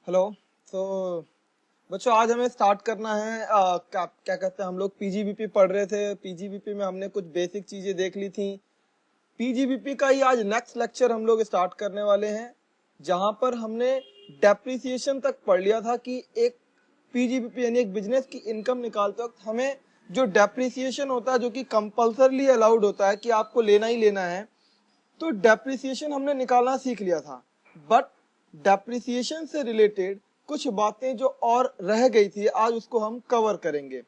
Hello. तो बच्चों आज हमें स्टार्ट करना है क्या कहते हैं, हम लोग पीजीबीपी पढ़ रहे थे। पीजीबीपी में हमने कुछ बेसिक चीजें देख ली थी। पीजीबीपी का ही आज नेक्स्ट लेक्चर हम लोग स्टार्ट करने वाले हैं, जहां पर हमने डेप्रिसिएशन तक पढ़ लिया था कि एक पीजीबीपी यानी एक बिजनेस की इनकम निकालते वक्त हमें जो डेप्रिसिएशन होता है, जो कि कंपल्सरली अलाउड होता है कि आपको लेना ही लेना है, तो डेप्रिसिएशन हमने निकालना सीख लिया था। बट डेप्रिसिएशन से रिलेटेड कुछ बातें जो और रह गई थी, आज उसको हम कवर करेंगे।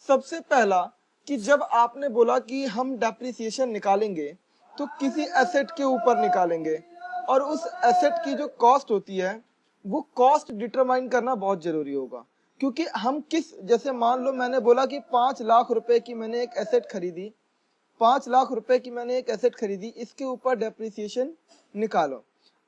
सबसे पहला कि जब आपने बोला कि हम डेप्रिसिएशन निकालेंगे तो किसी एसेट के ऊपर निकालेंगे, और उस एसेट की जो कॉस्ट होती है वो कॉस्ट डिटरमाइन करना बहुत जरूरी होगा। क्योंकि हम जैसे मान लो मैंने बोला कि 5 लाख रुपए की मैंने एक एसेट खरीदी, 5 लाख रुपए की मैंने एक एसेट खरीदी, इसके ऊपर डेप्रिसिएशन निकालो।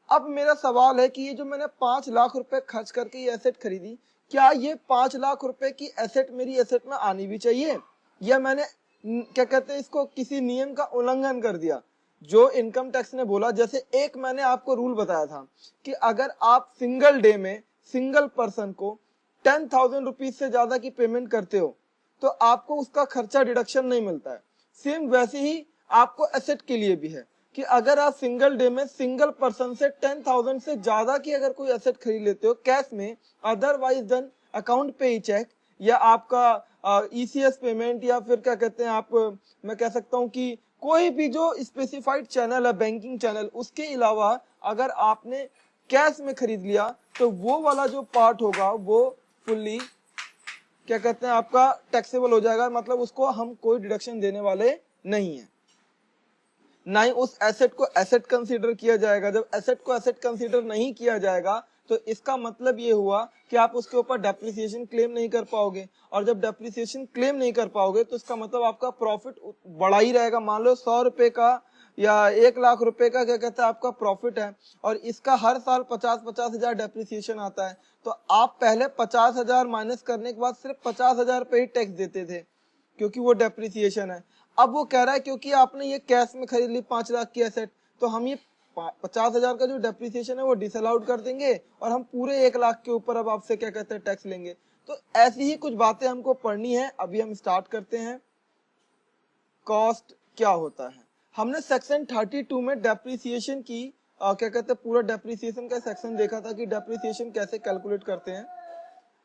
अब मेरा सवाल है कि ये जो मैंने 5 लाख रुपए खर्च करके ये एसेट खरीदी, क्या ये 5 लाख रुपए की एसेट मेरी एसेट में आनी भी चाहिए, या मैंने क्या कहते हैं इसको किसी नियम का उल्लंघन कर दिया। जो इनकम टैक्स ने बोला, जैसे एक मैंने आपको रूल बताया था कि अगर आप सिंगल डे में सिंगल पर्सन को 10,000 रुपीज से ज्यादा की पेमेंट करते हो तो आपको उसका खर्चा डिडक्शन नहीं मिलता है। सेम वैसे ही आपको एसेट के लिए भी है कि अगर आप सिंगल डे में सिंगल पर्सन से 10,000 से ज्यादा की अगर कोई एसेट खरीद लेते हो कैश में, अदरवाइज देन अकाउंट पे ही चेक या आपका ईसीएस पेमेंट, या फिर क्या कहते हैं आप, मैं कह सकता हूं कि कोई भी जो स्पेसिफाइड चैनल है बैंकिंग चैनल, उसके अलावा अगर आपने कैश में खरीद लिया तो वो वाला जो पार्ट होगा वो फुल्ली क्या कहते हैं आपका टैक्सेबल हो जाएगा। मतलब उसको हम कोई डिडक्शन देने वाले नहीं है, ना ही उस एसेट को एसेट कंसीडर किया जाएगा। जब एसेट को एसेट कंसीडर नहीं किया जाएगा तो इसका मतलब ये हुआ कि आप उसके ऊपर डेप्रिसिएशन क्लेम नहीं कर पाओगे, और जब डेप्रिसिएशन क्लेम नहीं कर पाओगे तो इसका मतलब आपका प्रॉफिट बड़ा ही रहेगा। मान लो 100 रुपए का या 1 लाख रुपए का क्या कहते हैं आपका प्रॉफिट है, और इसका हर साल 50-50 हजार डेप्रिसिएशन आता है, तो आप पहले 50 हजार माइनस करने के बाद सिर्फ 50 हजार पे ही टैक्स देते थे क्योंकि वो डेप्रिसिएशन है। अब वो कह रहा है क्योंकि आपने ये कैश में खरीद ली 5 लाख की एसेट, तो हम ये 50 हजार का जो डेप्रिसिएशन है वो डिसअलाउड कर देंगे और हम पूरे 1 लाख के ऊपर अब आपसे क्या कहते हैं टैक्स लेंगे। तो ऐसी ही कुछ बातें हमको पढ़नी है। अभी हम स्टार्ट करते हैं। कॉस्ट क्या होता है, हमने सेक्शन 32 में डेप्रिसिएशन की क्या कहते हैं पूरा डेप्रिसिएशन का सेक्शन देखा था कि डेप्रिसिएशन कैसे कैलकुलेट करते हैं।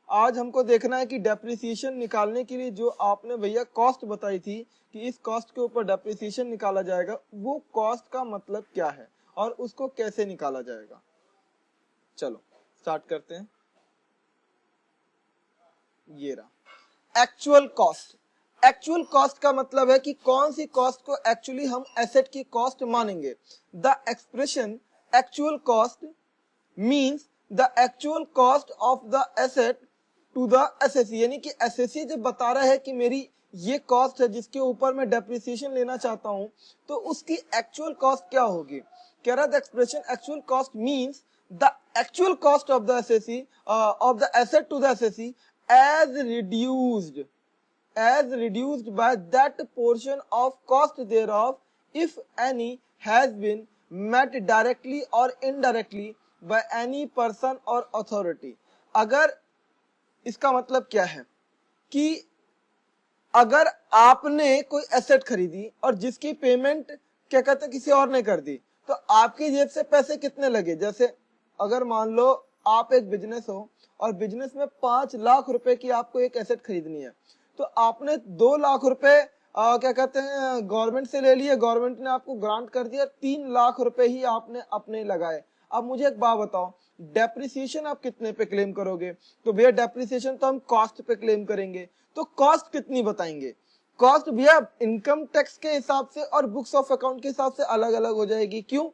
आज हमको देखना है कि डेप्रिसिएशन निकालने के लिए जो आपने भैया कॉस्ट बताई थी कि इस कॉस्ट के ऊपर डेप्रिसिएशन निकाला जाएगा, वो कॉस्ट का मतलब क्या है और उसको कैसे निकाला जाएगा। चलो स्टार्ट करते हैं। ये रहा एक्चुअल कॉस्ट। एक्चुअल कॉस्ट का मतलब है कि कौन सी कॉस्ट को एक्चुअली हम एसेट की कॉस्ट मानेंगे। The expression actual cost means the actual cost of the asset to the assessee, यानी कि एसएससी जब बता रहा है कि मेरी ये कॉस्ट है जिसके ऊपर मैं डेप्रिसिएशन लेना चाहता हूं, तो उसकी एक्चुअल कॉस्ट क्या होगी। कह रहा है the expression actual cost means the actual cost of the assessee of the asset to the assessee as reduced by that portion of cost thereof if any has been met directly or indirectly by any person or authority। अगर इसका मतलब क्या है कि अगर आपने कोई asset खरीदी और जिसकी पेमेंट क्या कहते हैं किसी और ने कर दी, तो आपकी जेब से पैसे कितने लगे। जैसे अगर मान लो आप एक बिजनेस हो और बिजनेस में 5 लाख रुपए की आपको एक एसेट खरीदनी है, तो आपने 2 लाख रुपए क्या कहते हैं गवर्नमेंट से ले लिए, गवर्नमेंट ने आपको ग्रांट कर दिया, 3 लाख रुपए ही आपने अपने लगाए। अब मुझे एक बात बताओ, डेप्रिसिएशन आप कितने पे क्लेम करोगे। तो भैया डेप्रिसिएशन तो हम कॉस्ट पे क्लेम करेंगे, तो कॉस्ट कितनी बताएंगे। कॉस्ट भैया इनकम टैक्स के हिसाब से और बुक्स ऑफ अकाउंट के हिसाब से अलग अलग हो जाएगी। क्यों,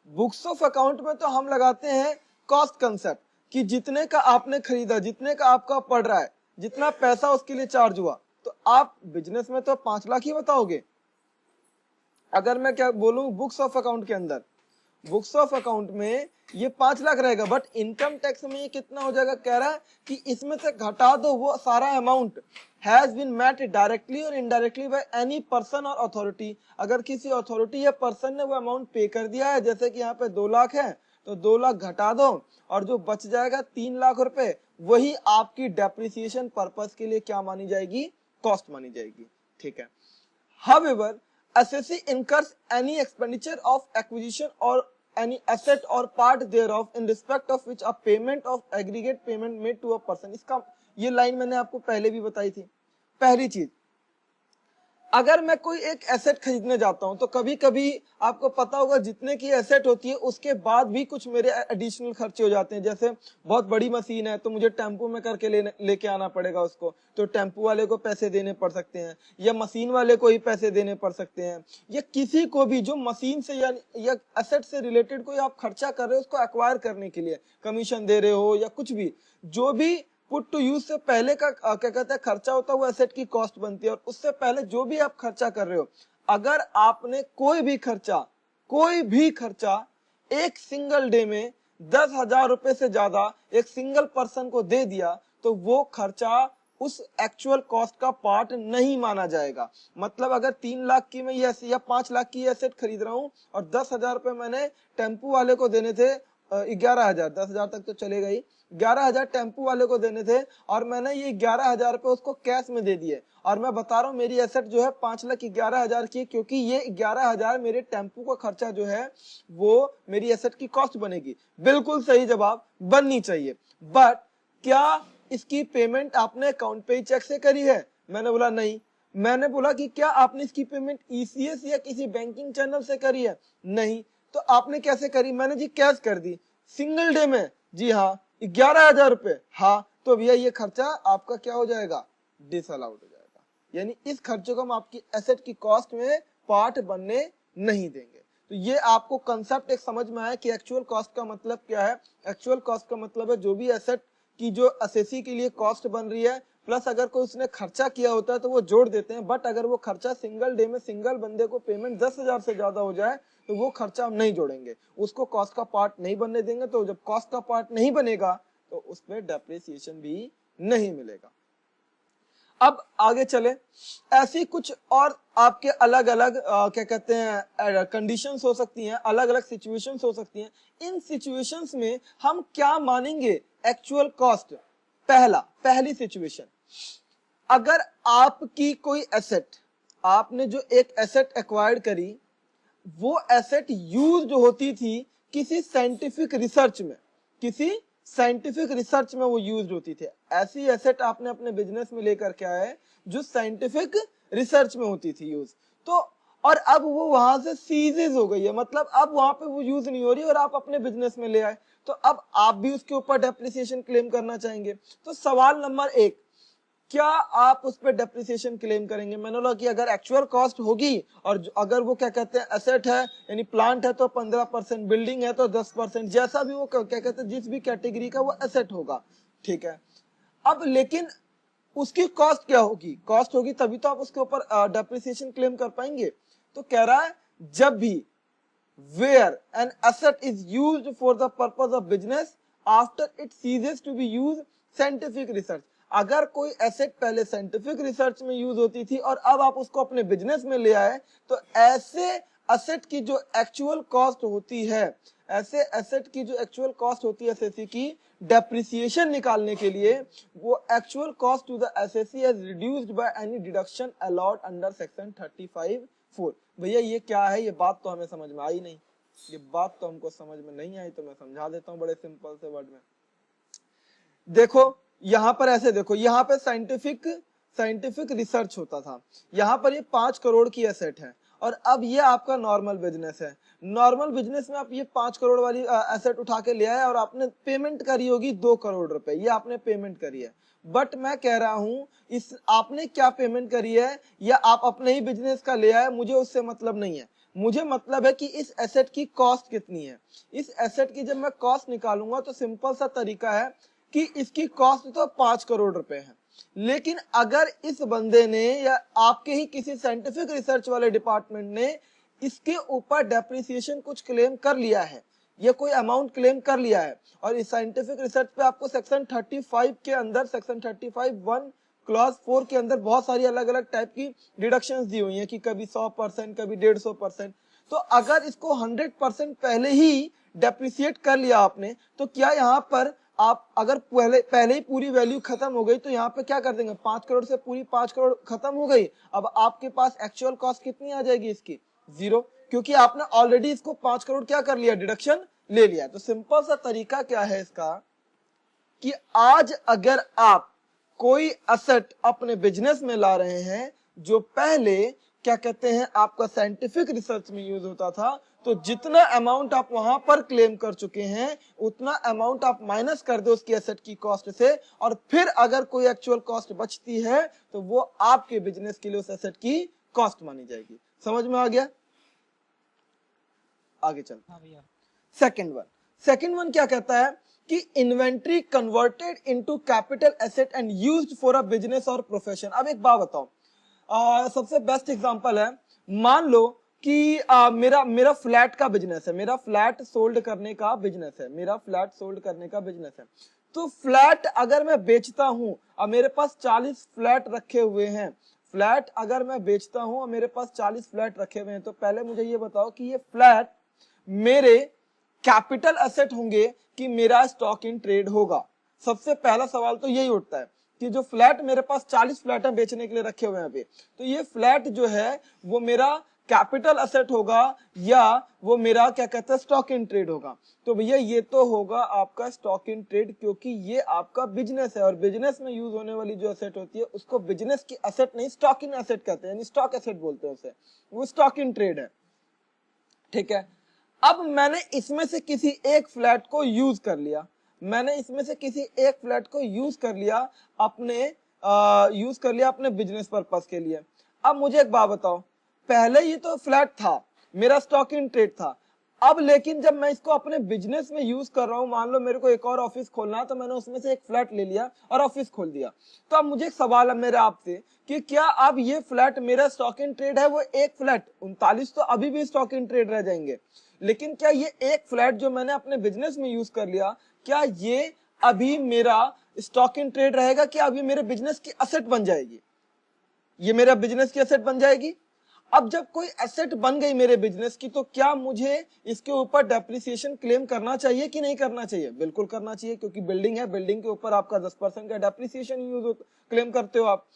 बुक्स ऑफ अकाउंट में तो हम लगाते हैं कॉस्ट कंसेप्ट कि जितने का आपने खरीदा, जितने का आपका पड़ रहा है, जितना पैसा उसके लिए चार्ज हुआ, तो आप बिजनेस में तो 5 लाख ही बताओगे। अगर मैं क्या बोलूं बुक्स ऑफ अकाउंट के अंदर, बुक्स ऑफ अकाउंट में ये 5 लाख रहेगा, बट इनकम टैक्स में ये कितना हो जाएगा। कह रहा है कि इसमें से घटा दो वो सारा amount has been met directly or indirectly by any person or authority. अगर किसी अथॉरिटी या पर्सन ने वो अमाउंट पे कर दिया है, जैसे कि यहाँ पे 2 लाख है, तो 2 लाख घटा दो और जो बच जाएगा 3 लाख रुपए, वही आपकी डेप्रिसिएशन पर्पस के लिए क्या मानी जाएगी, कॉस्ट मानी जाएगी। ठीक है। However, assessee incurs any expenditure of acquisition or any asset or part thereof in respect of which a payment of aggregate payment made to a person। इसका ये लाइन मैंने आपको पहले भी बताई थी। पहली चीज, अगर मैं कोई एक एसेट खरीदने जाता हूं तो कभी कभी आपको पता होगा जितने की एसेट होती है उसके बाद भी कुछ मेरे एडिशनल खर्चे हो जाते हैं। जैसे बहुत बड़ी मशीन है तो मुझे टेम्पो में करके लेके आना पड़ेगा उसको, तो टेम्पो वाले को पैसे देने पड़ सकते हैं, या मशीन वाले को ही पैसे देने पड़ सकते हैं, या किसी को भी जो मशीन से या एसेट से रिलेटेड कोई आप खर्चा कर रहे हो उसको एक्वायर करने के लिए कमीशन दे रहे हो या कुछ भी, जो भी पुट टू यूज से पहले का क्या कहते हैं खर्चा होता है वो एसेट की कॉस्ट बनती है। और उससे पहले जो भी आप खर्चा कर रहे हो, अगर आपने कोई भी खर्चा एक सिंगल डे में 10,000 रुपए से ज्यादा एक सिंगल पर्सन को दे दिया तो वो खर्चा उस एक्चुअल कॉस्ट का पार्ट नहीं माना जाएगा। मतलब अगर 3 लाख की मैं ये या 5 लाख की एसेट खरीद रहा हूं और 10,000 रुपए मैंने टेम्पू वाले को देने थे, 11,000, 10,000 तक तो चलेगा ही, 11,000 टेम्पू वाले को देने थे और मैंने ये 11,000 रुपए उसको कैश में दे दिए और मैं बता रहा हूँ मेरी एसेट जो है 5,11,000 की, क्योंकि ये 11,000 मेरे टेम्पू का खर्चा जो है वो मेरी एसेट की कॉस्ट बनेगी। बिल्कुल सही जवाब, बननी चाहिए। बट क्या इसकी पेमेंट आपने अकाउंट पे चेक से करी है? मैंने बोला नहीं। मैंने बोला कि क्या आपने इसकी पेमेंट ईसीएस या किसी बैंकिंग चैनल से करी है? नहीं। तो आपने कैसे करी? मैंने जी कैश कर दी सिंगल डे में। जी हाँ, 11,000 रुपए। हाँ, तो भैया ये खर्चा आपका क्या हो जाएगा, डिसअलाउड हो जाएगा, यानी इस खर्चे को हम आपकी एसेट की कॉस्ट में पार्ट बनने नहीं देंगे। तो ये आपको कंसेप्ट एक समझ में आया कि एक्चुअल कॉस्ट का मतलब क्या है। एक्चुअल कॉस्ट का मतलब है जो भी एसेट की जो असेसी के लिए कॉस्ट बन रही है, प्लस अगर कोई उसने खर्चा किया होता है तो वो जोड़ देते हैं। बट अगर वो खर्चा सिंगल डे में सिंगल बंदे को पेमेंट 10,000 से ज्यादा हो जाए तो वो खर्चा हम नहीं जोड़ेंगे, उसको कॉस्ट का पार्ट नहीं बनने देंगे। तो जब कॉस्ट का पार्ट नहीं बनेगा तो उसमें डेप्रिसिएशन भी नहीं मिलेगा। अब आगे चले, ऐसी कुछ और आपके अलग अलग क्या कहते हैं कंडीशंस हो सकती हैं, अलग अलग सिचुएशंस हो सकती हैं। इन सिचुएशंस में हम क्या मानेंगे एक्चुअल कॉस्ट? पहली सिचुएशन, अगर आपकी कोई एसेट, आपने जो एक एसेट एक्वायर्ड करी, वो एसेट यूज होती थी किसी साइंटिफिक रिसर्च में, वो यूज होती थी। ऐसी एसेट आपने अपने बिजनेस में लेकर के आए जो साइंटिफिक रिसर्च में होती थी यूज, तो और अब वो वहां से सीजेज हो गई है, मतलब अब वहां पे वो यूज नहीं हो रही और आप अपने बिजनेस में ले आए, तो अब आप भी उसके ऊपर डेप्रिसिएशन क्लेम करना चाहेंगे। तो सवाल नंबर 1, क्या आप उस पर डेप्रिसिएशन क्लेम करेंगे? मैंने बोला कि अगर एक्चुअल कॉस्ट होगी और अगर वो क्या कहते हैं एसेट है यानी प्लांट है तो 15%, बिल्डिंग है तो 10%, जैसा भी वो क्या कहते हैं जिस भी कैटेगरी का वो एसेट होगा, ठीक है। अब लेकिन उसकी कॉस्ट क्या होगी? कॉस्ट होगी तभी तो आप उसके ऊपर डेप्रिसिएशन क्लेम कर पाएंगे। तो कह रहा है जब भी where an asset is used for the purpose of business after it ceases to be used scientific research, अगर कोई एसेट पहले साइंटिफिक रिसर्च में यूज होती थी और अब आप उसको अपने बिजनेस में ले आए, तो ऐसे एसेट की जो एक्चुअल कॉस्ट होती है, ऐसे एसेट की जो एक्चुअल कॉस्ट होती है एसएससी की, डेप्रिसिएशन निकालने के लिए वो actual cost to the assessee is reduced by any deduction allowed under section 35(4)। भैया ये क्या है? ये बात तो हमें समझ में आई नहीं, ये बात तो हमको समझ में नहीं आई, तो मैं समझा देता हूं बड़े सिंपल से वर्ड में। देखो यहां पर ऐसे देखो, यहां पे साइंटिफिक रिसर्च होता था, यहां पर ये 5 करोड़ की एसेट है और अब ये आपका नॉर्मल बिजनेस है। नॉर्मल बिजनेस में आप ये 5 करोड़ वाली एसेट उठा के ले आए और आपने पेमेंट करी होगी 2 करोड़ रुपए, ये आपने पेमेंट करी है। बट मैं कह रहा हूं इस आपने क्या पेमेंट करी है या आप अपने ही बिजनेस का ले आए, मुझे उससे मतलब नहीं है। मुझे मतलब है कि इस एसेट की कॉस्ट कितनी है। इस एसेट की जब मैं कॉस्ट निकालूंगा तो सिंपल सा तरीका है कि इसकी कॉस्ट तो 5 करोड़ रुपए है, लेकिन अगर इस बंदे ने या आपके ही किसी साइंटिफिक रिसर्च वाले डिपार्टमेंट ने इसके ऊपर डेप्रिसिएशन कुछ क्लेम कर लिया है या कोई अमाउंट क्लेम कर लिया है, और इस साइंटिफिक रिसर्च पे आपको सेक्शन 35 के अंदर, सेक्शन 35(1) क्लॉज 4 के अंदर बहुत सारी अलग अलग टाइप की डिडक्शंस दी हुई हैं कि कभी 100%, कभी 150%। तो अगर इसको 100% पहले ही डेप्रिसिएट कर लिया आपने, तो क्या यहाँ पर आप अगर पहले ही पूरी वैल्यू खत्म हो गई तो यहाँ पे क्या कर देंगे, 5 करोड़ से पूरी 5 करोड़ खत्म हो गई। अब आपके पास एक्चुअल कॉस्ट कितनी आ जाएगी इसकी, 0, क्योंकि आपने ऑलरेडी इसको 5 करोड़ क्या कर लिया, डिडक्शन ले लिया। तो सिंपल सा तरीका क्या है इसका कि आज अगर आप कोई असेट अपने बिजनेस में ला रहे हैं जो पहले क्या कहते हैं आपका साइंटिफिक रिसर्च में यूज होता था, तो जितना अमाउंट आप वहां पर क्लेम कर चुके हैं उतना अमाउंट आप माइनस कर दो उसकी एसेट की कॉस्ट से, और फिर अगर कोई एक्चुअल कॉस्ट बचती है तो वो आपके बिजनेस के लिए उस एसेट की कॉस्ट मानी जाएगी। समझ में आ गया? आगे चल। हाँ भैया। सेकंड वन क्या कहता है कि inventory converted into capital asset and used for a business or profession. अब एक बात बताओ, सबसे बेस्ट एग्जांपल है, मान लो कि मेरा फ्लैट का बिजनेस है, मेरा फ्लैट सोल्ड करने का बिजनेस है, मेरा फ्लैट सोल्ड करने का बिजनेस है। तो फ्लैट अगर मैं बेचता हूं, अब मेरे पास 40 फ्लैट रखे हुए हैं, फ्लैट अगर मैं बेचता हूं और मेरे पास 40 फ्लैट रखे हुए हैं, तो पहले मुझे ये बताओ कि ये फ्लैट मेरे कैपिटल एसेट होंगे कि मेरा स्टॉक इन ट्रेड होगा। सबसे पहला सवाल तो यही उठता है कि जो फ्लैट मेरे पास 40 फ्लैट है बेचने के लिए रखे हुए हैं अभी, तो ये फ्लैट जो है वो मेरा कैपिटल एसेट होगा या वो मेरा क्या कहते हैं स्टॉक इन ट्रेड होगा। तो भैया ये तो होगा आपका स्टॉक इन ट्रेड, क्योंकि ये आपका बिजनेस है और बिजनेस में यूज होने वाली जो एसेट होती है उसको बिजनेस की एसेट नहीं स्टॉक इन एसेट कहते हैं, यानी स्टॉक एसेट बोलते हैं उसे, वो स्टॉक इन ट्रेड है। ठीक है, अब मैंने इसमें से किसी एक फ्लैट को यूज कर लिया, मैंने इसमें से किसी एक फ्लैट को यूज कर लिया अपने बिजनेस पर्पस के लिए। अब मुझे एक बात बताओ, पहले ही तो फ्लैट था, मेरा स्टॉक इन ट्रेड था, अब लेकिन जब मैं इसको अपने बिजनेस में यूज कर रहा हूं, मान लो मेरे को एक और ऑफिस खोलना है, तो मैंने उसमें से एक फ्लैट ले लिया और ऑफिस खोल दिया। तो अब मुझे एक सवाल है मेरे आपसे कि क्या अब ये फ्लैट मेरा स्टॉक इन ट्रेड है, वो एक फ्लैट 39 तो अभी भी स्टॉक इन ट्रेड रह जाएंगे, लेकिन क्या ये एक फ्लैट जो मैंने अपने बिजनेस में यूज कर लिया, क्या ये अभी मेरा स्टॉक इन ट्रेड रहेगा, क्या अभी मेरे बिजनेस की एसेट बन जाएगी, ये मेरा बिजनेस की एसेट बन जाएगी। अब जब कोई एसेट बन गई मेरे बिजनेस की, तो क्या मुझे इसके ऊपर डेप्रिसिएशन क्लेम करना चाहिए कि नहीं करना चाहिए? बिल्कुल करना चाहिए, क्योंकि बिल्डिंग है, बिल्डिंग के ऊपर आपका 10% का डेप्रिसिएशन यूज क्लेम करते हो आप।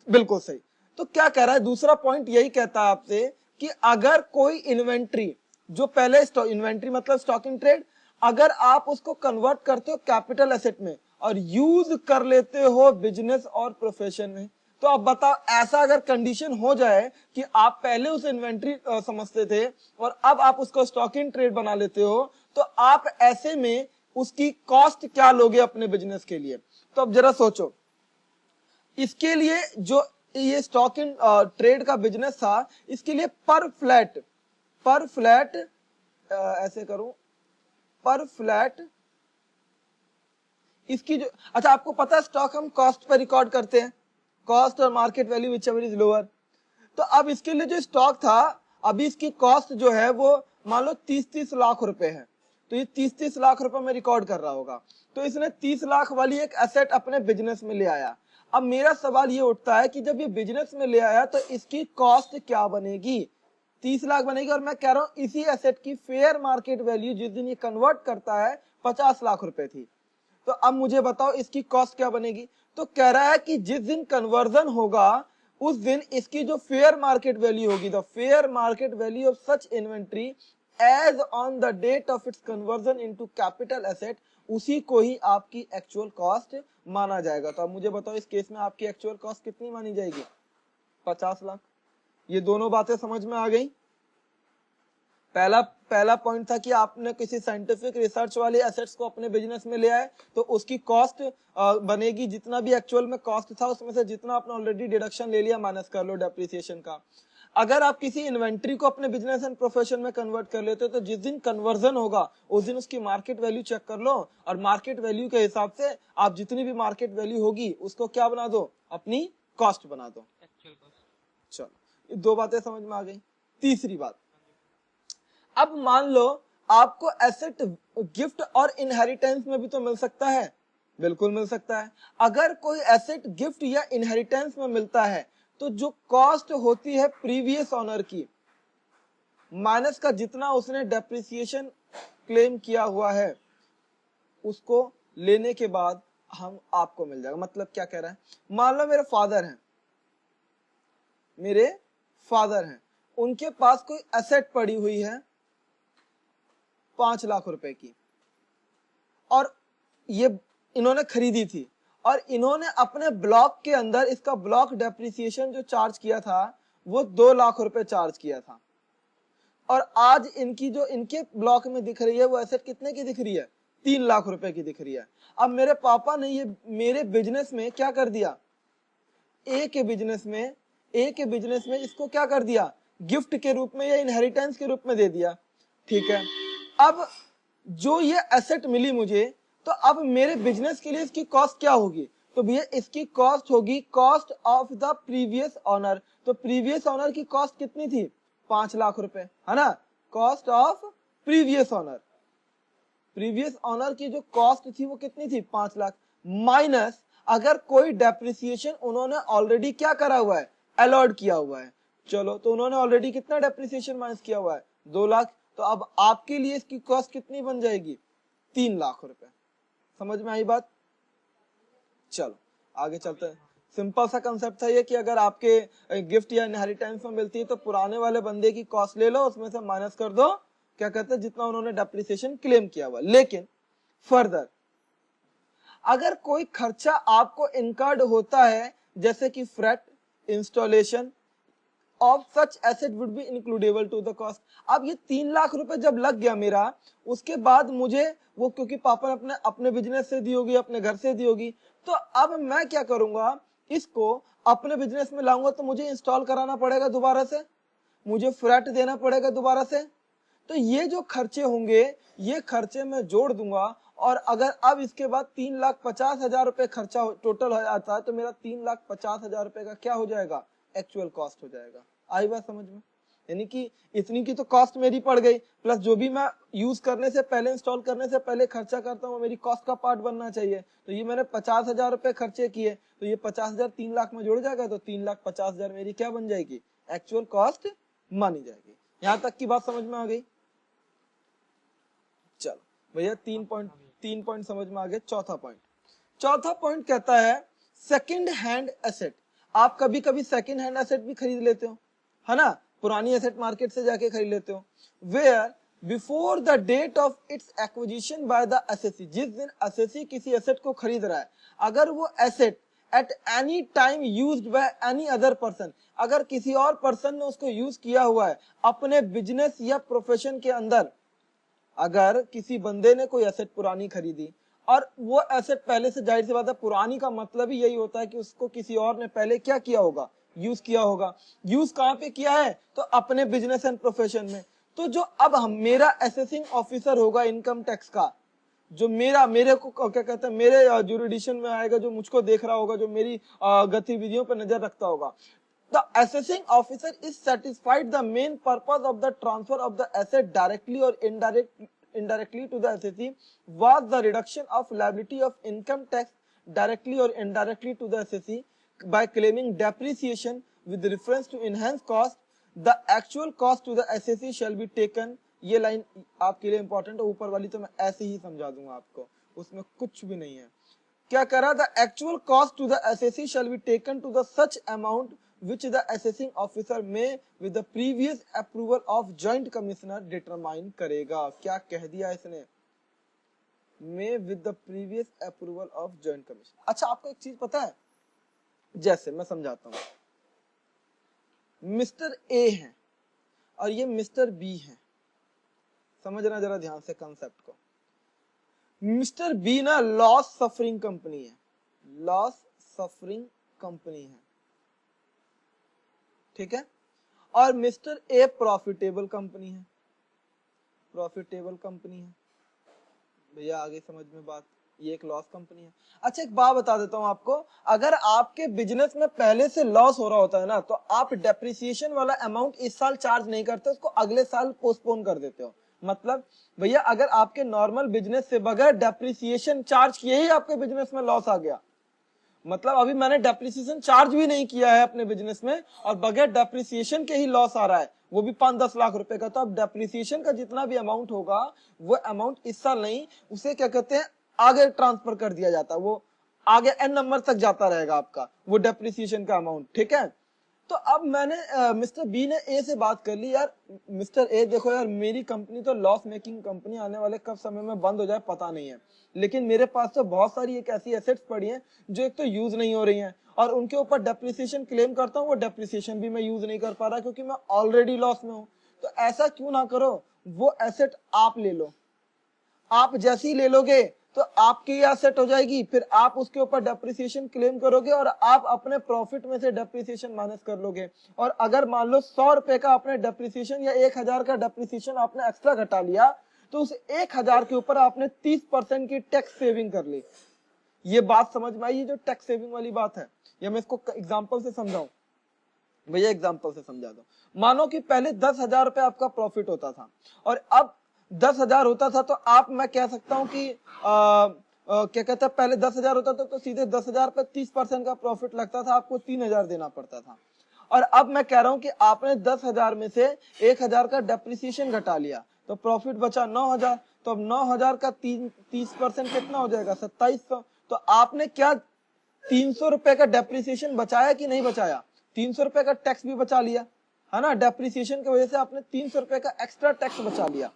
बिल्कुल सही। तो क्या कह रहा है दूसरा पॉइंट, यही कहता है आपसे कि अगर कोई इन्वेंट्री जो पहले इन्वेंट्री मतलब स्टॉक इन ट्रेड, अगर आप उसको कन्वर्ट करते हो कैपिटल एसेट में और यूज कर लेते हो बिजनेस और प्रोफेशन में, तो अब बताओ ऐसा अगर कंडीशन हो जाए कि आप पहले उसे इन्वेंट्री समझते थे और अब आप उसको स्टॉक इन ट्रेड बना लेते हो, तो आप ऐसे में उसकी कॉस्ट क्या लोगे अपने बिजनेस के लिए? तो अब जरा सोचो, इसके लिए जो ये स्टॉक इन ट्रेड का बिजनेस था, इसके लिए पर फ्लैट ऐसे करूं, पर फ्लैट इसकी जो, अच्छा आपको पता है स्टॉक हम कॉस्ट पर रिकॉर्ड करते हैं, कॉस्ट और market value whichever is lower. तो अब इसके लिए जो स्टॉक था, अभी इसकी कॉस्ट जो है वो मान लो 30-30 लाख रुपए है, तो ये 30-30 लाख रुपए में रिकॉर्ड कर रहा होगा। तो इसने 30 लाख वाली एक एसेट अपने बिजनेस में ले आया। अब मेरा सवाल ये उठता है कि जब ये बिजनेस में ले आया तो इसकी कॉस्ट क्या बनेगी? 30 लाख बनेगी, और मैं कह रहा हूं इसी एसेट की फेयर मार्केट वैल्यू जिस दिन ये कन्वर्ट करता है 50 लाख रुपए थी। तो अब मुझे बताओ इसकी कॉस्ट क्या बनेगी? तो कह रहा है कि जिस दिन कन्वर्जन होगा उस दिन इसकी जो फेयर मार्केट वैल्यू होगी, the fair market value of such inventory as on the date of its conversion into capital asset, उसी को ही आपकी एक्चुअल कॉस्ट माना जाएगा। तो अब मुझे बताओ इस केस में आपकी एक्चुअल कॉस्ट कितनी मानी जाएगी? 50 लाख। ये दोनों बातें समझ में आ गई? पहला पॉइंट था कि आपने किसी साइंटिफिक रिसर्च वाले एसेट्स को अपने बिजनेस में ले आए तो उसकी कॉस्ट बनेगी, जितना भी एक्चुअल में कॉस्ट था उसमें से जितना आपने ऑलरेडी डिडक्शन ले लिया माइनस कर लो डेप्रिसिएशन का। अगर आप किसी इन्वेंट्री को अपने बिजनेस एंड प्रोफेशन में कन्वर्ट कर लेते हो तो जिस दिन कन्वर्जन होगा उस दिन उसकी मार्केट वैल्यू चेक कर लो, और मार्केट वैल्यू के हिसाब से आप जितनी भी मार्केट वैल्यू होगी उसको क्या बना दो? अपनी कॉस्ट बना दो। चलो, ये दो बातें समझ में आ गई। तीसरी बात, अब मान लो आपको एसेट गिफ्ट और इनहेरिटेंस में भी तो मिल सकता है। बिल्कुल मिल सकता है। अगर कोई एसेट गिफ्ट या इनहेरिटेंस में मिलता है तो जो कॉस्ट होती है प्रीवियस ऑनर की माइनस का जितना उसने डेप्रिसिएशन क्लेम किया हुआ है उसको लेने के बाद हम आपको मिल जाएगा। मतलब क्या कह रहा है, मान लो मेरे फादर हैं, उनके पास कोई एसेट पड़ी हुई है 5 लाख रुपए की, और ये इन्होंने खरीदी थी, और इन्होंने अपने ब्लॉक के अंदर इसका ब्लॉक डेप्रिसिएशन जो चार्ज किया था वो 2 लाख रुपए चार्ज किया था, और आज इनकी जो इनके ब्लॉक में दिख रही है वो एसेट कितने की दिख रही है, 3 लाख रुपए की दिख रही है। अब मेरे पापा ने ये मेरे बिजनेस में क्या कर दिया, ए के बिजनेस में इसको क्या कर दिया, गिफ्ट के रूप में या इनहेरिटेंस के रूप में दे दिया। ठीक है, अब जो ये एसेट मिली मुझे, तो अब मेरे बिजनेस के लिए इसकी कॉस्ट क्या होगी, तो भैया इसकी कॉस्ट होगी cost of the previous owner. तो प्रीवियस ऑनर की कॉस्ट कितनी थी, 5 लाख रुपए, है ना, cost of previous owner. Previous owner की जो कॉस्ट थी वो कितनी थी, 5 लाख, माइनस अगर कोई डेप्रिसिएशन उन्होंने ऑलरेडी क्या करा हुआ है, अलॉट किया हुआ है। चलो, तो उन्होंने ऑलरेडी कितना डेप्रिसिएशन माइनस किया हुआ है, 2 लाख। तो अब आपके लिए इसकी कॉस्ट कितनी बन जाएगी, 3 लाख रुपए। समझ में आई बात? चलो आगे चलते हैं। सिंपल सा कंसेप्ट था ये कि अगर आपके गिफ्ट या इनहेरिटेंस में मिलती है तो पुराने वाले बंदे की कॉस्ट ले लो, उसमें से माइनस कर दो, क्या कहते हैं, जितना उन्होंने डेप्रिसिएशन क्लेम किया हुआ। लेकिन फर्दर अगर कोई खर्चा आपको इनकर्ड होता है, जैसे कि freight, installation of such asset would be includable to the cost. अब ये 3 लाख रुपए जब लग गया मेरा, उसके बाद मुझे वो, क्योंकि पापा ने अपने बिजनेस से दी होगी, अपने घर से दी होगी, तो अब मैं क्या करूंगा, इसको अपने बिजनेस में लाऊंगा, तो मुझे इंस्टॉल कराना पड़ेगा दोबारा से, मुझे फ्रेट देना पड़ेगा दोबारा से। तो ये जो खर्चे होंगे ये खर्चे मैं जोड़ दूंगा, और अगर अब इसके बाद 3,50,000 रुपए खर्चा टोटल हो जाता है, तो मेरा 3,50,000 रुपए का क्या हो जाएगा, एक्चुअल कॉस्ट हो जाएगा। आई बात समझ में? यानी कि इतनी की तो कॉस्ट मेरी पड़ गई, प्लस जो भी मैं यूज करने से पहले, इंस्टॉल करने से पहले खर्चा करता हूँ, मेरी कॉस्ट का पार्ट बनना चाहिए। तो ये मैंने 50,000 रुपए खर्चे किए, तो ये 50,000 3 लाख में जुड़ जाएगा, तो 3,50,000 मेरी क्या बन जाएगी, एक्चुअल कॉस्ट मानी जाएगी। यहां तक की बात समझ में आ गई? चलो भैया 3 पॉइंट समझ में आ गए। चौथा पॉइंट कहता है सेकंड हैंड एसेट। आप कभी कभी सेकंड हैंड एसेट भी खरीद लेते हो, है ना, पुरानी एसेट मार्केट से जाके खरीद लेते हो। Where before the date of its acquisition by the assessee, जिस दिन एसएससी किसी एसेट को खरीद रहा है, अगर वो asset at any time used by any other person, अगर किसी और पर्सन ने उसको यूज किया हुआ है अपने बिजनेस या प्रोफेशन के अंदर, अगर किसी बंदे ने कोई एसेट पुरानी खरीदी और वो एसेट पहले से, जाहिर सी बात है पुरानी का मतलब ही यही होता है कि उसको किसी और ने पहले क्या किया होगा, यूज किया होगा। यूज कहां पे किया है, तो अपने बिजनेस एंड प्रोफेशन में। तो जो अब मेरा असेसिंग ऑफिसर होगा इनकम टैक्स का, जो मेरे को क्या कहते हैं, मेरे जुरिडिक्शन में आएगा, जो मुझको देख रहा होगा, जो मेरी गतिविधियों पर नजर रखता होगा, the assessing officer is satisfied the main purpose of the transfer of the asset directly or indirectly to the assessee was the reduction of liability of income tax directly or indirectly to the assessee by claiming depreciation with reference to enhanced cost. The actual cost to the assessee shall be taken. ये line आपके लिए important है, ऊपर वाली तो मैं ऐसे ही समझा दूंगा आपको, उसमें कुछ भी नहीं है। क्या करा, the actual cost to the assessee shall be taken to the such amount which the assessing officer may with the previous approval of joint commissioner determine करेगा। क्या कह दिया इसने, may with the previous approval of joint commissioner। अच्छा, आपको एक चीज पता है, जैसे मैं समझाता हूं, मिस्टर ए है और ये मिस्टर बी है, समझना जरा ध्यान से कंसेप्ट को। मिस्टर बी ना लॉस सफरिंग कंपनी है, लॉस सफरिंग कंपनी है, ठीक है, और मिस्टर ए प्रॉफिटेबल कंपनी है, प्रॉफिटेबल कंपनी है। भैया आगे समझ में बात, ये एक लॉस कंपनी है। अच्छा, एक बात बता देता हूं आपको, अगर आपके बिजनेस में पहले से लॉस हो रहा होता है ना, तो आप डेप्रिसिएशन वाला अमाउंट इस साल चार्ज नहीं करते, उसको अगले साल पोस्टपोन कर देते हो। मतलब भैया अगर आपके नॉर्मल बिजनेस से बगैर डेप्रिसिएशन चार्ज किए ही आपके बिजनेस में लॉस आ गया, मतलब अभी मैंने डेप्रिसिएशन चार्ज भी नहीं किया है अपने बिजनेस में और बगैर डेप्रिसिएशन के ही लॉस आ रहा है, वो भी 5-10 लाख रुपए का। तो अब डेप्रिसिएशन का जितना भी अमाउंट होगा वो अमाउंट इस साल नहीं, उसे क्या कहते हैं आगे ट्रांसफर कर दिया जाता है, वो आगे एन नंबर तक जाता रहेगा आपका वो डेप्रिसिएशन का अमाउंट, ठीक है। तो अब मैंने मिस्टर बी ने ए से बात कर ली, यार मिस्टर ए देखो यार मेरी कंपनी तो लॉस मेकिंग कंपनी आने वाले कब समय में बंद हो जाए पता नहीं है, लेकिन मेरे पास तो बहुत सारी एक ऐसी एसेट्स पड़ी हैं जो एक तो यूज नहीं हो रही हैं और उनके ऊपर डेप्रिसिएशन क्लेम करता हूँ, वो डेप्रिसिएशन भी मैं यूज नहीं कर पा रहा क्योंकि मैं ऑलरेडी लॉस में हूँ। तो ऐसा क्यों ना करो, वो एसेट आप ले लो, आप जैसे ही ले लोगे तो आपकी एसेट हो जाएगी, फिर आप उसके ऊपर डेप्रिसिएशन क्लेम करोगे और आप अपने प्रॉफिट में से डेप्रिसिएशन माइनस कर लोगे। और अगर मान लो 100 रुपए का आपने डेप्रिसिएशन या 1000 का डेप्रिसिएशन आपने एक्स्ट्रा घटा लिया तो उस 1000 के ऊपर आपने 30% की टैक्स सेविंग कर ली। ये बात समझ में आई, ये जो टैक्स सेविंग वाली बात है, या मैं इसको एग्जाम्पल से समझाऊं भैया, एग्जाम्पल से समझा दो। मानो कि पहले 10,000 रुपए आपका प्रॉफिट होता था और अब 10,000 होता था, तो आप मैं कह सकता हूं कि क्या कहते हैं पहले 10,000 होता था तो सीधे 10,000 पे 30% का प्रॉफिट लगता था, आपको 3,000 देना पड़ता था। और अब मैं कह रहा हूं कि आपने 10,000 में से 1,000 का डेप्रिसिएशन घटा लिया तो प्रॉफिट बचा 9,000, तो अब 9,000 का 30% कितना हो जाएगा 2,700। तो आपने क्या 300 रुपए का डेप्रिसिएशन बचाया कि नहीं बचाया, 300 रुपए का टैक्स भी बचा लिया है ना, डेप्रिसिएशन की वजह से आपने 300 रुपए का एक्स्ट्रा टैक्स बचा लिया।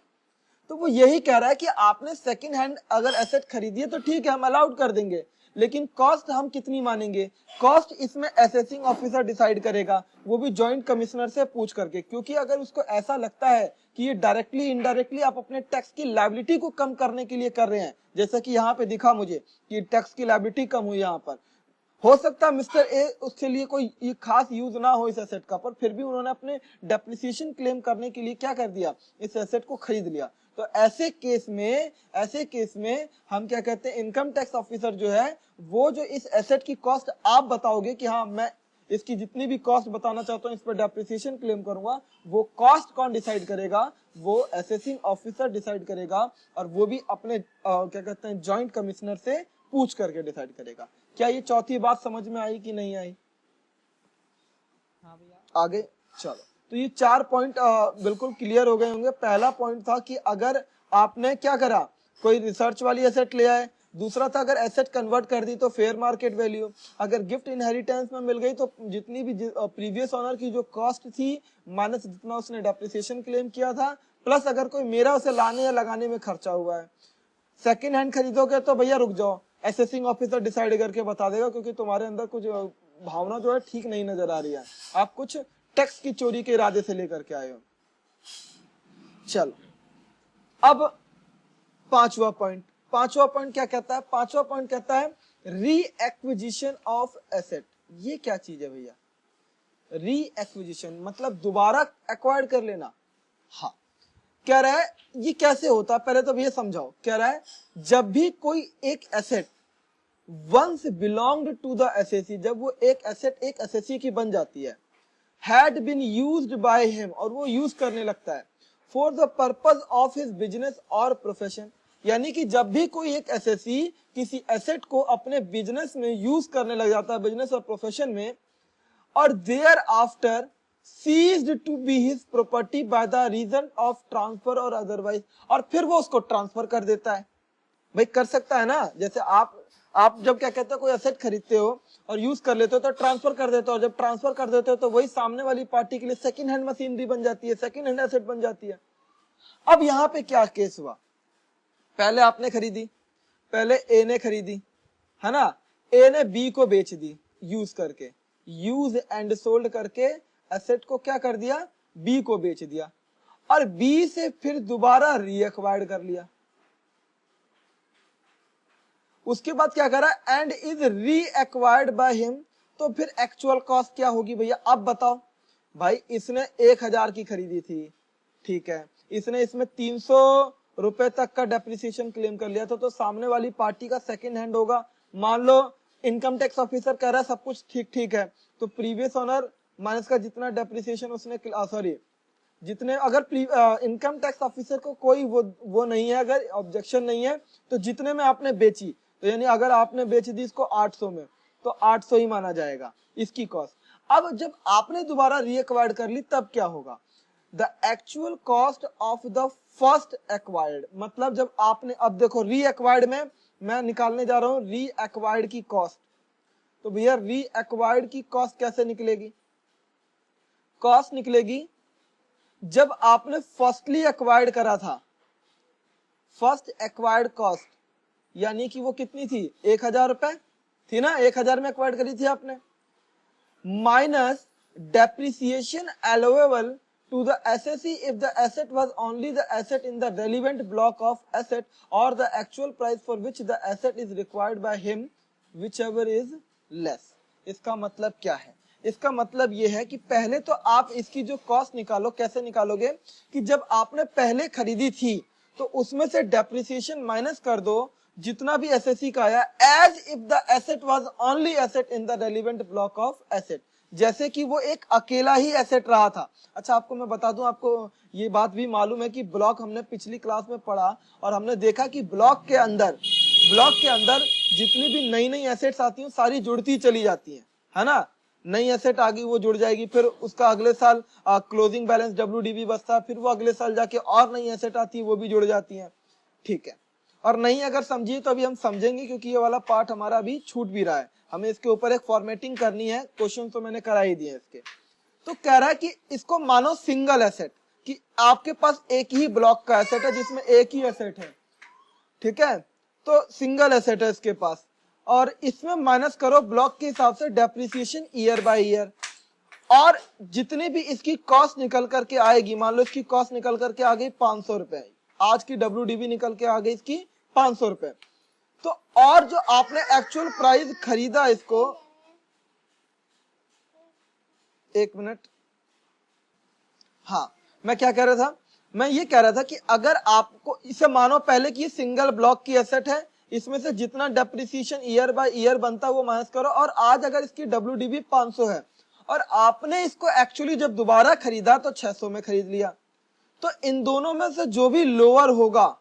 तो वो यही कह रहा है कि आपने सेकंड हैंड अगर एसेट खरीदी है तो ठीक है हम अलाउड कर देंगे, लेकिन कॉस्ट हम कितनी मानेंगे, कॉस्ट इसमें असेसिंग ऑफिसर डिसाइड करेगा, वो भी जॉइंट कमिश्नर से पूछ करके। क्योंकि अगर उसको ऐसा लगता है कि ये डायरेक्टली इनडायरेक्टली आप अपने टैक्स की लायबिलिटी को कम करने के लिए कर रहे हैं, जैसा कि यहाँ पे दिखा मुझे कि टैक्स की लायबिलिटी कम हुई यहाँ पर, हो सकता है मिस्टर ए उसके लिए कोई ये खास यूज ना हो इस एसेट का, पर फिर भी उन्होंने अपने डेप्रिसिएशन क्लेम करने के लिए क्या कर दिया, इस एसेट को खरीद लिया। तो ऐसे केस में हम क्या कहते हैं, इनकम टैक्स ऑफिसर जो है वो जो इस एसेट की कॉस्ट आप बताओगे कि हाँ मैं इसकी जितनी भी कॉस्ट बताना चाहता हूँ इस पर डेप्रिसिएशन क्लेम करूंगा, वो कॉस्ट कौन डिसाइड करेगा, वो असेसिंग ऑफिसर डिसाइड करेगा और वो भी अपने क्या कहते हैं जॉइंट कमिश्नर से पूछ करके डिसाइड करेगा। क्या ये चौथी बात समझ में आई कि नहीं आई? हाँ भैया। आगे चलो, तो ये 4 पॉइंट बिल्कुल क्लियर हो गए होंगे। पहला पॉइंट था कि अगर आपने क्या करा, कोई रिसर्च वाली एसेट ले आए, दूसरा था अगर एसेट कन्वर्ट कर दी तो फेयर मार्केट वैल्यू, अगर गिफ्ट इनहेरिटेंस में मिल गई तो जितनी भी प्रीवियस ओनर की जो कॉस्ट थी माइनस जितना उसने डेप्रिसिएशन क्लेम किया था, प्लस अगर कोई मेरा उसे लाने या लगाने में खर्चा हुआ है। सेकंड हैंड खरीदोगे तो भैया रुक जाओ, असेसिंग ऑफिसर डिसाइड करके बता देगा, क्योंकि तुम्हारे अंदर कुछ भावना जो है ठीक नहीं नजर आ रही है, आप कुछ टैक्स की चोरी के इरादे से लेकर के आए हो। चलो अब पांचवा पॉइंट क्या कहता है, पांचवा पॉइंट कहता है री एक्विजिशन ऑफ एसेट। ये क्या चीज है भैया, री एक्विजिशन मतलब दोबारा एक्वायर्ड कर लेना। हाँ, कह रहा है ये कैसे होता है, पहले तो भैया समझाओ। कह रहा है जब भी कोई एक asset once belonged to the assessee, जब वो एक एसेट एक एसएसी की बन जाती है, had been used by him और वो यूज करने लगता है for the purpose of his business और profession, यानी कि जब भी कोई एक एसएसी किसी एसेट को अपने बिजनेस में यूज करने लग जाता है, बिजनेस और प्रोफेशन में, और thereafter ceased to be his property by the reason of transfer or otherwise, और फिर वो उसको ट्रांसफर कर देता है। भाई कर सकता है ना, जैसे आप जब क्या कहते हो कोई एसेट खरीदते हो और यूज कर लेते हो तो ट्रांसफर कर देते हो, जब ट्रांसफर कर देते हो तो वही सामने वाली पार्टी के लिए सेकंड हैंड मशीनरी बन जाती है, सेकंड हैंड एसेट बन जाती है। अब यहाँ पे क्या केस हुआ, पहले आपने खरीदी, पहले ए ने खरीदी है ना, ए ने बी को बेच दी यूज करके, यूज एंड सोल्ड करके एसेट को क्या कर दिया, बी को बेच दिया, और बी से फिर दोबारा रीएक्वायर्ड कर लिया। उसके बाद क्या करा, एंड इज री एक्वायर्ड बाय हिम, तो फिर एक्चुअल कॉस्ट क्या होगी भैया, अब बताओ। भाई इसने 1,000 की खरीदी थी, ठीक है, इसने इसमें 300 रुपए तक का डेप्रिसिएशन क्लेम कर लिया था, तो सामने वाली पार्टी का सेकंड हैंड होगा। मान लो इनकम टैक्स ऑफिसर कह रहा है सब कुछ ठीक ठीक है, तो प्रीवियस ओनर माइनस का जितना डेप्रिसिएशन उसने सॉरी जितने, अगर इनकम टैक्स ऑफिसर को कोई वो नहीं है, अगर ऑब्जेक्शन नहीं है, तो जितने में आपने बेची, तो यानी अगर आपने बेच दी इसको 800 में तो 800 ही माना जाएगा इसकी कॉस्ट। अब जब आपने दोबारा रीएक्वायर्ड कर ली तब क्या होगा, the actual cost of the first acquired, मतलब जब आपने, अब देखो रीएक्वायर्ड में मैं निकालने जा रहा हूं रीएक्वायर्ड की कॉस्ट, तो भैया रीएक्वायर्ड की कॉस्ट कैसे निकलेगी, कॉस्ट निकलेगी जब आपने फर्स्टली एक्वायर्ड करा था, फर्स्ट एक्वायर्ड कॉस्ट यानी कि वो कितनी थी, 1000 रुपए थी ना, 1000 में एक्वायर्ड करी थी आपने, minus depreciation allowable to the assessee if the asset was only the asset in the relevant block of asset और the actual price for which the asset is required by him whichever is less. इसका मतलब क्या है, इसका मतलब ये है कि पहले तो आप इसकी जो कॉस्ट निकालो, कैसे निकालोगे कि जब आपने पहले खरीदी थी तो उसमें से डेप्रिसिएशन माइनस कर दो जितना भी एसएससी का आया, as if the asset was only asset in the relevant block of asset, जैसे कि वो एक अकेला ही एसेट रहा था। अच्छा आपको मैं बता दूं, आपको ये बात भी मालूम है कि ब्लॉक हमने पिछली क्लास में पढ़ा और हमने देखा कि ब्लॉक के अंदर जितनी भी नई नई एसेट्स आती हैं सारी जुड़ती चली जाती हैं, है ना, नई एसेट आ गई वो जुड़ जाएगी, फिर उसका अगले साल क्लोजिंग बैलेंस डब्ल्यूडीबी बचता है, फिर वो अगले साल जाके और नई एसेट आती है वो भी जुड़ जाती है, ठीक है। और नहीं अगर समझिए तो अभी हम समझेंगे क्योंकि ये वाला पार्ट हमारा अभी छूट भी रहा है, हमें इसके ऊपर एक फॉर्मेटिंग करनी है, क्वेश्चन तो मैंने करा ही दिए इसके। तो कह रहा है कि इसको मानो सिंगल एसेट, कि आपके पास एक ही ब्लॉक का एसेट है जिसमें एक ही एसेट है, ठीक है, तो सिंगल एसेट है इसके पास, और इसमें माइनस करो ब्लॉक के हिसाब से डेप्रिसिएशन ईयर बाय ईयर, और जितनी भी इसकी कॉस्ट निकल करके आएगी, मान लो इसकी कॉस्ट निकल करके आ गई 500 रुपए, आज की डब्ल्यूडीबी निकल के आ गई इसकी 500 रुपए, तो और जो आपने एक्चुअल प्राइस खरीदा इसको, एक मिनट, हाँ मैं क्या कह रहा था, मैं ये कह रहा था कि अगर आपको इसे मानो पहले कि सिंगल ब्लॉक की एसेट है, इसमें से जितना डेप्रिसिएशन ईयर बाय ईयर बनता है वो माइनस करो, और आज अगर इसकी डब्ल्यूडीबी 500 है और आपने इसको एक्चुअली जब दोबारा खरीदा तो 600 में खरीद लिया, तो इन दोनों में से जो भी लोअर होगा,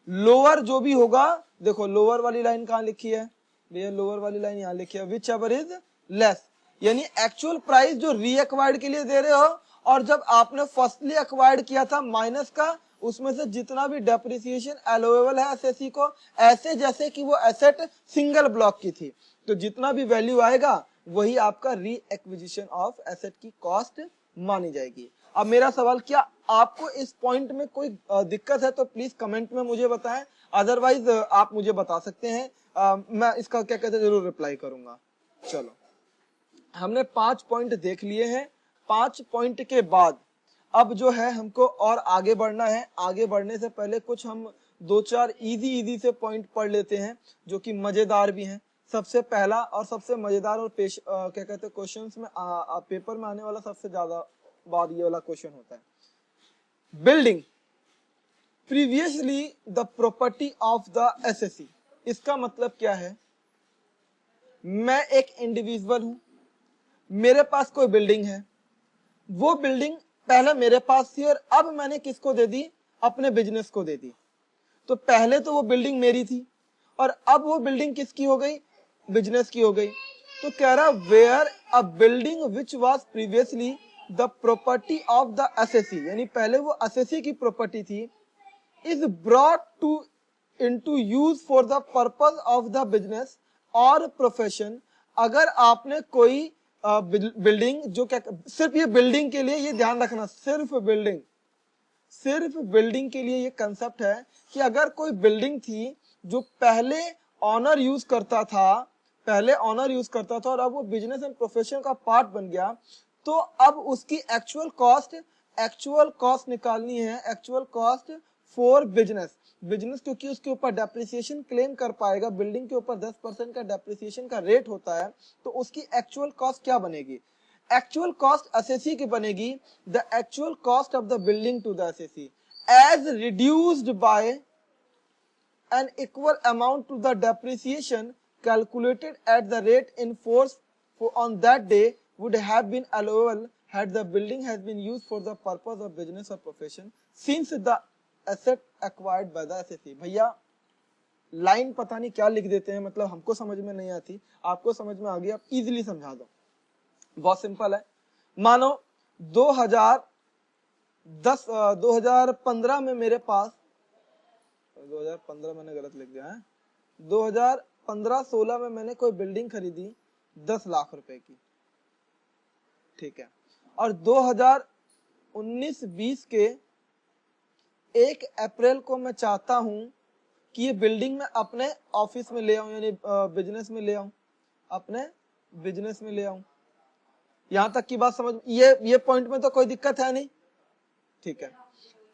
लोअर जो भी होगा, देखो लोअर वाली लाइन कहां लिखी है भैया, लोअर वाली लाइन यहां लिखी है, विच एवर इज लेस, यानी एक्चुअल प्राइस जो रीएक्वायर्ड के लिए दे रहे हो और जब आपने फर्स्टली एक्वायर्ड किया था माइनस का, उसमें से जितना भी डेप्रिसिएशन अलाउएबल है एसएससी को, ऐसे जैसे कि वो एसेट सिंगल ब्लॉक की थी, तो जितना भी वैल्यू आएगा वही आपका री एक्विजिशन ऑफ एसेट की कॉस्ट मानी जाएगी। अब मेरा सवाल, क्या आपको इस पॉइंट में कोई दिक्कत है तो प्लीज कमेंट में मुझे बताएं, अदरवाइज आप मुझे बता सकते हैं, मैं इसका क्या कहते हैं जरूर रिप्लाई करूंगा। चलो हमने 5 पॉइंट देख लिए हैं, 5 पॉइंट के बाद अब जो है हमको और आगे बढ़ना है। आगे बढ़ने से पहले कुछ हम 2-4 इजी से पॉइंट पढ़ लेते हैं जो कि मजेदार भी हैं। सबसे पहला और सबसे मजेदार और क्या कहते हैं क्वेश्चंस में पेपर में आने वाला सबसे ज्यादा बार ये वाला क्वेश्चन होता है, building previously the property of the SSC. इसका मतलब क्या है, मैं एक इंडिविजुअल हूं, मेरे पास कोई बिल्डिंग है, वो बिल्डिंग पहले मेरे पास थी और अब मैंने किसको दे दी, अपने बिजनेस को दे दी। तो पहले तो वो बिल्डिंग मेरी थी और अब वो बिल्डिंग किसकी हो गई, बिजनेस की हो गई। तो कह रहा where a building which was previously the property of the assessee, यानी पहले वो एसएससी की प्रॉपर्टी थी, is brought to into use for the purpose of the business or profession. अगर आपने कोई बिल्डिंग जो क्या, सिर्फ ये बिल्डिंग के लिए, ये ध्यान रखना, सिर्फ बिल्डिंग के लिए ये कंसेप्ट है कि अगर कोई बिल्डिंग थी जो पहले ऑनर यूज करता था और अब वो बिजनेस एंड प्रोफेशन का पार्ट बन गया, तो अब उसकी एक्चुअल कॉस्ट निकालनी है, एक्चुअल कॉस्ट फॉर बिजनेस, क्योंकि उसके ऊपर डेप्रिसिएशन क्लेम कर पाएगा, बिल्डिंग के ऊपर 10% का डेप्रिसिएशन का रेट होता है, तो उसकी एक्चुअल कॉस्ट क्या बनेगी, एक्चुअल कॉस्ट एसएससी की बनेगी, the actual cost of the building to the SSC as reduced by an equal amount to the depreciation calculated at the rate in force on that day would have been allowable had the building has been used for the purpose of business or profession since the asset acquired by the SSC। भैया line पता नहीं क्या लिख देते हैं, मतलब हमको समझ में नहीं आती, आपको समझ में आ गई, आप इजीली समझा दो। बहुत सिंपल है। मानो 2015 में मेरे पास, 2015 मैंने गलत लिख दिया है, 2015-16 में मैंने कोई बिल्डिंग खरीदी 10 लाख रुपए की, ठीक है, और 2019-20 के 1 अप्रैल को मैं चाहता हूं कि ये बिल्डिंग मैं अपने ऑफिस में ले आऊं, यानी बिजनेस में ले आऊं, अपने बिजनेस में ले आऊं। यहां तक की बात समझ, ये पॉइंट में तो कोई दिक्कत है नहीं, ठीक है।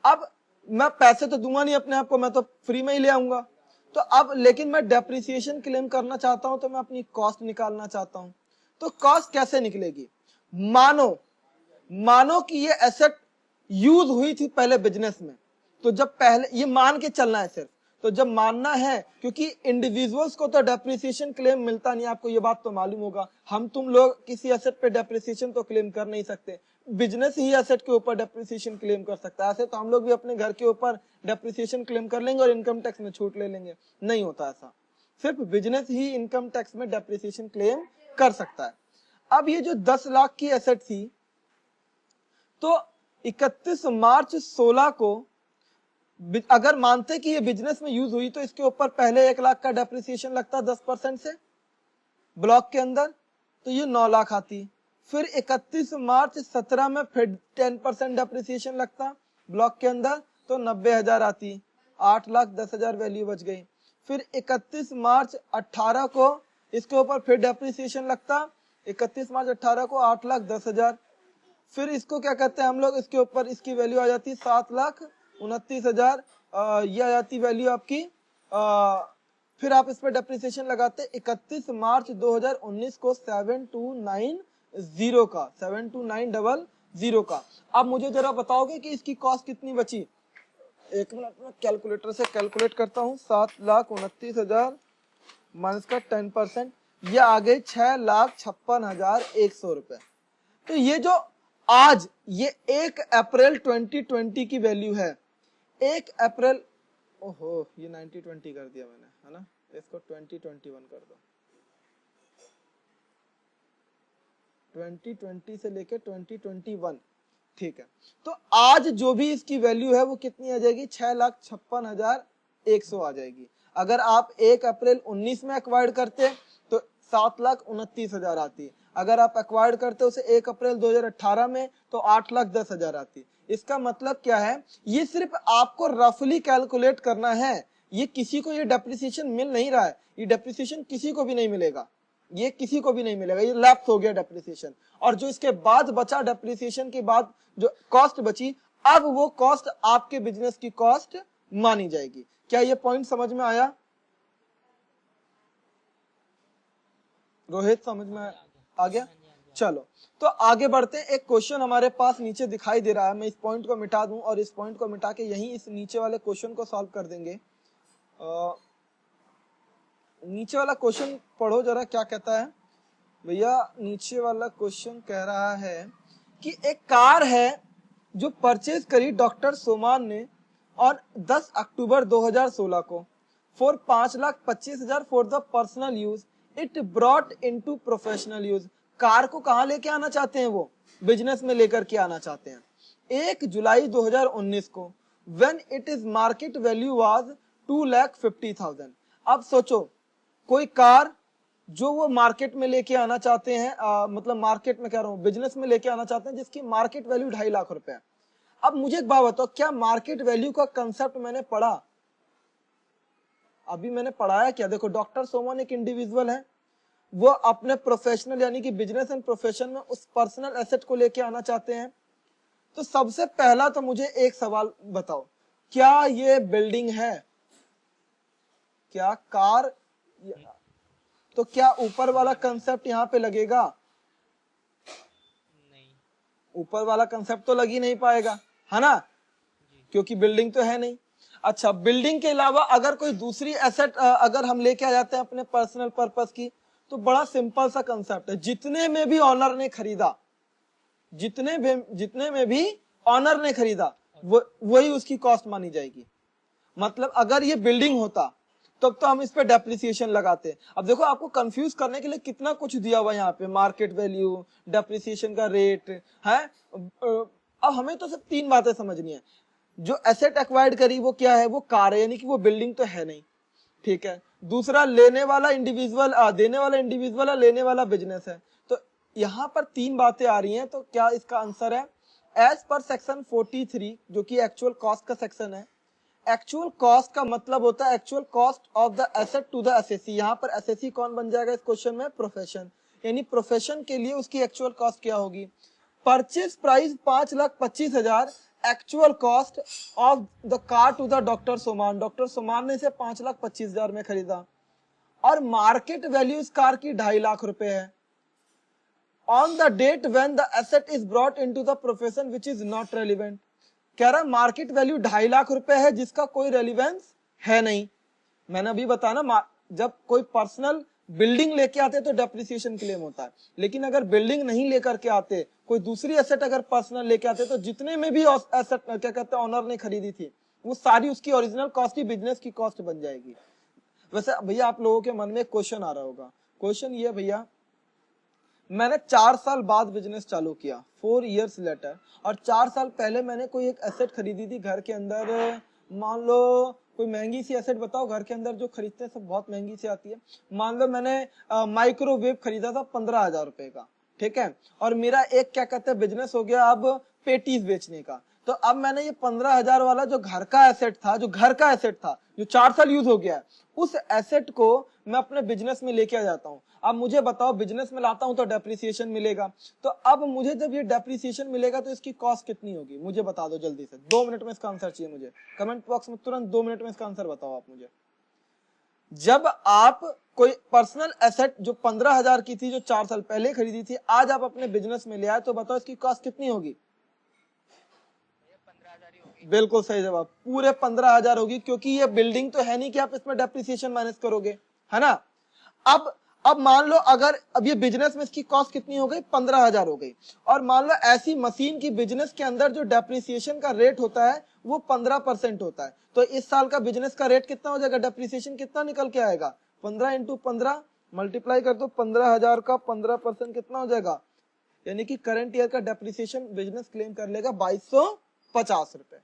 अब मैं पैसे तो दूंगा नहीं अपने आप को, मैं तो फ्री में ही ले आऊंगा। तो अब लेकिन मैं डेप्रिसिएशन क्लेम करना चाहता हूं, तो मैं अपनी कॉस्ट निकालना चाहता हूं। तो कॉस्ट कैसे निकलेगी? मानो कि ये एसेट यूज हुई थी पहले बिजनेस में, तो जब पहले ये मान के चलना है सिर्फ, तो जब मानना है, क्योंकि इंडिविजुअल्स को तो डेप्रिसिएशन क्लेम मिलता नहीं, आपको ये बात तो मालूम होगा, हम तुम लोग किसी एसेट पे डेप्रिसिएशन तो क्लेम कर नहीं सकते, बिजनेस ही एसेट के ऊपर डेप्रिसिएशन क्लेम कर सकता है। ऐसे तो हम लोग भी अपने घर के ऊपर डेप्रिसिएशन क्लेम कर लेंगे और इनकम टैक्स में छूट ले लेंगे, नहीं होता ऐसा, सिर्फ बिजनेस ही इनकम टैक्स में डेप्रिसिएशन क्लेम कर सकता है। अब ये जो 10 लाख की एसेट थी, तो 31 मार्च 16 को अगर मानते कि ये बिजनेस में यूज हुई, तो इसके ऊपर पहले 1 लाख का डेप्रिसिएशन लगता 10% से ब्लॉक के अंदर, तो ये 9 लाख आती। फिर 31 मार्च 17 में फिर 10% डेप्रिसिएशन लगता ब्लॉक के अंदर, तो 90,000 आती, 8,10,000 वैल्यू बच गई। फिर 31 मार्च 18 को इसके ऊपर फिर डेप्रिसिएशन लगता, 31 मार्च 18 को 8,10,000। फिर इसको क्या कहते हैं हम लोग, इसके ऊपर इसकी वैल्यू आ जाती 7,29,000, ये आ जाती वैल्यू आपकी। फिर आप इस पर डेप्रिसिएशन लगाते 31 मार्च 2019 को 7,290 का, 7,290 का। अब मुझे जरा बताओगे कि इसकी कॉस्ट कितनी बची? एक मिनट में कैलकुलेटर से कैलकुलेट करता हूँ। 7,29,000 माइनस का 10%, ये आ गई 6,56,100 रुपए। तो ये जो आज ये 1 अप्रैल 2020 की वैल्यू है, 1 अप्रैल, ओहो ये 90-20 कर दिया मैंने, है ना, इसको 2021 कर दो, 2020 से लेके 2021, ठीक है। तो आज जो भी इसकी वैल्यू है वो कितनी आ जाएगी? 6,56,100 आ जाएगी। अगर आप 1 अप्रैल 19 में एक्वायर्ड करते तो 7,29,000 आती, अगर आप एक्वायर्ड करते उसे 1 अप्रैल 2018 में तो 8,10,000 आती। इसका मतलब क्या है? ये सिर्फ आपको रफली कैलकुलेट करना है, ये किसी को ये डेप्रिसिएशन मिल नहीं रहा है, ये डेप्रिसिएशन किसी को भी नहीं मिलेगा, ये किसी को भी नहीं मिलेगा, ये लैप्स हो गया डेप्रिसिएशन। और जो इसके बाद बचा, डेप्रिसिएशन के बाद जो कॉस्ट बची, अब वो कॉस्ट आपके बिजनेस की कॉस्ट मानी जाएगी। क्या ये पॉइंट समझ में आया रोहित? समझ में आ गया? चलो तो आगे बढ़ते हैं। एक क्वेश्चन हमारे पास नीचे दिखाई दे रहा है, मैं इस पॉइंट को मिटा दूं और इस पॉइंट को मिटा के यहीं इस नीचे वाले क्वेश्चन को सॉल्व कर देंगे। नीचे वाला क्वेश्चन पढ़ो जरा, क्या कहता है भैया? नीचे वाला क्वेश्चन कह रहा है कि एक कार है जो परचेज करी डॉक्टर सोमान ने और 10 अक्टूबर 2016 को for 5,25,000 for the personal use, it brought into professional use. Car को कहां लेके आना चाहते हैं? वो बिजनेस में लेकर के आना चाहते हैं। 1 जुलाई 2019 को when it is market value was 2,50,000। अब सोचो, कोई कार जो वो मार्केट में लेके आना चाहते हैं, मतलब मार्केट में कह रहा हूं, बिजनेस में लेके आना चाहते हैं, जिसकी मार्केट वैल्यू 2.5 लाख रुपए है। अब मुझे एक बात बताओ, क्या मार्केट वैल्यू का कंसेप्ट मैंने पढ़ा? अभी मैंने पढ़ाया क्या? देखो, डॉक्टर सोमन एक इंडिविजुअल है, वो अपने प्रोफेशनल यानी कि बिजनेस एंड प्रोफेशन में उस पर्सनल एसेट को लेके आना चाहते हैं। तो सबसे पहला तो मुझे एक सवाल बताओ, क्या ये बिल्डिंग है? क्या कार? तो क्या ऊपर वाला कंसेप्ट यहाँ पे लगेगा? नहीं, ऊपर वाला कंसेप्ट तो लग ही नहीं पाएगा, है ना, क्योंकि बिल्डिंग तो है नहीं। अच्छा, बिल्डिंग के अलावा अगर कोई दूसरी एसेट अगर हम लेके आ जाते हैं अपने पर्सनल पर्पस की, तो बड़ा सिंपल सा कंसेप्ट है, जितने में भी ऑनर ने खरीदा, जितने में भी ऑनर ने खरीदा, वही उसकी कॉस्ट मानी जाएगी। मतलब अगर ये बिल्डिंग होता तब तो हम इस पे डेप्रिसिएशन लगाते हैं। अब देखो आपको कंफ्यूज करने के लिए कितना कुछ दिया हुआ है यहाँ पे, मार्केट वैल्यू, डेप्रिसिएशन का रेट है। अब हमें तो सिर्फ 3 बातें समझनी है। जो एसेट एक्वायर्ड करी वो क्या है, वो कार है, यानी कि वो बिल्डिंग तो है नहीं, ठीक है। दूसरा, लेने वाला इंडिविजुअल, देने वाला इंडिविजुअल है, लेने वाला बिजनेस है। तो यहाँ पर 3 बातें आ रही हैं, तो क्या इसका आंसर है एज पर सेक्शन 43, जो कि एक्चुअल कॉस्ट का सेक्शन है। एक्चुअल कॉस्ट का मतलब होता है actual cost of the asset to the assessee. यहाँ पर एसएससी कौन बन जाएगा इस क्वेश्चन में, प्रोफेशन, यानी प्रोफेशन के लिए उसकी एक्चुअल कॉस्ट क्या होगी। Purchase price 5,25,000, actual cost of the car to the doctor Soman, doctor Soman ने इसे 5,25,000 में खरीदा, और मार्केट वैल्यू इस कार की 2.5 लाख रुपए है। On the date when the asset is brought into the profession which is not relevant, कह रहा मार्केट वैल्यू 2.5 लाख रुपए है जिसका कोई रेलिवेंस है नहीं। मैंने अभी बताया ना, जब कोई पर्सनल बिल्डिंग लेके आते तो डेप्रिसिएशन क्लेम होता है, लेकिन अगर बिल्डिंग नहीं लेकर के आते, कोई दूसरी एसेट अगर पर्सनल लेके आते, तो जितने में भी एसेट क्या कहते हैं ऑनर ने खरीदी थी, वो सारी उसकी ओरिजिनल कॉस्ट ही बिजनेस की कॉस्ट बन जाएगी। वैसे भैया आप लोगों के मन में एक क्वेश्चन आ रहा होगा, क्वेश्चन ये भैया, मैंने 4 साल बाद बिजनेस चालू किया, 4 years लेटर, और 4 साल पहले मैंने कोई एक एसेट खरीदी थी घर के अंदर, मान लो कोई महंगी सी एसेट बताओ, घर के अंदर जो खरीदते हैं सब बहुत महंगी सी आती है। मान लो मैंने माइक्रोवेव खरीदा था 15,000 रुपए का, ठीक है, और मेरा एक क्या कहते हैं बिजनेस हो गया अब पेटीज बेचने का। तो अब मैंने ये 15,000 वाला जो घर का एसेट था, जो 4 साल यूज हो गया है, उस एसेट को मैं अपने बिजनेस में लेके आ जाता हूँ। अब मुझे बताओ, बिजनेस में लाता हूं तो डेप्रिसिएशन मिलेगा, तो अब मुझे जब ये डेप्रिसिएशन मिलेगा तो इसकी कॉस्ट कितनी होगी, मुझे बता दो जल्दी से। 2 मिनट में इसका आंसर चाहिए मुझे, कमेंट बॉक्स में तुरंत 2 मिनट में इसका आंसर बताओ आप मुझे। जब आप कोई पर्सनल एसेट जो 15,000 की थी, जो 4 साल पहले खरीदी थी, आज आप अपने बिजनेस में ले आए, तो बताओ इसकी कॉस्ट कितनी होगी। बिल्कुल सही जवाब, पूरे 15,000 होगी, क्योंकि ये बिल्डिंग तो है नहीं कि आप इसमें डेप्रिसिएशन माइनस करोगे, है ना। अब मान लो अगर अब ये बिजनेस में इसकी कॉस्ट कितनी हो गई, 15,000 हो गई, और मान लो ऐसी मशीन की बिजनेस के अंदर जो डेप्रिसिएशन का रेट होता है वो 15% होता है, तो इस साल का बिजनेस का रेट कितना हो जाएगा, डेप्रिसिएशन कितना निकल के आएगा, 15 × 15 मल्टीप्लाई कर दो, 15,000 का 15% कितना हो जाएगा, यानी कि करंट ईयर का डेप्रिसिएशन बिजनेस क्लेम कर लेगा 2,250 रुपए।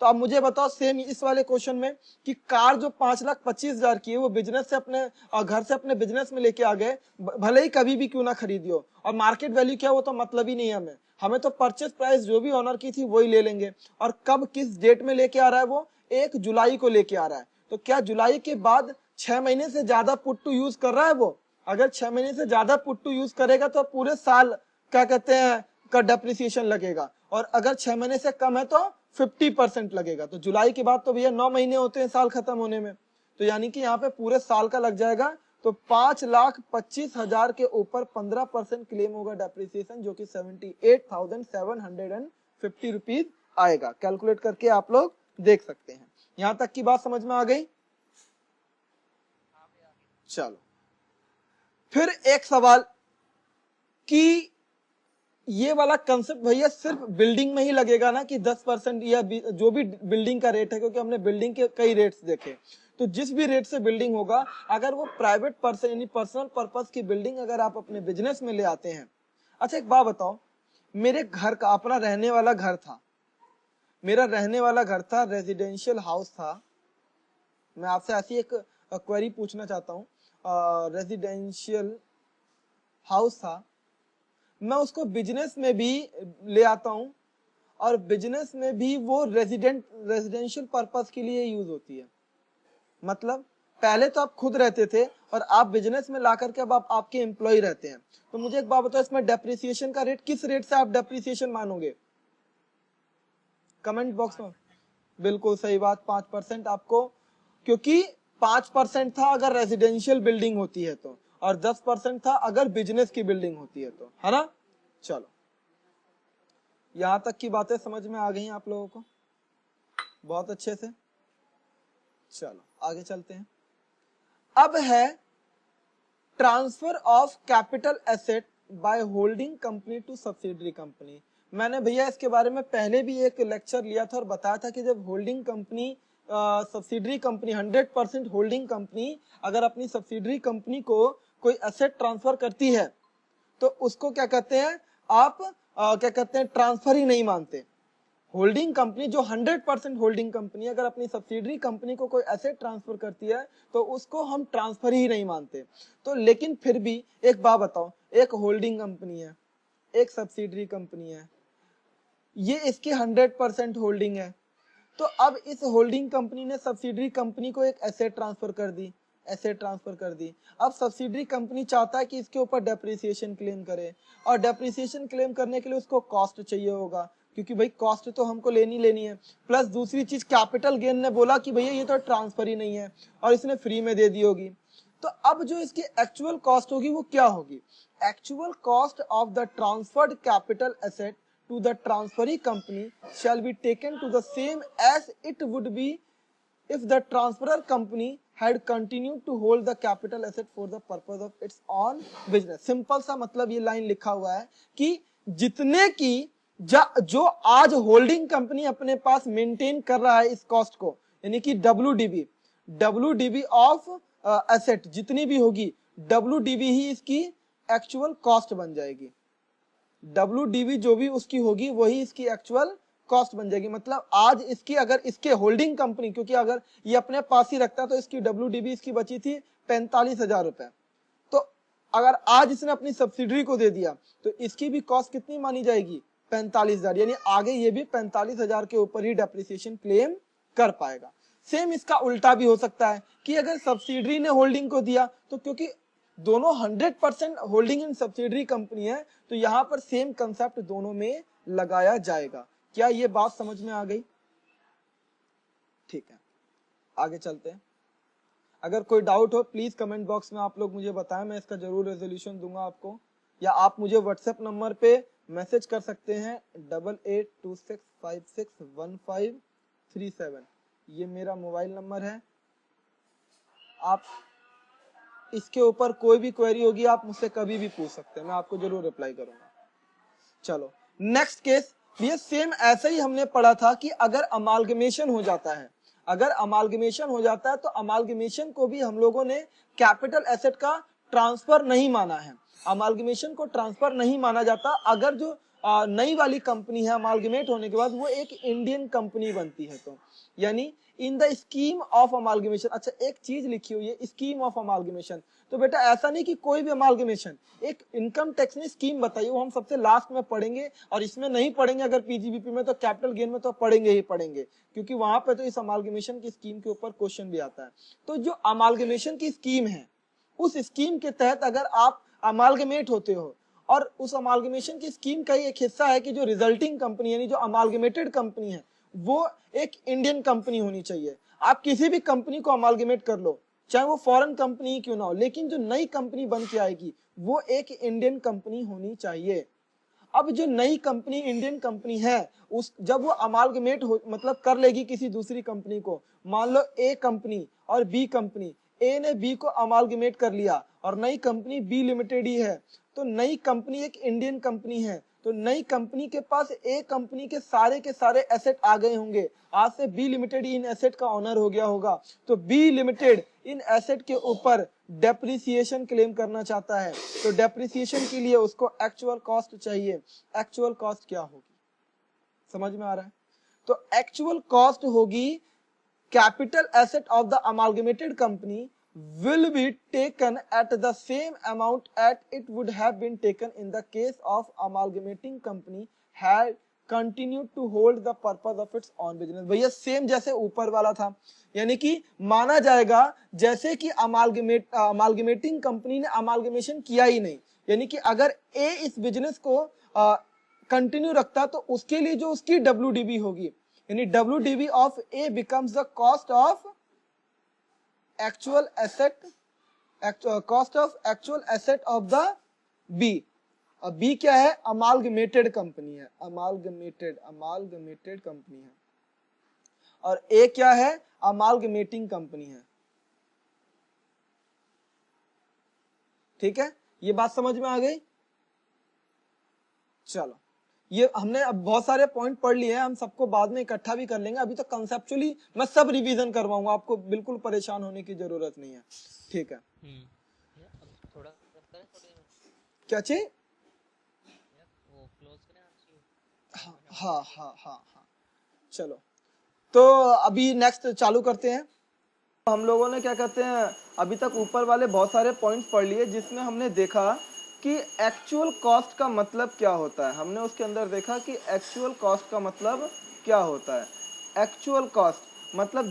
तो अब मुझे बताओ सेम इस वाले क्वेश्चन में कि कार जो 5,25,000 की है, वो बिजनेस से अपने घर से अपने बिजनेस में लेके आ गए, भले ही कभी भी क्यों ना खरीदी हो, और मार्केट वैल्यू क्या, वो तो मतलब ही नहीं है हमें तो परचेज प्राइस जो भी ऑनर की थी वही ले लेंगे। और कब किस डेट में लेके आ रहा है, वो 1 जुलाई को लेके आ रहा है। तो क्या जुलाई के बाद 6 महीने से ज्यादा पुट टू यूज कर रहा है वो, अगर 6 महीने से ज्यादा पुट टू यूज करेगा तो पूरे साल क्या कहते हैं का डेप्रिसिएशन लगेगा, और अगर 6 महीने से कम है तो 50% लगेगा। तो जुलाई के बाद तो भैया 9 महीने होते हैं साल खत्म होने में, तो यानी कि यहाँ पे पूरे साल का लग जाएगा। तो 5,25,000 के ऊपर 15% क्लेम होगा डेप्रिसिएशन, जो कि 78,750 रुपीज आएगा। कैलकुलेट करके आप लोग देख सकते हैं। यहां तक की बात समझ में आ गई। चलो फिर एक सवाल कि ये वाला कंसेप्ट भैया सिर्फ बिल्डिंग में ही लगेगा ना कि 10% या जो भी बिल्डिंग का रेट है, क्योंकि हमने बिल्डिंग के कई रेट्स देखे, तो जिस भी रेट से बिल्डिंग होगा, अगर वो प्राइवेट पर्सन यानी पर्सनल पर्पस की बिल्डिंग अगर आप अपने बिजनेस में ले आते हैं। अच्छा एक बात बताओ, मेरे घर का अपना रहने वाला घर था, रेजिडेंशियल हाउस था। मैं आपसे ऐसी एक क्वेरी पूछना चाहता हूँ, रेजिडेंशियल हाउस था, मैं उसको बिजनेस में भी ले आता हूं, और बिजनेस में भी वो रेजिडेंशियल पर्पस के लिए यूज होती है। मतलब पहले तो आप खुद रहते थे और आप बिजनेस में ला करके अब आप आपके एम्प्लॉय रहते हैं। तो मुझे एक बात बताओ, इसमें डेप्रिसिएशन का रेट किस रेट से आप डेप्रिसिएशन मानोगे, कमेंट बॉक्स में। बिल्कुल सही बात, 5% आपको, क्योंकि 5% था अगर रेजिडेंशियल बिल्डिंग होती है तो, और 10% था अगर बिजनेस की बिल्डिंग होती है तो, है ना। चलो यहां तक की बातें समझ में आ गई आप लोगों को बहुत अच्छे से। चलो आगे चलते हैं। अब है transfer of capital asset by holding company to subsidiary company. मैंने भैया इसके बारे में पहले भी एक लेक्चर लिया था और बताया था कि जब holding company subsidiary company 100% holding company अगर अपनी सब्सिडरी कंपनी को कोई एसेट ट्रांसफर करती है तो उसको क्या कहते हैं, आप क्या कहते हैं, ट्रांसफर ही नहीं मानते। होल्डिंग कंपनी जो 100% होल्डिंग कंपनी अगर अपनी सब्सिडरी कंपनी को कोई एसेट ट्रांसफर करती है तो उसको हम ट्रांसफर ही नहीं मानते। तो लेकिन फिर भी एक बात बताओ, एक होल्डिंग कंपनी है, एक सब्सिडरी कंपनी है, ये इसकी 100% होल्डिंग है, तो अब इस होल्डिंग कंपनी ने सब्सिडरी कंपनी को एक एसेट ट्रांसफर कर दी, एसेट ट्रांसफर कर दी। अब सब्सिडरी कंपनी चाहता है कि इसके ऊपर डेप्रिसिएशन क्लेम करे, और डेप्रिसिएशन क्लेम करने के लिए उसको कॉस्ट चाहिए होगा, क्योंकि भाई कॉस्ट तो हमको लेनी है। प्लस दूसरी चीज कैपिटल गेन ने बोला कि भैया ये तो ट्रांसफर ही नहीं है और इसने फ्री में दे दी होगी। तो अब जो इसकी एक्चुअल कॉस्ट होगी वो क्या होगी, actual cost of the transferred capital asset to the transferee company shall be taken to the same as it would be if the transferor company had continued to hold the capital asset for the purpose of its own business। Simple सा मतलब ये line लिखा हुआ है कि जितने की जो आज होल्डिंग कंपनी अपने पास मेंटेन कर रहा है इस कॉस्ट को, यानी कि WDB ऑफ एसेट जितनी भी होगी, WDB ही इसकी एक्चुअल कॉस्ट बन जाएगी। WDB जो भी उसकी होगी वही इसकी एक्चुअल कॉस्ट बन जाएगी। मतलब आज इसकी अगर इसके होल्डिंग कंपनी, क्योंकि अगर ये अपने पास ही रखता तो इसकी WDB इसकी बची थी 45,000 रुपए, तो अगर आज इसने अपनी सब्सिडरी को दे दिया तो इसकी भी कॉस्ट कितनी मानी जाएगी, 45,000, यानी आगे ये भी 45,000 के ऊपर ही डेप्रिसिएशन क्लेम कर पाएगा। सेम इसका उल्टा भी हो सकता है कि अगर सब्सिडरी ने होल्डिंग को दिया तो क्योंकि दोनों 100% होल्डिंग इन सब्सिडरी कंपनी है तो यहां पर सेम कंसेप्ट दोनों में लगाया जाएगा। क्या ये बात समझ में आ गई? ठीक है, आगे चलते हैं। अगर कोई डाउट हो प्लीज कमेंट बॉक्स में आप लोग मुझे बताएं, मैं इसका जरूर रेजोल्यूशन दूंगा आपको, या आप मुझे व्हाट्सएप नंबर पे मैसेज कर सकते हैं 8826561537, ये मेरा मोबाइल नंबर है। आप इसके ऊपर कोई भी क्वेरी होगी आप मुझसे कभी भी पूछ सकते हैं, मैं आपको जरूर रिप्लाई करूंगा। चलो नेक्स्ट केस, ये सेम ऐसे ही हमने पढ़ा था कि अगर अमालगमेशन हो जाता है, अगर अमालगमेशन हो जाता है तो अमालगमेशन को भी हम लोगों ने कैपिटल एसेट का ट्रांसफर नहीं माना है। अमालगमेशन को ट्रांसफर नहीं माना जाता अगर जो नई वाली कंपनी है अमालगमेट होने के बाद वो एक इंडियन कंपनी बनती है, तो यानी in the scheme of amalgamation. अच्छा एक चीज लिखी हुई है स्कीम ऑफ अमालगमेशन, तो बेटा ऐसा नहीं कि कोई भी अमालगमेशन, एक इनकम टैक्स ने स्कीम बताई, वो हम सबसे लास्ट में पढ़ेंगे, और इसमें नहीं पढ़ेंगे अगर पीजीबीपी में तो कैपिटल गेन में तो पढ़ेंगे ही पढ़ेंगे, क्योंकि वहां पे तो इस अमालगमेशन की स्कीम के ऊपर क्वेश्चन भी आता है। तो जो अमालगमेशन की स्कीम है उस स्कीम के तहत अगर आप अमालगमेट होते हो, और उस अमालगमेशन की स्कीम का ही एक हिस्सा है कि जो रिजल्टिंग कंपनी यानी जो अमालगमेटेड कंपनी है वो एक इंडियन कंपनी होनी चाहिए। आप किसी भी कंपनी को अमालगमेट कर लो, चाहे वो फॉरेन कंपनी क्यों ना हो, लेकिन जो नई कंपनी बन के आएगी वो एक इंडियन कंपनी होनी चाहिए। अब जो नई कंपनी इंडियन कंपनी है उस जब वो अमालगमेट हो मतलब कर लेगी किसी दूसरी कंपनी को, मान लो ए कंपनी और बी कंपनी, ए ने बी को अमालगमेट कर लिया और नई कंपनी बी लिमिटेड ही है, तो नई कंपनी एक इंडियन कंपनी है, तो नई कंपनी के पास ए कंपनी के सारे एसेट आ गए होंगे, आज से बी लिमिटेड इन एसेट का ऑनर हो गया होगा, तो बी लिमिटेड इन एसेट के ऊपर डेप्रिसिएशन क्लेम करना चाहता है, तो डेप्रिसिएशन के लिए उसको एक्चुअल कॉस्ट चाहिए। एक्चुअल कॉस्ट क्या होगी, समझ में आ रहा है? तो एक्चुअल कॉस्ट होगी capital asset of the amalgamated company will be taken at the same amount at it would have been taken in the case of amalgamating company had continued to hold the purpose of its own business। भैया same जैसे ऊपर वाला था, यानी कि माना जाएगा जैसे कि अमालगमेटिंग कंपनी ने अमालगमेशन किया ही नहीं, यानी कि अगर ए इस बिजनेस को कंटिन्यू रखता तो उसके लिए जो उसकी WDB होगी, यानी WDB of A becomes the cost of actual asset, cost of actual asset of the B. अब बी क्या है, अमालगमेटेड कंपनी है, अमालगमेटेड कंपनी है, और ए क्या है, अमालगमेटिंग कंपनी है। ठीक है, ये बात समझ में आ गई? चलो ये हमने अब बहुत सारे पॉइंट पढ़ लिए हैं, हम सबको बाद में इकट्ठा भी कर लेंगे। अभी तो कंसेप्चुअली मैं सब रिवीजन करवाऊंगा, आपको बिल्कुल परेशान होने की जरूरत नहीं है, ठीक है। यार अब थोड़ा करें थोड़ी में क्या चाहिए? यार, वो क्लोज करें अच्छी हाँ हाँ हाँ हाँ हाँ, चलो तो अभी नेक्स्ट चालू करते हैं। हम लोगों ने क्या कहते हैं अभी तक ऊपर वाले बहुत सारे पॉइंट्स पढ़ लिए, जिसमें हमने देखा कि एक्चुअल कॉस्ट का मतलब क्या होता है। हमने उसके अंदर देखा कि एक्चुअल कॉस्ट का मतलब क्या होता है। एक्चुअल कॉस्ट मतलब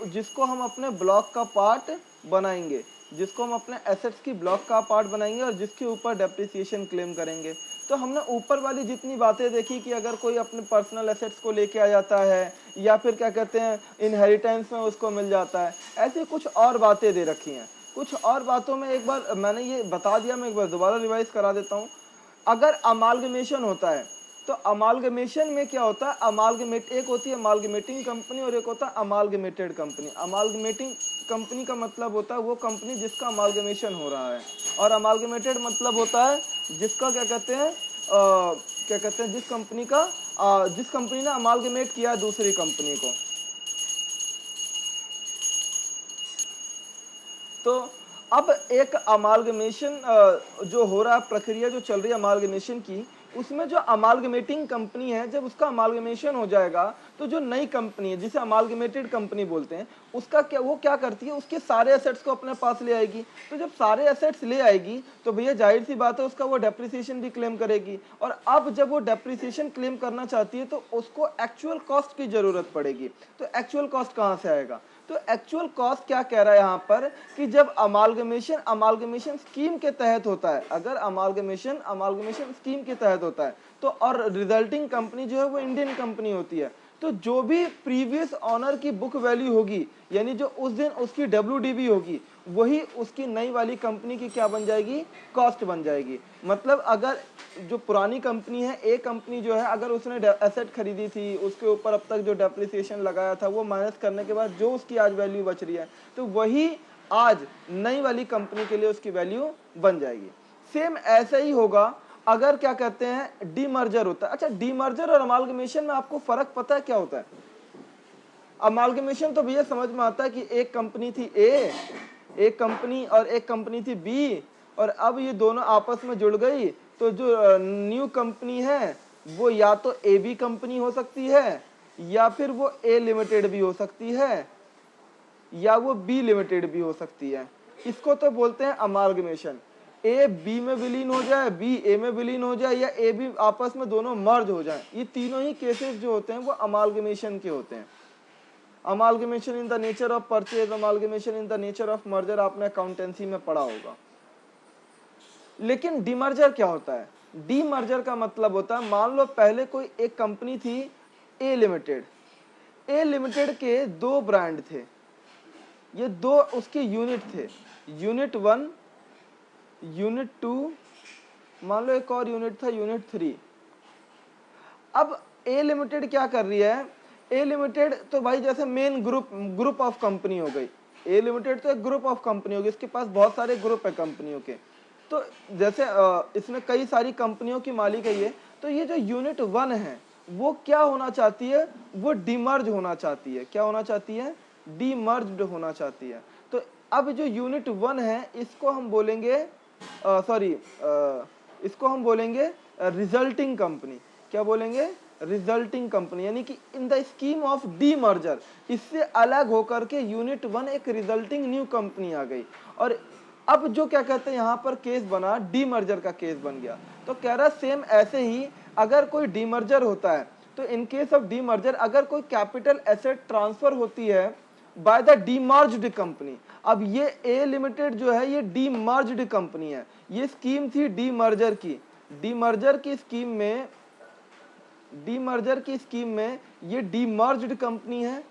जिसको हम अपने ब्लॉक का पार्ट बनाएंगे, जिसको हम अपने एसेट्स की ब्लॉक का पार्ट बनाएंगे और जिसके ऊपर डेप्रिसिएशन क्लेम करेंगे। तो हमने ऊपर वाली जितनी बातें देखी कि अगर कोई अपने पर्सनल एसेट्स को लेके आ जाता है या फिर क्या कहते हैं इनहेरिटेंस में उसको मिल जाता है, ऐसी कुछ और बातें दे रखी हैं। कुछ और बातों में एक बार मैंने ये बता दिया, मैं एक बार दोबारा रिवाइज करा देता हूँ। अगर अमालगमेशन होता है तो अमालगमेशन में क्या होता है, अमालगमेट एक होती है अमालगमेटिंग कंपनी और एक होता है अमालगमेटेड कंपनी। अमालगमेटिंग कंपनी का मतलब होता है वो कंपनी जिसका अमालगमेशन हो रहा है, और अमालगमेटेड मतलब होता है जिसका क्या कहते हैं जिस कंपनी ने अमालगमेट किया है दूसरी कंपनी को। तो अब एक अमालगमेशन जो हो रहा है, प्रक्रिया जो चल रही है अमालगमेशन की, उसमें जो अमालगमेटिंग कंपनी है जब उसका अमालगमेशन हो जाएगा तो जो नई कंपनी है जिसे अमालगमेटेड कंपनी बोलते हैं, उसका वो क्या करती है, उसके सारे एसेट्स को अपने पास ले आएगी। तो जब सारे एसेट्स ले आएगी तो भैया जाहिर सी बात है उसका वो डेप्रिसिएशन भी क्लेम करेगी। और अब जब वो डेप्रिसिएशन क्लेम करना चाहती है तो उसको एक्चुअल कॉस्ट की जरूरत पड़ेगी। तो एक्चुअल कॉस्ट कहाँ से आएगा? तो एक्चुअल कॉस्ट क्या कह रहा है यहाँ पर कि जब अमालगमेशन स्कीम के तहत होता है, अगर अमालगमेशन स्कीम के तहत होता है तो, और रिजल्टिंग कंपनी जो है वो इंडियन कंपनी होती है, तो जो भी प्रीवियस ऑनर की बुक वैल्यू होगी, यानी जो उस दिन उसकी WDV होगी, वही उसकी नई वाली कंपनी की क्या बन जाएगी, कॉस्ट बन जाएगी। मतलब अगर जो पुरानी कंपनी है, ए कंपनी जो है, अगर उसने एसेट खरीदी थी, उसके ऊपर अब तक जो डेप्रिसिएशन लगाया था वो माइनस करने के बाद जो उसकी आज वैल्यू बच रही है, तो वही आज नई वाली कंपनी के लिए उसकी वैल्यू बन जाएगी। सेम ऐसा ही होगा अगर क्या कहते हैं डीमर्जर होता है। अच्छा, डीमर्जर और अमालगमेशन में आपको फर्क पता है क्या होता है? अमालगमेशन तो भैया समझ में आता है कि एक कंपनी थी ए, एक कंपनी और एक कंपनी थी बी, और अब ये दोनों आपस में जुड़ गई, तो जो न्यू कंपनी है वो या तो ए बी कंपनी हो सकती है, या फिर वो ए लिमिटेड भी हो सकती है, या वो बी लिमिटेड भी हो सकती है। इसको तो बोलते हैं अमालगमेशन। ए बी में विलीन हो जाए, बी ए में विलीन हो जाए, या ए बी आपस में दोनों मर्ज हो जाए, ये तीनों ही केसेस जो होते हैं वो अमालगमेशन के होते हैं। Amalgamation in the nature of purchase, amalgamation in the nature of merger आपने अकाउंटेंसी में पढ़ा होगा। लेकिन डीमर्जर क्या होता है? डीमर्जर का मतलब होता है, मान लो पहले कोई एक कंपनी थी ए लिमिटेड, ए लिमिटेड के दो ब्रांड थे, ये दो उसके यूनिट थे, यूनिट 1, यूनिट 2, मान लो एक और यूनिट था यूनिट 3। अब ए लिमिटेड क्या कर रही है, ए लिमिटेड तो भाई जैसे मेन ग्रुप ऑफ कंपनी हो गई, ए लिमिटेड तो एक ग्रुप ऑफ कंपनी होगी, इसके पास बहुत सारे ग्रुप है कंपनियों के। तो जैसे इसमें कई सारी कंपनियों की मालिक है ये, तो ये जो यूनिट 1 है वो क्या होना चाहती है, वो डीमर्ज होना चाहती है। क्या होना चाहती है? डीमर्ज्ड होना चाहती है। तो अब जो यूनिट 1 है इसको हम बोलेंगे इसको हम बोलेंगे रिजल्टिंग कंपनी। क्या बोलेंगे? रिजल्टिंग कंपनी, यानी कि in the scheme of demerger, इससे अलग होकर के यूनिट 1 एक रिजल्टिंग न्यू कंपनी आ गई। और अब जो क्या कहते हैं यहाँ पर केस बना, डीमर्जर का केस बन गया। तो कह रहा सेम ऐसे ही अगर कोई डीमर्जर होता है तो इन केस ऑफ डीमर्जर अगर कोई कैपिटल एसेट ट्रांसफर होती है बाय द डीमर्ज्ड कंपनी, अब ये ए लिमिटेड जो है ये डीमर्ज्ड कंपनी है, ये स्कीम थी डीमर्जर की। डीमर्जर की स्कीम में ये डीमर्ज्ड कंपनी है,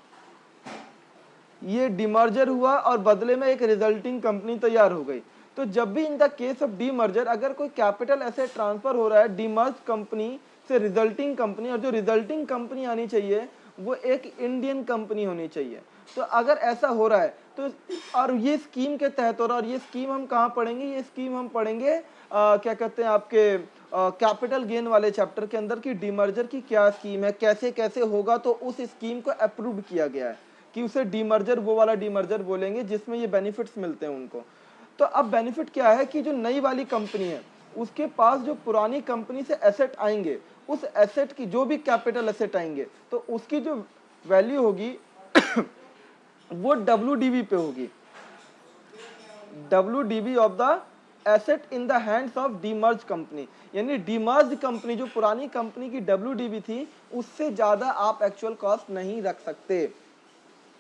ये डीमर्जर हुआ और बदले में एक रिजल्टिंग कंपनी तैयार हो गई। तो जब भी in the case of demerger अगर कोई कैपिटल एसेट ट्रांसफर हो रहा है डीमर्ज कंपनी से रिजल्टिंग कंपनी, और जो रिजल्टिंग कंपनी आनी चाहिए वो एक इंडियन कंपनी होनी चाहिए। तो अगर ऐसा हो रहा है तो और ये स्कीम के तहत हो रहा, और ये स्कीम हम कहाँ पढ़ेंगे, ये स्कीम हम पढ़ेंगे क्या कहते हैं आपके कैपिटल गेन वाले चैप्टर के अंदर, कि डीमर्जर की क्या स्कीम है, कैसे कैसे होगा। तो उस स्कीम को अप्रूव किया गया है कि उसे डीमर्जर, वो वाला डीमर्जर बोलेंगे जिसमें ये बेनिफिट्स मिलते हैं उनको। तो अब बेनिफिट क्या है कि जो नई वाली कंपनी है उसके पास जो पुरानी कंपनी से एसेट आएंगे, उस एसेट की जो भी कैपिटल एसेट आएंगे तो उसकी जो वैल्यू होगी वो WDV पे होगी, WDV of the asset in the hands of demerge company. यानी डीमर्ज कंपनी, जो पुरानी कंपनी की WDV थी, उससे ज्यादा आप एक्चुअल कॉस्ट नहीं रख सकते,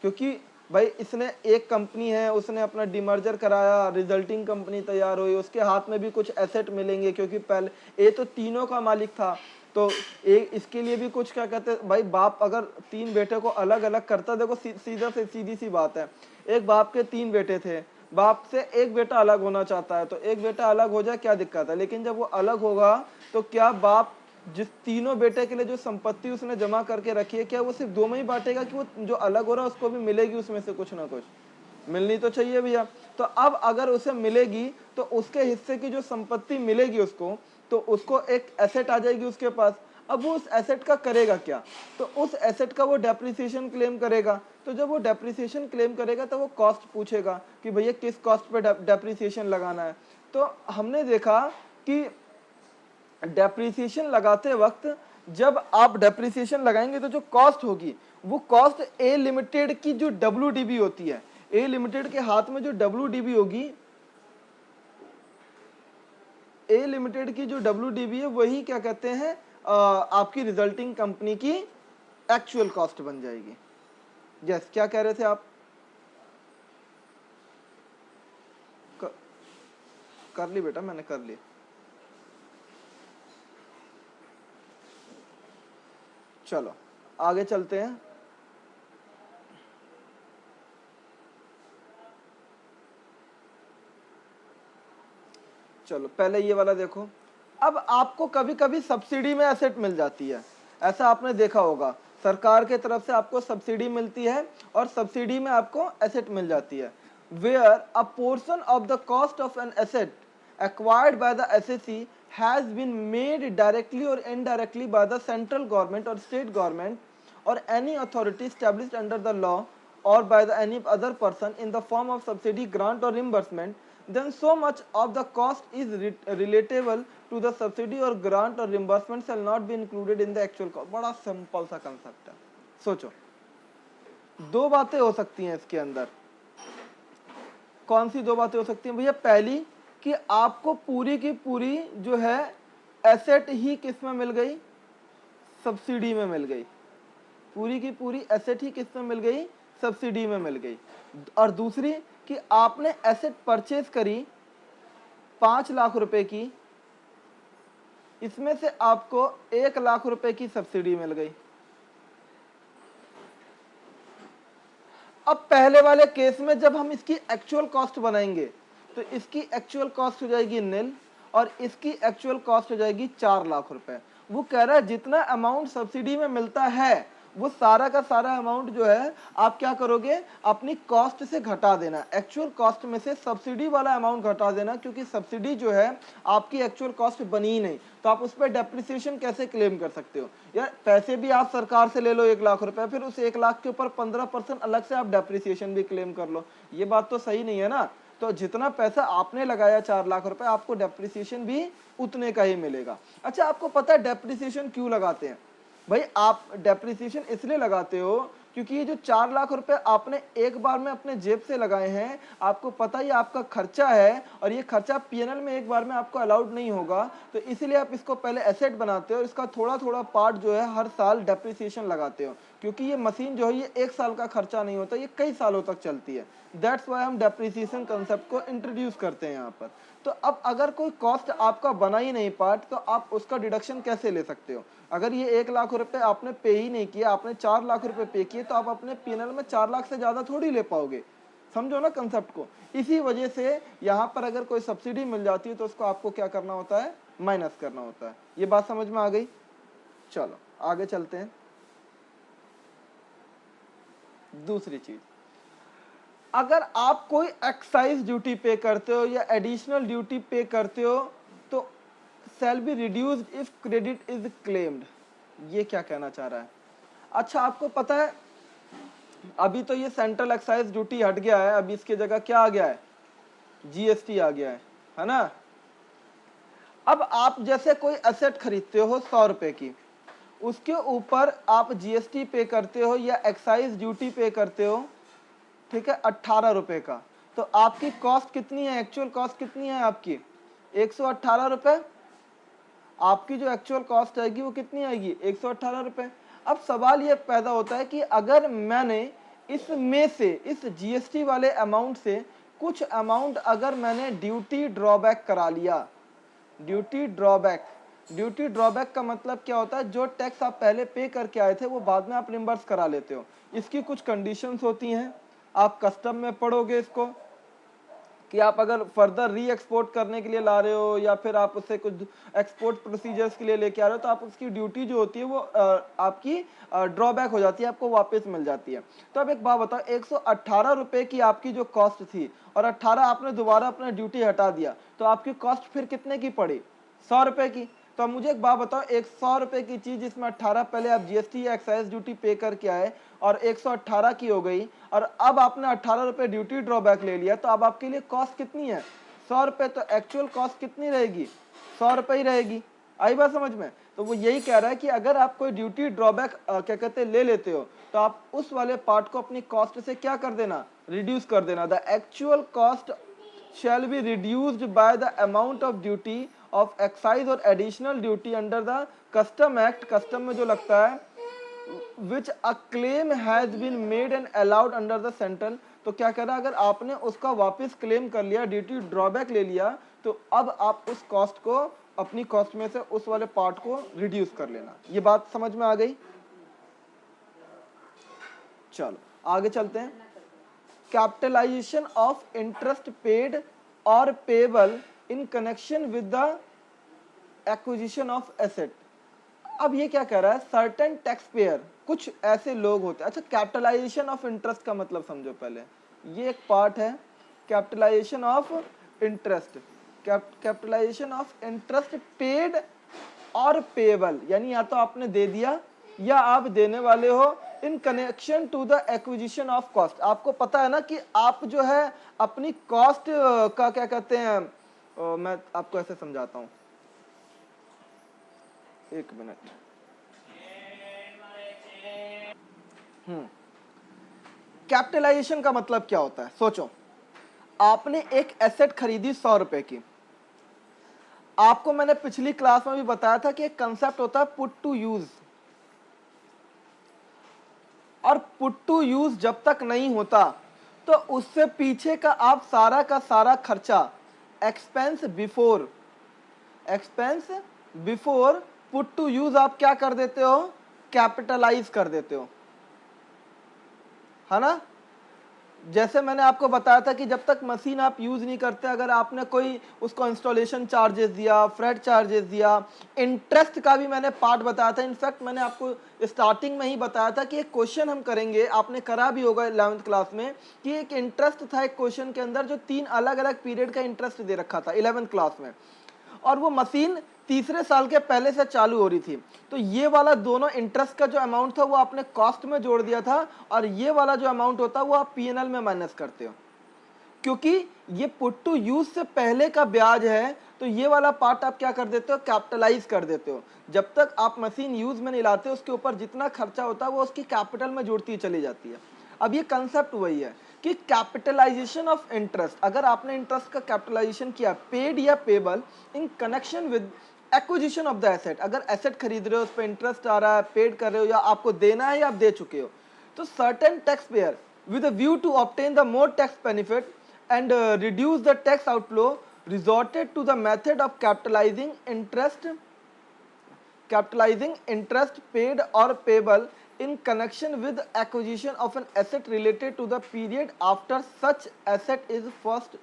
क्योंकि भाई इसने एक कंपनी है, उसने अपना डिमर्जर कराया, रिजल्टिंग कंपनी तैयार हुई, उसके हाथ में भी कुछ एसेट मिलेंगे, क्योंकि पहले ये तो तीनों का मालिक था। तो एक इसके लिए भी कुछ क्या कहते हैं भाई, बाप अगर 3 बेटे को अलग अलग करता, देखो सीधा से सीधी सी बात है, एक बाप के 3 बेटे थे, बाप से एक बेटा अलग होना चाहता है, तो एक बेटा अलग हो जाए क्या दिक्कत है, लेकिन जब वो अलग होगा तो क्या बाप जिस तीनों बेटे के लिए जो संपत्ति उसने जमा करके रखी है, क्या वो सिर्फ 2 में ही बांटेगा, कि वो जो अलग हो रहा है उसको भी मिलेगी उसमें से कुछ ना कुछ मिलनी तो चाहिए भैया। तो अब अगर उसे मिलेगी तो उसके हिस्से की जो संपत्ति मिलेगी उसको, तो उसको एक एसेट आ जाएगी उसके पास। अब वो उस एसेट का करेगा क्या, तो उस एसेट का वो डेप्रिसिएशन क्लेम करेगा। तो जब वो डेप्रिसिएशन क्लेम करेगा तो वो कॉस्ट पूछेगा कि भैया किस कॉस्ट पे डेप्रिसिएशन लगाना है। तो हमने देखा कि डेप्रिसिएशन लगाते वक्त जब आप डेप्रिसिएशन लगाएंगे तो जो कॉस्ट होगी वो कॉस्ट ए लिमिटेड की जो WDV होती है, ए लिमिटेड के हाथ में जो WDV होगी, ए लिमिटेड की जो WDV है वही क्या कहते हैं आपकी रिजल्टिंग कंपनी की एक्चुअल कॉस्ट बन जाएगी। यस, क्या कह रहे थे आप? कर ली बेटा, मैंने कर ली। चलो आगे चलते हैं। चलो पहले ये वाला देखो। अब आपको कभी कभी सब्सिडी में एसेट मिल जाती है, ऐसा आपने देखा होगा, सरकार के तरफ से आपको सब्सिडी मिलती है और सब्सिडी में आपको एसेट मिल जाती है। Where a portion of the cost of an asset acquired by the SSC has been made directly or indirectly by the central government or state government or any authority established under the law or by the any other person in the form of subsidy, grant or reimbursement, then so much of the cost is relatable to the subsidy or grant or reimbursement shall not be included in the actual cost। बड़ा simple सा concept है। सोचो, दो बातें हो सकती हैं इसके अंदर। कौन सी दो बातें हो सकती हैं भैया? पहली कि आपको पूरी की पूरी जो है एसेट ही किस में मिल गई, सब्सिडी में मिल गई। पूरी की पूरी एसेट ही किस में मिल गई, सब्सिडी में मिल गई। और दूसरी कि आपने एसेट परचेज करी 5 लाख रुपए की, इसमें से आपको 1 लाख रुपए की सब्सिडी मिल गई। अब पहले वाले केस में जब हम इसकी एक्चुअल कॉस्ट बनाएंगे तो इसकी एक्चुअल कॉस्ट हो जाएगी निल और इसकी एक्चुअल कॉस्ट हो जाएगी 4 लाख रुपए। वो कह रहा है जितना अमाउंट सब्सिडी में मिलता है वो सारा का सारा अमाउंट जो है आप क्या करोगे, अपनी कॉस्ट से घटा देना, एक्चुअल कॉस्ट में से सब्सिडी वाला अमाउंट घटा देना, क्योंकि सब्सिडी जो है आपकी एक्चुअल कॉस्ट बनी ही नहीं, तो आप उस पर डेप्रिसिएशन कैसे क्लेम कर सकते हो? यार पैसे भी आप सरकार से ले लो 1 लाख रुपए, फिर उस 1 लाख के ऊपर 15% अलग से आप डेप्रिसिएशन भी क्लेम कर लो, ये बात तो सही नहीं है ना। तो जितना पैसा आपने लगाया 4 लाख रुपए, आपको डेप्रिसिएशन भी उतने का ही मिलेगा। अच्छा, आपको पता है डेप्रिसिएशन क्यों लगाते हैं? भाई आप डेप्रिसिएशन इसलिए लगाते हो क्योंकि ये जो 4 लाख रुपए आपने एक बार में अपने जेब से लगाए हैं, आपको पता ही आपका खर्चा है और ये खर्चा पीएनएल में एक बार में आपको अलाउड नहीं होगा, तो इसलिए आप इसको पहले एसेट बनाते हो और इसका थोड़ा थोड़ा पार्ट जो है हर साल डेप्रिसिएशन लगाते हो, क्योंकि ये मशीन जो है ये 1 साल का खर्चा नहीं होता, ये कई सालों तक चलती है। दैट्स वाई हम डेप्रिसिएशन कंसेप्ट को इंट्रोड्यूस करते हैं यहाँ पर। तो अब अगर कोई कॉस्ट आपका बना ही नहीं पार्ट, तो आप उसका डिडक्शन कैसे ले सकते हो? अगर ये 1 लाख रुपए आपने पे ही नहीं किया, आपने 4 लाख रुपए पे किए, तो आप अपने पीएनएल में 4 लाख से ज्यादा थोड़ी ले पाओगे। समझो ना कंसेप्ट को। इसी वजह से यहाँ पर अगर कोई सब्सिडी मिल जाती है तो उसको आपको क्या करना होता है, माइनस करना होता है। ये बात समझ में आ गई? चलो आगे चलते हैं। दूसरी चीज, अगर आप कोई एक्साइज ड्यूटी पे करते हो या एडिशनल ड्यूटी पे करते हो तो shall be reduced if credit is claimed. ये क्या कहना चाह रहा है? अच्छा, आपको पता है अभी तो ये सेंट्रल एक्साइज ड्यूटी हट गया है, अभी इसकी जगह क्या आ गया है? जीएसटी आ गया है ना? अब आप जैसे कोई एसेट खरीदते हो 100 रुपए की, उसके ऊपर आप जीएसटी पे करते हो या एक्साइज ड्यूटी पे करते हो, ठीक है, 18 रुपए का। तो आपकी कॉस्ट कितनी है? एक्चुअल कॉस्ट कितनी है आपकी? 118 रुपए। आपकी जो एक्चुअल कॉस्ट आएगी वो कितनी आएगी? 118 रुपए। अब सवाल ये पैदा होता है कि अगर मैंने इसमें से, इस जीएसटी वाले अमाउंट से कुछ अमाउंट अगर मैंने ड्यूटी ड्रॉबैक करा लिया, ड्यूटी ड्रॉबैक का मतलब क्या होता है? जो टैक्स आप पहले पे करके आए थे वो बाद में आप रिम्बर्स करा लेते हो। इसकी कुछ कंडीशंस होती हैं, आप कस्टम में पढ़ोगे इसको, कि आप अगर फर्दर री एक्सपोर्ट करने के लिए ला रहे हो या फिर आप उससे कुछ एक्सपोर्ट प्रोसीजर्स के लिए लेके आ रहे हो तो आप उसकी ड्यूटी जो होती है वो आपकी ड्रॉबैक हो जाती है, आपको वापस मिल जाती है। तो अब एक बात बताओ, 118 रुपए की आपकी जो कॉस्ट थी और 18 आपने दोबारा अपना ड्यूटी हटा दिया तो आपकी कॉस्ट फिर कितने की पड़ी? 100 रुपए की। तो अब मुझे एक बात बताओ, 100 रुपए की चीज जिसमें 18 पहले आप जीएसटी या एक्साइज ड्यूटी पे करके आए और 118 की हो गई और अब आपने 18 रुपए ड्यूटी ड्रॉबैक ले लिया, तो अब आपके लिए कॉस्ट कितनी है? 100 रुपए। तो एक्चुअल कॉस्ट कितनी रहेगी? 100 रुपए ही रहेगी। आई बात समझ में? तो वो यही कह रहा है कि अगर आप कोई ड्यूटी ड्रॉबैक क्या कहते हैं ले लेते हो तो आप उस वाले पार्ट को अपनी कॉस्ट से क्या कर देना? रिड्यूस कर देना। The actual cost shall be reduced by the amount of duty of excise or additional duty under the custom act, custom में जो लगता है, which a claim has been made and allowed under the central। तो क्या कह रहा है? अगर आपने उसका वापस क्लेम कर लिया, ड्यूटी ड्रॉबैक ले लिया, तो अब आप उस कॉस्ट को, अपनी कॉस्ट में से उस वाले पार्ट को रिड्यूस कर लेना। ये बात समझ में आ गई? चलो आगे चलते हैं। Capitalisation of interest paid or payable in connection with the acquisition of asset. अब ये क्या कह रहा है? सर्टेन टैक्स पेयर, कुछ ऐसे लोग होते हैं। अच्छा, कैपिटलाइजेशन ऑफ इंटरेस्ट का मतलब समझो पहले। ये एक पार्ट है capitalisation of interest. Capitalisation of interest paid or payable, यानी या तो आपने दे दिया या आप देने वाले हो in connection to the acquisition of cost. आपको पता है ना कि आप जो है अपनी कॉस्ट का क्या कहते हैं, मैं आपको ऐसे समझाता हूं, एक मिनट। कैपिटलाइजेशन का मतलब क्या होता है? सोचो, आपने एक एसेट खरीदी 100 रुपए की। आपको मैंने पिछली क्लास में भी बताया था कि एक कंसेप्ट होता है पुट टू यूज, और पुट टू यूज जब तक नहीं होता तो उससे पीछे का आप सारा का सारा खर्चा expense before put to use आप क्या कर देते हो? कैपिटलाइज कर देते हो, है ना? जैसे मैंने आपको बताया था कि जब तक मशीन आप यूज नहीं करते, अगर आपने कोई उसको इंस्टॉलेशन चार्जेस दिया, फ्रेट चार्जेस दिया, इंटरेस्ट का भी मैंने पार्ट बताया था। इनफैक्ट मैंने आपको स्टार्टिंग में ही बताया था कि एक क्वेश्चन हम करेंगे, आपने करा भी होगा 11th क्लास में, कि एक इंटरेस्ट था एक क्वेश्चन के अंदर जो 3 अलग अलग पीरियड का इंटरेस्ट दे रखा था 11th क्लास में, और वो मशीन तीसरे साल के पहले से चालू हो रही थी। तो ये वाला दोनों इंटरेस्ट का जो अमाउंट था वो आपने कॉस्ट में जोड़ दिया था, और ये वाला जो अमाउंट होता है वो आप पीएनएल में माइनस करते हो, क्योंकि ये पुट टू यूज से पहले का ब्याज है। तो ये वाला पार्ट आप क्या कर देते हो? कैपिटलाइज कर देते हो। जब तक आप मशीन यूज में नहीं लाते उसके ऊपर जितना खर्चा होता है वो उसकी कैपिटल में जुड़ती चली जाती है। अब ये कंसेप्ट वही है कि कैपिटलाइजेशन ऑफ इंटरेस्ट, अगर आपने इंटरेस्ट का कैपिटलाइजेशन किया पेड या payable in connection with acquisition of the asset, अगर एसेट खरीद रहे हो उस पर इंटरेस्ट आ रहा है, पेड कर रहे हो या आपको देना है या आप दे चुके हो, तो certain tax payer with a view to obtain the more tax benefit and reduce the tax outflow resorted to the method of capitalizing interest paid or payable in connection with acquisition of an asset related to the period after such asset is first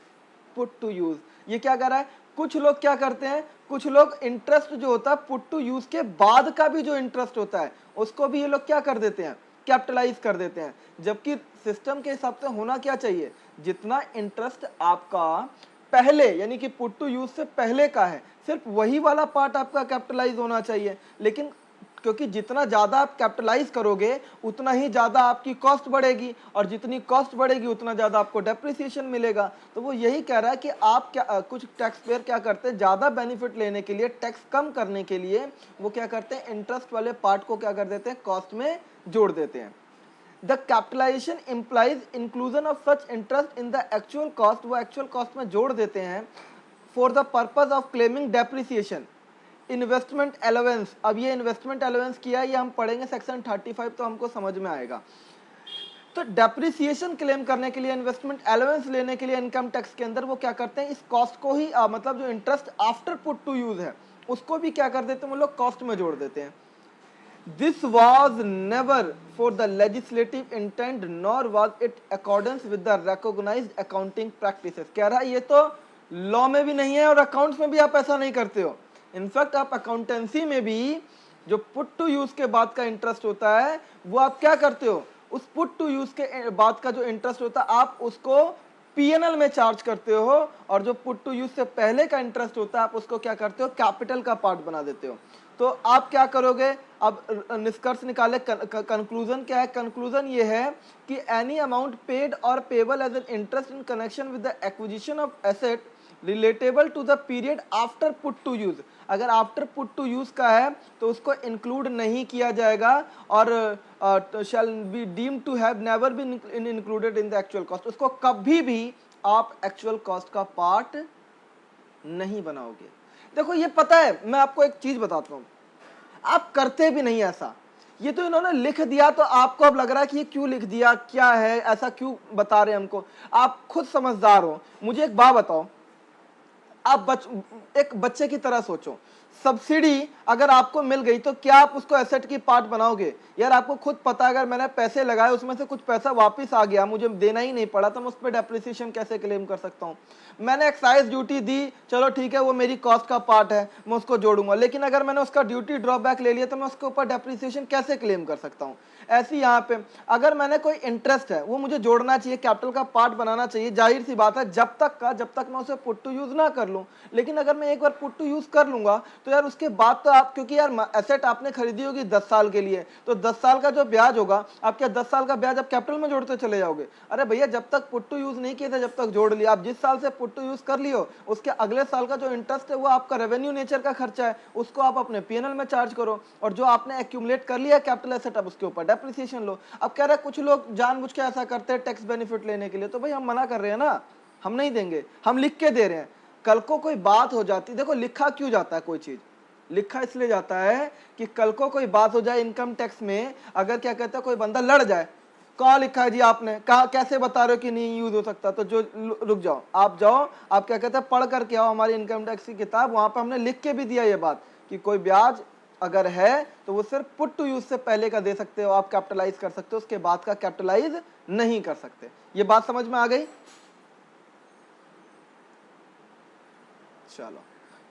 put to use। ये क्या कर रहा है? कुछ लोग क्या करते हैं, कुछ लोग इंटरेस्ट जो होता है पुट टू यूज के बाद का भी जो इंटरेस्ट होता है उसको भी ये लोग क्या कर देते हैं? कैपिटलाइज कर देते हैं, जबकि सिस्टम के हिसाब से होना क्या चाहिए, जितना इंटरेस्ट आपका पहले यानी कि पुट टू यूज से पहले का है सिर्फ वही वाला पार्ट आपका कैपिटलाइज होना चाहिए। लेकिन क्योंकि जितना ज्यादा आप कैपिटलाइज करोगे उतना ही ज्यादा आपकी कॉस्ट बढ़ेगी, और जितनी कॉस्ट बढ़ेगी उतना ज्यादा आपको डेप्रिसिएशन मिलेगा। तो वो यही कह रहा है कि आप क्या कुछ टैक्स पेयर क्या करते हैं, ज्यादा बेनिफिट लेने के लिए, टैक्स कम करने के लिए वो क्या करते हैं, इंटरेस्ट वाले पार्ट को क्या कर देते हैं, कॉस्ट में जोड़ देते हैं। The capitalisation implies inclusion of such interest in the actual cost, वो एक्चुअल कॉस्ट में जोड़ देते हैं for the purpose of claiming depreciation. Investment allowance, अब ये इन्वेस्टमेंट अलाउंस किया है, ये हम पढ़ेंगे सेक्शन 35 तो हमको समझ में आएगा। तो डेप्रिसिएशन क्लेम करने के लिए, इन्वेस्टमेंट अलाउंस लेने के लिए इनकम टैक्स के अंदर वो क्या करते हैं, इस कॉस्ट को ही मतलब जो interest after put to use है उसको भी क्या कर देते हैं वो लोग कॉस्ट में जोड़ देते हैं। This was never for the legislative intent nor was it accordance with the recognized accounting practices। कह रहा है ये तो लॉ में भी नहीं है और अकाउंट्स में भी आप ऐसा नहीं करते हो। इनफैक्ट आप अकाउंटेंसी में भी जो पुट टू यूज के बाद का इंटरेस्ट होता है वो आप क्या करते हो, उस पुट टू यूज के बाद का जो इंटरेस्ट होता है आप उसको पीएनएल में चार्ज करते हो, और जो पुट टू यूज से पहले का इंटरेस्ट होता है आप उसको क्या करते हो, कैपिटल का पार्ट बना देते हो। तो आप क्या करोगे, अब निष्कर्ष निकाले, कंक्लूजन क्या है, कंक्लूजन ये है कि any amount paid or payable as an interest in connection with the acquisition of asset relatable to the period after put to use, अगर आफ्टर पुट टू यूज का है तो उसको इंक्लूड नहीं किया जाएगा, और shall be deemed to have never been included in the actual cost, उसको कभी भी आप एक्चुअल कॉस्ट का पार्ट नहीं बनाओगे। देखो ये पता है, मैं आपको एक चीज बताता हूं, आप करते भी नहीं ऐसा, ये तो इन्होंने लिख दिया तो आपको अब लग रहा है कि ये क्यों लिख दिया, क्या है, ऐसा क्यों बता रहे हैं हमको, आप खुद समझदार हो। मुझे एक बात बताओ, आप एक बच्चे की तरह सोचो, सब्सिडी अगर आपको मिल गई तो क्या आप उसको एसेट की पार्ट बनाओगे, यार आपको खुद पता है अगर मैंने पैसे लगाए उसमें से कुछ पैसा वापस आ गया, मुझे देना ही नहीं पड़ा, तो मैं उस पर डेप्रिसिएशन कैसे क्लेम कर सकता हूं। मैंने एक्साइज ड्यूटी दी, चलो ठीक है वो मेरी कॉस्ट का पार्ट है, मैं उसको जोड़ूंगा, लेकिन अगर मैंने उसका ड्यूटी ड्रॉबैक ले लिया तो मैं उसके ऊपर डेप्रिसिएशन कैसे क्लेम कर सकता हूं। ऐसी यहाँ पे अगर मैंने कोई इंटरेस्ट है वो मुझे जोड़ना चाहिए, कैपिटल का पार्ट बनाना चाहिए, जाहिर सी बात है जब तक मैं उसे पुट टू यूज ना कर लूं। लेकिन अगर मैं एक बार पुट टू यूज कर लूंगा तो यार उसके बाद तो आप, क्योंकि यार एसेट आपने खरीदी होगी 10 साल के लिए, तो 10 साल का जो ब्याज होगा, आप क्या 10 साल का ब्याज आप कैपिटल में जोड़ते चले जाओगे। अरे भैया जब तक पुट टू यूज नहीं किए थे जब तक जोड़ लिया, आप जिस साल से पुट टू यूज कर लियो उसके अगले साल का जो इंटरेस्ट है वो आपका रेवेन्यू नेचर का खर्चा है, उसको आप अपने पीएनएल में चार्ज करो, और जो आपने एक्यूमुलेट कर लिया कैपिटल एसेट आप उसके ऊपर डेप्रिसिएशन लो। अब कह रहे हैं कुछ लोग जानबूझ के ऐसा करते हैं टैक्स बेनिफिट लेने के लिए, तो भाई हम मना कर रहे हैं ना, हम नहीं देंगे, हम लिख के दे रहे हैं। कल को कोई बात हो जाती, देखो लिखा क्यों जाता है, कोई चीज लिखा इसलिए जाता है कि कल को कोई बात हो जाए इनकम टैक्स में, अगर क्या कहता है कोई बंदा लड़ जाए, कहाँ लिखा है जी आपने, कहा कैसे बता रहे हो कि नहीं यूज हो सकता, तो जो रुक जाओ, आप जाओ, आप क्या कहते हैं पढ़ करके आओ हमारी इनकम टैक्स की किताब, वहां पर हमने लिख के भी दिया ये बात कि कोई ब्याज अगर है तो वो सिर्फ पुट टू यूज से पहले का दे सकते हो, आप कैपिटलाइज कर सकते हो, उसके बाद का कैपिटलाइज नहीं कर सकते। ये बात समझ में आ गई। चलो,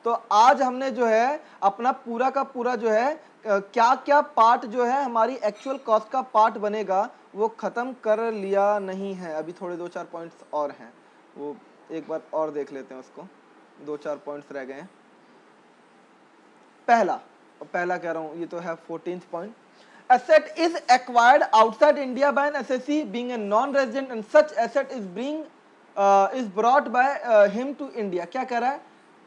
तो आज हमने जो है अपना पूरा का पूरा जो है क्या क्या पार्ट जो है हमारी एक्चुअल कॉस्ट का पार्ट बनेगा वो खत्म कर लिया नहीं है, अभी थोड़े 2-4 पॉइंट्स और हैं, वो एक बार और देख लेते हैं उसको, 2-4 पॉइंट्स रह गए हैं। पहला कह रहा हूं, ये तो है 14th point, asset is acquired outside India by an assessee being a non-resident and such asset is brought by him to India। क्या कह रहा है,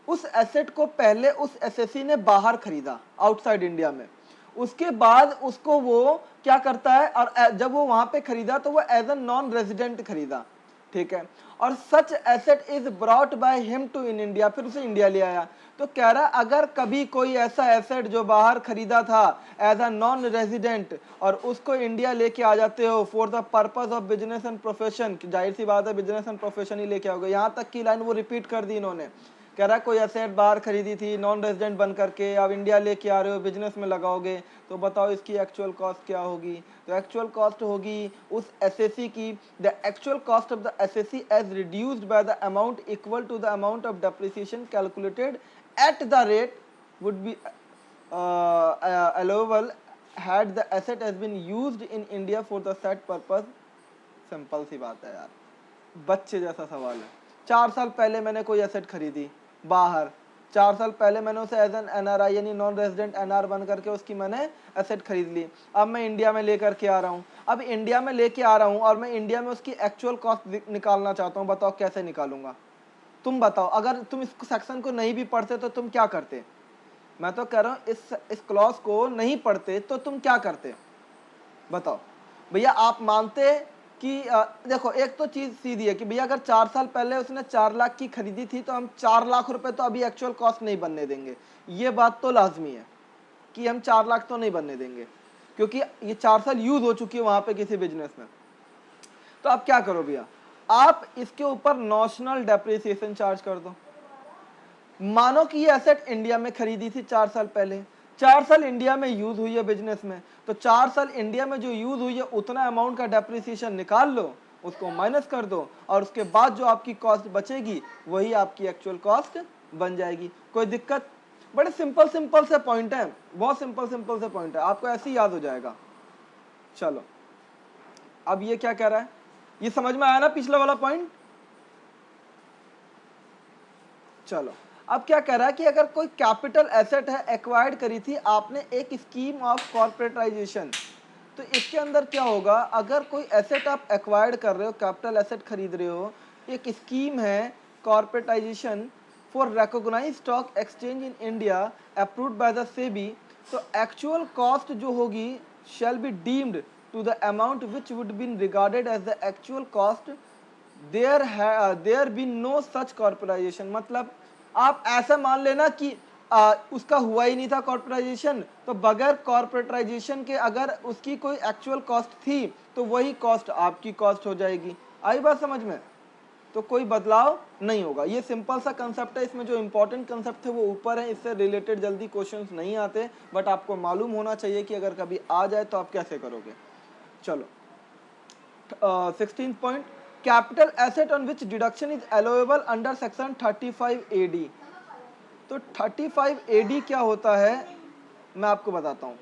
उस एसेट को पहले उस एसएससी ने बाहर खरीदा आउटसाइड इंडिया में, उसके बाद उसको वो क्या करता है, और जब वो वहां पे खरीदा तो वो एज ए नॉन रेजिडेंट खरीदा, ठीक है, और such asset is brought by him to in India, फिर उसे इंडिया ले आया। तो कह रहा अगर कभी कोई ऐसा एसेट जो बाहर खरीदा था एज अ नॉन रेजिडेंट और उसको इंडिया लेके आ जाते हो for the purpose of business and profession, जाहिर सी बात है बिजनेस एंड प्रोफेशन ही लेके आओगे, यहाँ तक की लाइन वो रिपीट कर दी इन्होंने। कह रहा कोई एसेट बाहर खरीदी थी नॉन रेजिडेंट बन करके, अब इंडिया लेके आ रहे हो, बिजनेस में लगाओगे, तो बताओ इसकी एक्चुअल कॉस्ट क्या होगी। तो एक्चुअल कॉस्ट होगी उस एसएससी की, the actual cost of the SSC as reduced by the amount equal to the amount of depreciation calculated at the rate would be allowable had the asset has been used in India for the said purpose? Simple सी बात है यार, बच्चे जैसा सवाल है। 4 साल पहले मैंने कोई एसेट खरीदी बाहर, 4 साल पहले मैंने उसे एज एन एनआरआई यानी नॉन रेजिडेंट एनआर बन करके उसकी मैंने एसेट खरीद ली। अब मैं इंडिया में लेकर के आ रहा हूँ, अब इंडिया में लेके आ रहा हूँ और मैं इंडिया में उसकी एक्चुअल कॉस्ट निकालना चाहता हूँ। बताओ कैसे निकालूंगा? तुम बताओ, अगर तुम इस सेक्शन को नहीं भी पढ़ते तो तुम क्या करते? मैं तो कह रहा हूँ इस क्लॉज को नहीं पढ़ते तो तुम क्या करते? बताओ भैया। आप मानते कि देखो एक तो चीज सीधी है कि भैया अगर 4 साल पहले उसने 4 लाख की खरीदी थी तो हम 4 लाख रुपए तो अभी एक्चुअल कॉस्ट नहीं बनने देंगे। ये बात तो लाजमी है कि हम 4 लाख तो नहीं बनने देंगे, क्योंकि ये 4 साल यूज हो चुकी है वहां पे किसी बिजनेस में। तो आप क्या करो भैया, आप इसके ऊपर नॉशनल डेप्रिसिएशन चार्ज कर दो। मानो कि ये एसेट इंडिया में खरीदी थी 4 साल पहले, 4 साल इंडिया में यूज हुई है बिजनेस में, तो 4 साल इंडिया में जो यूज हुई है उतना अमाउंट का डेप्रिसिएशन निकाल लो, उसको माइनस कर दो और उसके बाद जो आपकी कॉस्ट बचेगी वही आपकी एक्चुअल कॉस्ट बन जाएगी। कोई दिक्कत? बड़े सिंपल सिंपल से पॉइंट है, बहुत सिंपल सिंपल से पॉइंट है, आपको ऐसे ही याद हो जाएगा। चलो अब ये क्या कह रहा है, ये समझ में आया ना पिछला वाला पॉइंट? चलो अब क्या कह रहा है कि अगर कोई कैपिटल एसेट है एक्वायर्ड करी थी आपने एक स्कीम ऑफ कॉर्पोरेटाइजेशन, तो इसके अंदर क्या होगा, अगर कोई एसेट आप एक्वायर्ड कर रहे हो, कैपिटल एसेट खरीद रहे हो, एक स्कीम है corporatisation for recognised stock exchange in India approved by the SEBI, तो एक्चुअल कॉस्ट जो होगी shall be deemed to the amount which would been regarded as the actual cost there be no such corporatisation. मतलब आप ऐसा मान लेना कि उसका हुआ ही नहीं था कॉर्पोरेटाइजेशन, तो बगैर कॉर्पोरेटाइजेशन के अगर उसकी कोई एक्चुअल कॉस्ट थी तो वही कॉस्ट आपकी कॉस्ट हो जाएगी। आई बात समझ में? तो कोई बदलाव नहीं होगा। ये सिंपल सा कंसेप्ट है, इसमें जो इंपॉर्टेंट कंसेप्ट है वो ऊपर है, इससे रिलेटेड जल्दी क्वेश्चंस नहीं आते, बट आपको मालूम होना चाहिए कि अगर कभी आ जाए तो आप कैसे करोगे। चलो 16th point, capital asset on which deduction is allowable under section 35 AD। तो 35 AD क्या होता है मैं आपको बताता हूँ।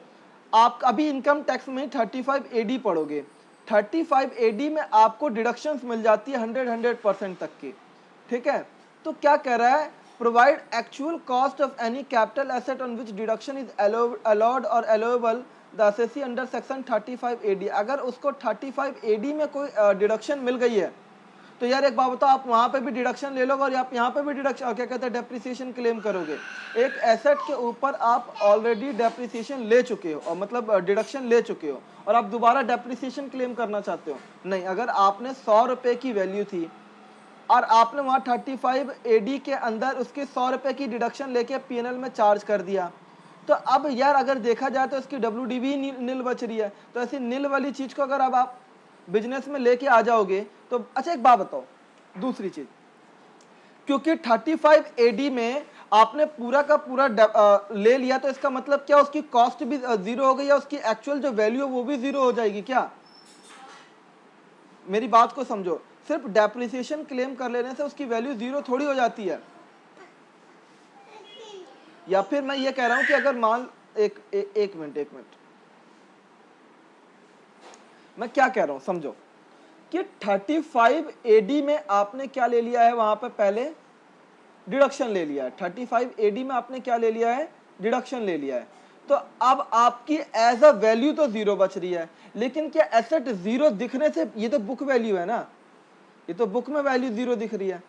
आप अभी इनकम टैक्स में 35 AD पढ़ोगे, 35 AD में आपको डिडक्शंस मिल जाती है 100% तक की, ठीक है। तो क्या कह रहा है, provide actual cost of any capital asset on which deduction is allowed और allowable the assessee under section 35 AD। अगर उसको 35 AD में कोई डिडक्शन मिल गई है तो यार एक बात बताओ, आप वहां पे भी डिडक्शन ले लोगे और आप यहाँ पे भी डिडक्शन क्या कहते हैं डेप्रिसिएशन क्लेम करोगे। एक एसेट के ऊपर आप ऑलरेडी डेप्रिसिएशन ले चुके हो और मतलब डिडक्शन ले चुके हो और आप दोबारा डेप्रिसिएशन क्लेम करना चाहते हो नहीं। अगर आपने 100 रुपए की वैल्यू थी और आपने वहां 35 AD के अंदर उसके 100 रुपए की डिडक्शन लेके पीएनएल में चार्ज कर दिया, तो अब यार अगर देखा जाए तो इसकी WDV नील बच रही है। तो ऐसी नील वाली चीज को अगर अब आप बिजनेस में लेके आ जाओगे तो अच्छा एक बात बताओ, दूसरी चीज, क्योंकि 35 AD में आपने पूरा का पूरा ले लिया तो इसका मतलब क्या उसकी कॉस्ट भी जीरो हो गई या उसकी एक्चुअल जो वैल्यू है वो भी जीरो हो जाएगी क्या? मेरी बात को समझो, सिर्फ डेप्रिसिएशन क्लेम कर लेने से उसकी वैल्यू जीरो थोड़ी हो जाती है। या फिर मैं ये कह रहा हूं कि अगर मान एक मिनट मैं क्या कह रहा हूं समझो कि 35 AD में आपने क्या ले लिया है, वहां पे पहले डिडक्शन ले लिया है। 35 AD में आपने क्या ले लिया है, डिडक्शन ले लिया है। तो अब आपकी एज अ वैल्यू तो जीरो बच रही है, लेकिन क्या एसेट जीरो दिखने से, ये तो बुक वैल्यू है ना, ये तो बुक में वैल्यू जीरो दिख रही है,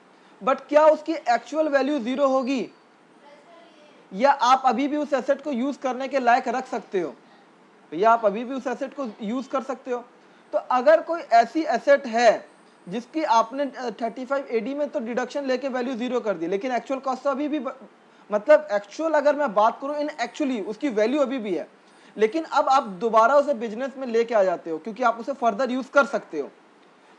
बट क्या उसकी एक्चुअल वैल्यू जीरो होगी या आप अभी भी उस एसेट को यूज करने के लायक रख सकते हो, या आप अभी भी उस एसेट को यूज कर सकते हो। तो अगर कोई ऐसी एसेट है जिसकी आपने 35 AD में तो डिडक्शन लेके वैल्यू जीरो कर दी, लेकिन एक्चुअल कॉस्ट तो अभी भी मतलब एक्चुअल अगर मैं बात करूं इन एक्चुअली उसकी वैल्यू अभी भी है, लेकिन अब आप दोबारा उसे बिजनेस में लेके आ जाते हो क्योंकि आप उसे फर्दर यूज कर सकते हो।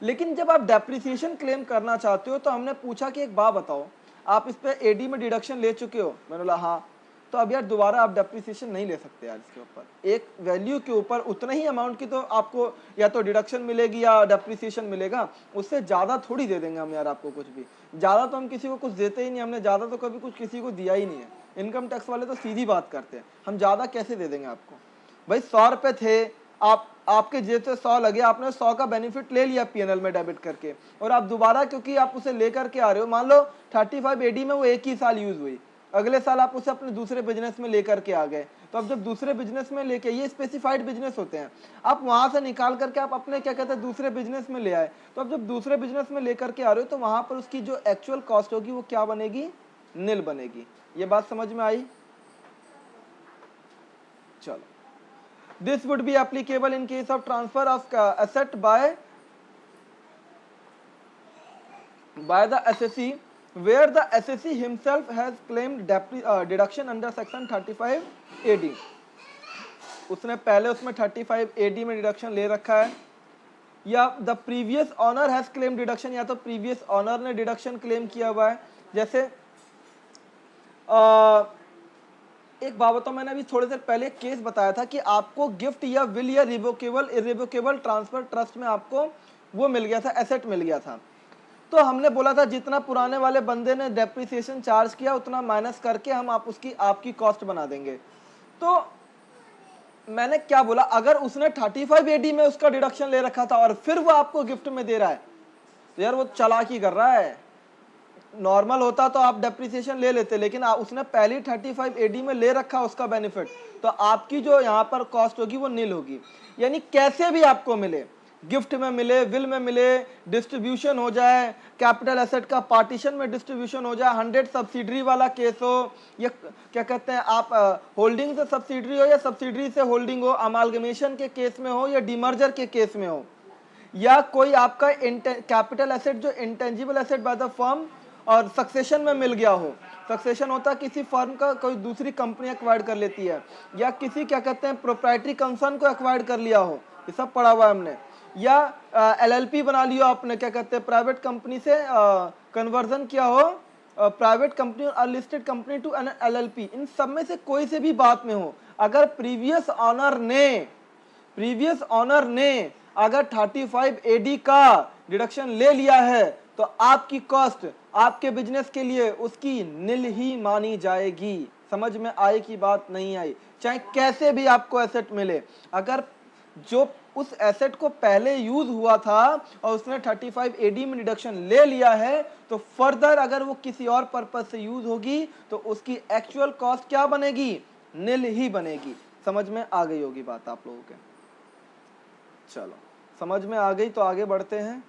लेकिन जब आप डेप्रिसिएशन क्लेम करना चाहते हो तो हमने पूछा कि एक बात बताओ, आप इस पे AD में डिडक्शन ले चुके हो, मैंने बोला हाँ, तो अब यार दोबारा आप डेप्रिसिएशन नहीं ले सकते यार इसके ऊपर। एक वैल्यू के ऊपर उतना ही अमाउंट की तो आपको या तो डिडक्शन मिलेगी या डेप्रिसिएशन मिलेगा, उससे ज़्यादा थोड़ी दे देंगे हम यार आपको कुछ भी। ज़्यादा तो हम किसी को कुछ देते ही नहीं, हमने ज़्यादा तो कभी कुछ किसी को दिया ही नहीं है। इनकम टैक्स वाले तो सीधी बात करते हैं, हम ज़्यादा कैसे दे देंगे आपको। भाई 100 रुपए थे, आपके जेब से 100 लगे, आपने 100 का बेनिफिट ले लिया पीएनएल में डेबिट करके, और आप दोबारा क्योंकि आप उसे लेकर के आ रहे हो, मान लो 35 एडी में वो एक ही साल यूज हुई, अगले साल आप उसे अपने दूसरे बिजनेस में लेकर के आ गए, तो अब जब दूसरे बिजनेस में लेके, ये स्पेसिफाइड बिजनेस होते हैं, आप वहां से निकाल करके आप अपने क्या कहते हैं दूसरे बिजनेस में ले आए, तो अब जब दूसरे बिजनेस में लेकर के आ रहे हो तो वहां पर उसकी जो एक्चुअल कॉस्ट होगी वो क्या बनेगी, नील बनेगी। ये बात समझ में आई? चलो, this would be applicable in case of transfer of asset by the assessee where the assessee himself has claimed deduction under section 35 AD। उसने पहले उसमें 35 AD में डिडक्शन ले रखा है, या the previous owner has claim deduction, या तो प्रीवियस ऑनर ने डिडक्शन क्लेम किया हुआ है। जैसे एक बात बताओ, मैंने अभी थोड़ी देर पहले एक केस बताया था कि आपको गिफ्ट या विल या रिवोकेबल इरिवोकेबल ट्रांसफर ट्रस्ट में आपको वो मिल गया था, एसेट मिल गया था, तो हमने बोला था जितना पुराने वाले बंदे ने डेप्रिसिएशन चार्ज किया उतना माइनस करके हम आपकी कॉस्ट बना देंगे। तो मैंने क्या बोला, अगर उसने 35 एडी में उसका डिडक्शन ले रखा था और फिर वो आपको गिफ्ट में दे रहा है, तो यार वो चालाकी कर रहा है। नॉर्मल होता तो आप डेप्रिसिएशन ले लेते, लेकिन उसने पहले 35 एडी में ले रखा उसका बेनिफिट, तो आपकी जो यहाँ पर कॉस्ट होगी वो नील होगी। यानी कैसे भी आपको मिले, गिफ्ट में मिले, विल में मिले, डिस्ट्रीब्यूशन हो जाए, कैपिटल एसेट का पार्टीशन में डिस्ट्रीब्यूशन हो जाए, 100 सब्सिडरी वाला केस हो, या क्या कहते हैं आप होल्डिंग से सब्सिडरी हो या सब्सिडरी से होल्डिंग हो, अमालगमेशन के केस में हो या डीमर्जर के केस में हो, या कोई आपका कैपिटल एसेट जो intangible asset by the firm और सक्सेशन में मिल गया हो, सक्सेशन होता है किसी फर्म का कोई दूसरी कंपनी एक्वायर कर लेती है, या किसी क्या कहते हैं प्रोप्राइटरी कंसर्न को एक्वायर कर लिया हो, ये सब पढ़ा हुआ है हमने, या एलएलपी बना लियो आपने, क्या कहते हैं प्राइवेट कंपनी से कन्वर्जन किया हो, प्राइवेट कंपनी और unlisted company to an LLP, इन सब में से कोई से भी बात में हो, अगर प्रीवियस ऑनर ने अगर 35 एडी का डिडक्शन ले लिया है तो आपकी कॉस्ट आपके बिजनेस के लिए उसकी नील ही मानी जाएगी। समझ में आई कि बात नहीं आई? चाहे कैसे भी आपको एसेट मिले, अगर जो उस एसेट को पहले यूज हुआ था और उसने 35 एडी में डिडक्शन ले लिया है, तो फर्दर अगर वो किसी और पर्पस से यूज होगी तो उसकी एक्चुअल कॉस्ट क्या बनेगी, नील ही बनेगी। समझ में आ गई होगी बात आप लोगों के? चलो, समझ में आ गई तो आगे बढ़ते हैं।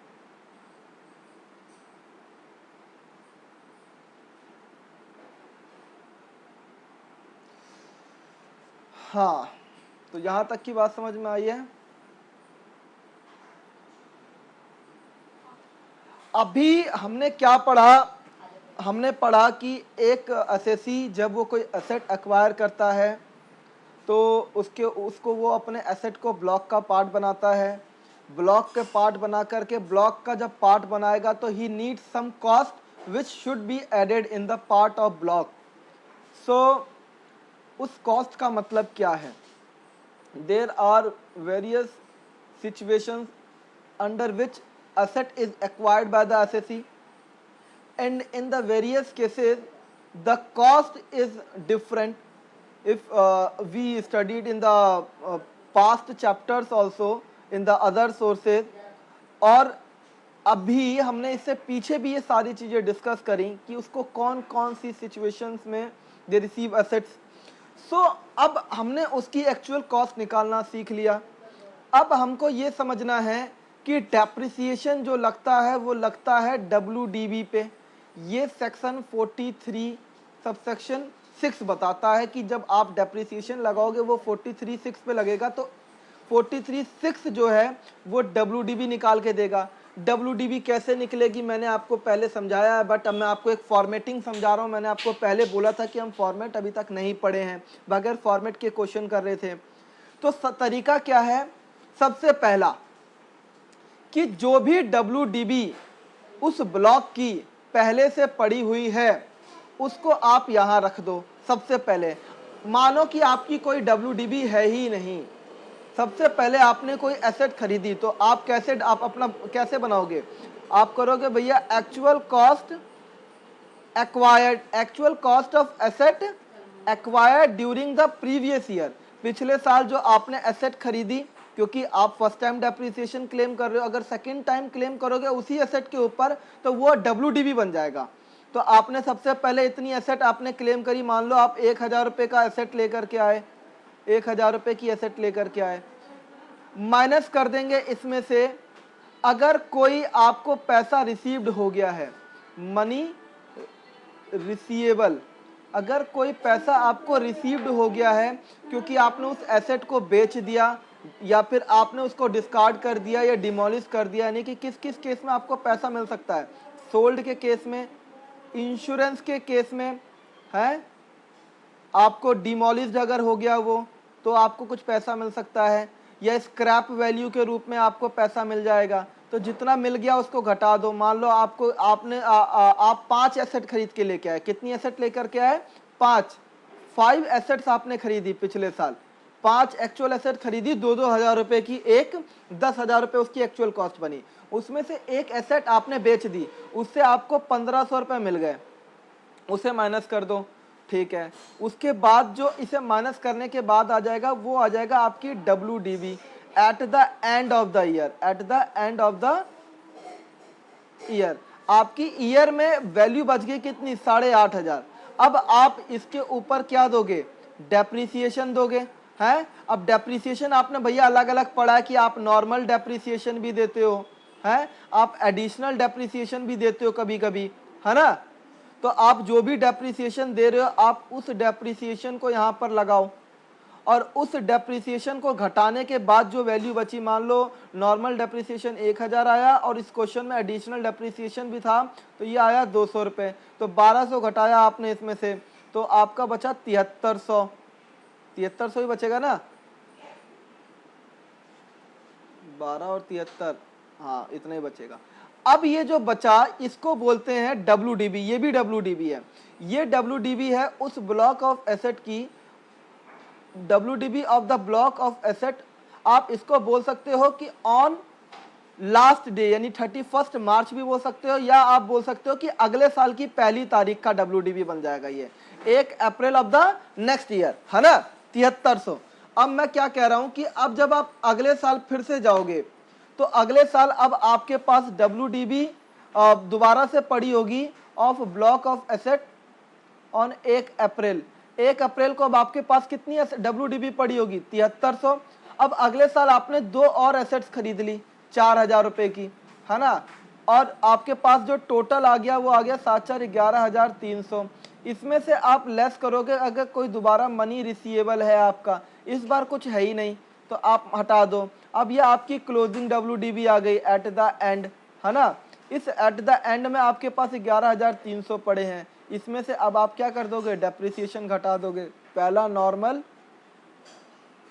हाँ, तो यहां तक की बात समझ में आई है। अभी हमने क्या पढ़ा, हमने पढ़ा कि एक एसेसी जब वो कोई एसेट एक्वायर करता है तो उसको वो अपने एसेट को ब्लॉक का पार्ट बनाता है, ब्लॉक के पार्ट बना करके ब्लॉक का जब पार्ट बनाएगा तो he need some cost which should be added in the part of block. So उस कॉस्ट का मतलब क्या है? There are various situations under which asset is acquired by the assessee, and in the various cases the cost is different. If we studied in the past chapters also in the other sources, और अभी हमने इससे पीछे भी ये सारी चीज़ें discuss करी कि उसको कौन कौन सी सिचुएशंस में दे रिसीव एसेट्स। सो अब हमने उसकी एक्चुअल कॉस्ट निकालना सीख लिया। अब हमको ये समझना है कि डेप्रिसिएशन जो लगता है वो लगता है WDB पे। ये सेक्शन 43 सबसेक्शन 6 बताता है कि जब आप डेप्रिसिएशन लगाओगे वो 43(6) पे लगेगा, तो 43(6) जो है वो WDB निकाल के देगा। WDB कैसे निकलेगी मैंने आपको पहले समझाया है, बट अब मैं आपको एक फॉर्मेटिंग समझा रहा हूँ। मैंने आपको पहले बोला था कि हम फॉर्मेट अभी तक नहीं पढ़े हैं, बगैर फॉर्मेट के क्वेश्चन कर रहे थे। तो तरीका क्या है? सबसे पहला कि जो भी WDB उस ब्लॉक की पहले से पड़ी हुई है उसको आप यहाँ रख दो। सबसे पहले मानो कि आपकी कोई WDB है ही नहीं, सबसे पहले आपने कोई एसेट खरीदी, तो आप अपना कैसे बनाओगे? आप करोगे भैया actual cost acquired, actual cost of asset acquired during the previous year. पिछले साल जो आपने एसेट खरीदी, क्योंकि आप फर्स्ट टाइम डेप्रिसिएशन क्लेम कर रहे हो, अगर सेकंड टाइम क्लेम करोगे उसी एसेट के ऊपर तो वो WDB बन जाएगा। तो आपने सबसे पहले इतनी एसेट आपने क्लेम करी, मान लो आप 1000 रुपये का एसेट लेकर के आए, 1000 रुपये की एसेट लेकर के आए, माइनस कर देंगे इसमें से अगर कोई आपको पैसा रिसीव्ड हो गया है, मनी रिसीवेबल, अगर कोई पैसा आपको रिसीव्ड हो गया है क्योंकि आपने उस एसेट को बेच दिया या फिर आपने उसको डिस्कार्ड कर दिया या डिमोलिश कर दिया, यानी कि किस किस केस में आपको पैसा मिल सकता है? सोल्ड के केस में, इंश्योरेंस के केस में है, आपको डिमोलिश्ड अगर हो गया वो तो आपको कुछ पैसा मिल सकता है, या स्क्रैप वैल्यू के रूप में आपको पैसा मिल जाएगा। तो जितना मिल गया उसको घटा दो। मान लो आपको आप 5 एसेट खरीद के लेके आए। कितनी एसेट लेकर के आए? 5 एसेट्स आपने खरीदी पिछले साल, 5 एक्चुअल एसेट खरीदी, 2-2 हज़ार रुपए की, एक 10,000 रुपए उसकी एक्चुअल कॉस्ट बनी। उसमें से एक एसेट आपने बेच दी, उससे आपको 1500 रुपए मिल गए, उसे माइनस कर दो। ठीक है, उसके बाद जो इसे माइनस करने के बाद आ जाएगा वो आ जाएगा आपकी WDB at the end of the year. At the end of the year आपकी ईयर में वैल्यू बच गई कितनी? 8,500। अब आप इसके ऊपर क्या दोगे? डेप्रिसिएशन दोगे हैं। अब डेप्रिसिएशन आपने भैया अलग अलग पढ़ा है कि आप नॉर्मल डेप्रिसिएशन भी देते हो हैं, आप एडिशनल डेप्रिसिएशन भी देते हो कभी कभी, है ना। तो आप जो भी डेप्रिसिएशन दे रहे हो आप उस डेप्रिसिएशन को यहाँ पर लगाओ, और उस डेप्रिसिएशन को घटाने के बाद जो वैल्यू बची, मान लो नॉर्मल डेप्रिसिएशन 1000 आया और इस क्वेश्चन में एडिशनल डेप्रिसिएशन भी था तो ये आया 200 रुपये, तो 1200 घटाया आपने इसमें से तो आपका बचा 7300। 7300 ही बचेगा ना, 12 और 73, हाँ इतना ही बचेगा। अब ये जो बचा इसको बोलते हैं WDB, ये भी WDB है। ये WDB है उस ब्लॉक ऑफ एसेट की, WDB of the block of asset. आप इसको बोल सकते हो कि ऑन लास्ट डे, यानी 31 मार्च भी बोल सकते हो, या आप बोल सकते हो कि अगले साल की पहली तारीख का WDB बन जाएगा ये, 1 अप्रैल ऑफ द नेक्स्ट ईयर, है ना, 7300। अब मैं क्या कह रहा हूं कि अब जब आप अगले साल फिर से जाओगे तो अगले साल अब आपके पास WDB दोबारा से पड़ी होगी of block of asset on 1 April. 1 April को अब आपके पास कितनी WDB पड़ी होगी? 7300। अब अगले साल आपने 2 और एसेट्स खरीद ली 4000 रुपए की, है ना, और आपके पास जो टोटल आ गया वो आ गया 7-4 11,300। इसमें से आप लेस करोगे, अगर कोई दोबारा मनी रिसीवेबल है आपका, इस बार कुछ है ही नहीं तो आप हटा दो। अब ये आपकी क्लोजिंग WDB आ गई एट द एंड, है ना। इस एट द एंड में आपके पास 11,300 पड़े हैं, इसमें से अब आप क्या कर दोगे? डेप्रिसिएशन घटा दोगे, पहला नॉर्मल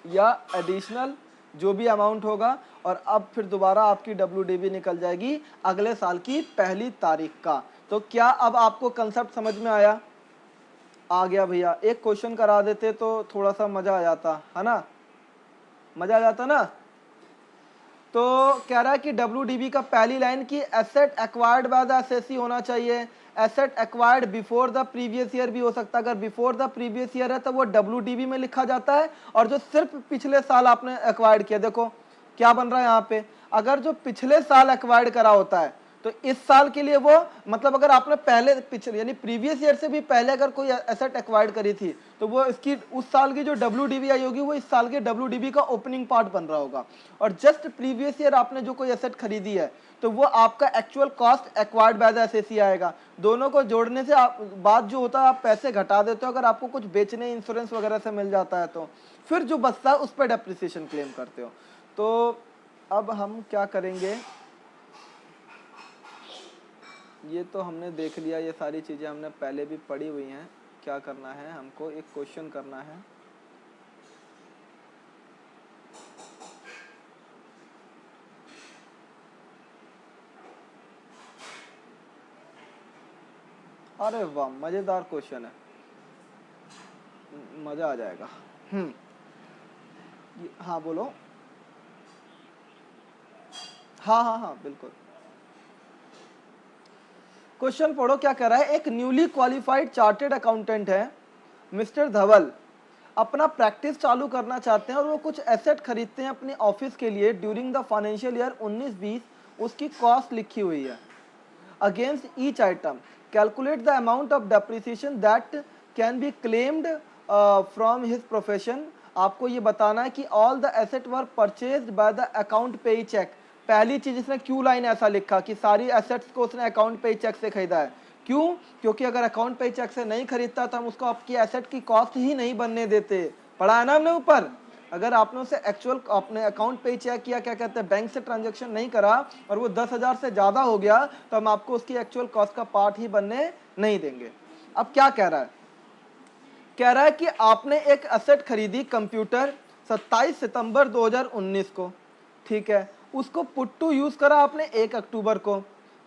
या एडिशनल जो भी अमाउंट होगा, और अब फिर दोबारा आपकी WDB निकल जाएगी अगले साल की पहली तारीख का। तो क्या अब आपको कंसेप्ट समझ में आया? आ गया भैया। एक क्वेश्चन करा देते तो थोड़ा सा मजा आ जाता, है ना, मजा आ जाता ना। तो कह रहा है कि WDB का पहली लाइन की asset acquired by the SSC होना चाहिए, asset acquired before the previous year भी हो सकता है। अगर बिफोर द प्रीवियस ईयर है तो वो WDB में लिखा जाता है, और जो सिर्फ पिछले साल आपने एक्वायर्ड किया, देखो क्या बन रहा है यहाँ पे, अगर जो पिछले साल एक्वायर्ड करा होता है तो इस साल के लिए वो, मतलब अगर आपने पहले पिछले यानी प्रीवियस ईयर से भी पहले अगर कोई एसेट एक्वायर्ड करी थी तो वो इसकी उस साल की जो WDB आई होगी वो इस साल के WDB का ओपनिंग पार्ट बन रहा होगा। और जस्ट प्रीवियस ईयर आपने जो कोई एसेट खरीदी है तो वो आपका actual cost acquired by the SSC आएगा। दोनों को जोड़ने से आप बात जो होता है आप पैसे घटा देते हो, अगर आपको कुछ बेचने इंश्योरेंस वगैरह से मिल जाता है तो फिर जो बचता है उस पर डेप्रिसिएशन क्लेम करते हो। तो अब हम क्या करेंगे, ये तो हमने देख लिया, ये सारी चीज़ें हमने पहले भी पढ़ी हुई हैं। क्या करना है हमको, एक क्वेश्चन करना है। अरे वाह, मज़ेदार क्वेश्चन है, मज़ा आ जाएगा। हाँ बोलो। हाँ हाँ हाँ बिल्कुल। क्वेश्चन पढ़ो क्या कह रहा है। एक न्यूली क्वालिफाइड चार्टेड अकाउंटेंट है मिस्टर धवल, अपना प्रैक्टिस चालू करना चाहते हैं और वो कुछ एसेट खरीदते हैं अपने ऑफिस के लिए ड्यूरिंग द फाइनेंशियल ईयर 19-20, उसकी कॉस्ट लिखी हुई है। Against each item calculate the amount of depreciation that can be claimed from his profession. आपको ये बताना है कि all the asset were purchased by the account पे चेक। पहली चीज इसने क्यू लाइन ऐसा लिखा कि सारी एसेट्स को उसने अकाउंट पे चेक से खरीदा है। क्यों? क्योंकि अगर अकाउंट पे चेक से नहीं खरीदता तो हम उसको आपकी एसेट की कॉस्ट ही नहीं बनने देते। पढ़ा है ना हमने ऊपर? अगर आपने उसे एक्चुअल अपने अकाउंट पे चेक किया, क्या कहते हैं, बैंक से ट्रांजैक्शन नहीं करा और वो 10,000 से ज़्यादा हो गया तो हम आपको उसकी एक्चुअल कॉस्ट का पार्ट ही बनने नहीं देंगे। अब क्या कह रहा है? कह रहा है कि आपने एक एसेट खरीदी कंप्यूटर 27 सितंबर 2019 को, ठीक है, उसको पुट टू यूज़ करा आपने 1 अक्टूबर को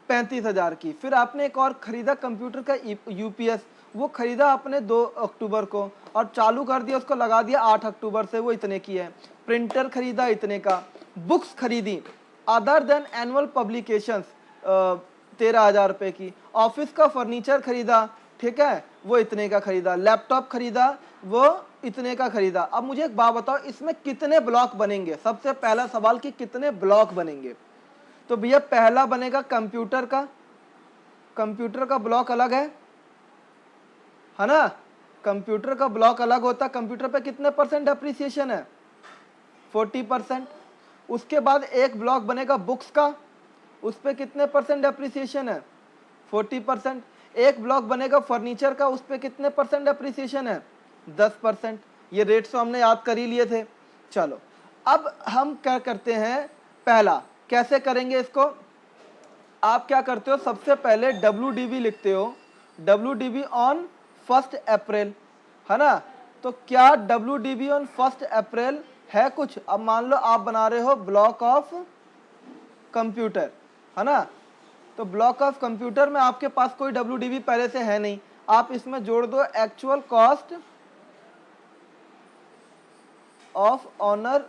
35,000 की। फिर आपने एक और खरीदा कंप्यूटर का यूपीएस, वो खरीदा आपने 2 अक्टूबर को और चालू कर दिया, उसको लगा दिया 8 अक्टूबर से, वो इतने की है। प्रिंटर खरीदा इतने का। बुक्स खरीदी अदर देन एनुअल पब्लिकेशंस 13,000 रुपये की। ऑफिस का फर्नीचर खरीदा, ठीक है, वो इतने का खरीदा। लैपटॉप खरीदा, वो इतने का खरीदा। अब मुझे एक बात बताओ, इसमें कितने ब्लॉक बनेंगे? सबसे पहला सवाल कि कितने ब्लॉक बनेंगे। तो भैया पहला बनेगा कंप्यूटर का, कंप्यूटर का ब्लॉक अलग है ना, कंप्यूटर का ब्लॉक अलग होता है। कंप्यूटर पे कितने परसेंट डेप्रिसिएशन है? 40%। उसके बाद एक ब्लॉक बनेगा बुक्स का, उस पे कितने परसेंट डेप्रिसिएशन है? 40%। एक ब्लॉक बनेगा फर्नीचर का, उस पे कितने परसेंट डेप्रिसिएशन है? 10%। ये रेट्स तो हमने याद कर ही लिए थे। चलो अब हम क्या करते हैं, पहला कैसे करेंगे इसको। आप क्या करते हो, सबसे पहले WDV लिखते हो, WDV ऑन 1 अप्रैल, है ना। तो क्या WDV ऑन 1 अप्रैल है कुछ? अब मान लो आप बना रहे हो ब्लॉक ऑफ कंप्यूटर, है ना, तो ब्लॉक ऑफ कंप्यूटर में आपके पास कोई WDV पहले से है नहीं, आप इसमें जोड़ दो actual cost of owner,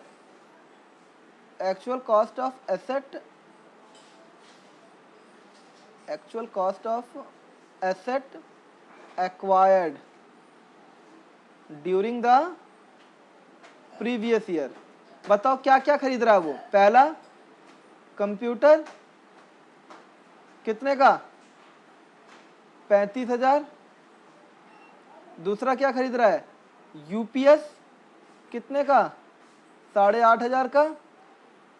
actual cost of asset, actual cost of asset acquired during the previous year. बताओ क्या क्या खरीद रहा है वो। पहला कंप्यूटर कितने का? 35,000। दूसरा क्या खरीद रहा है? यूपीएस कितने का? 8,500 का।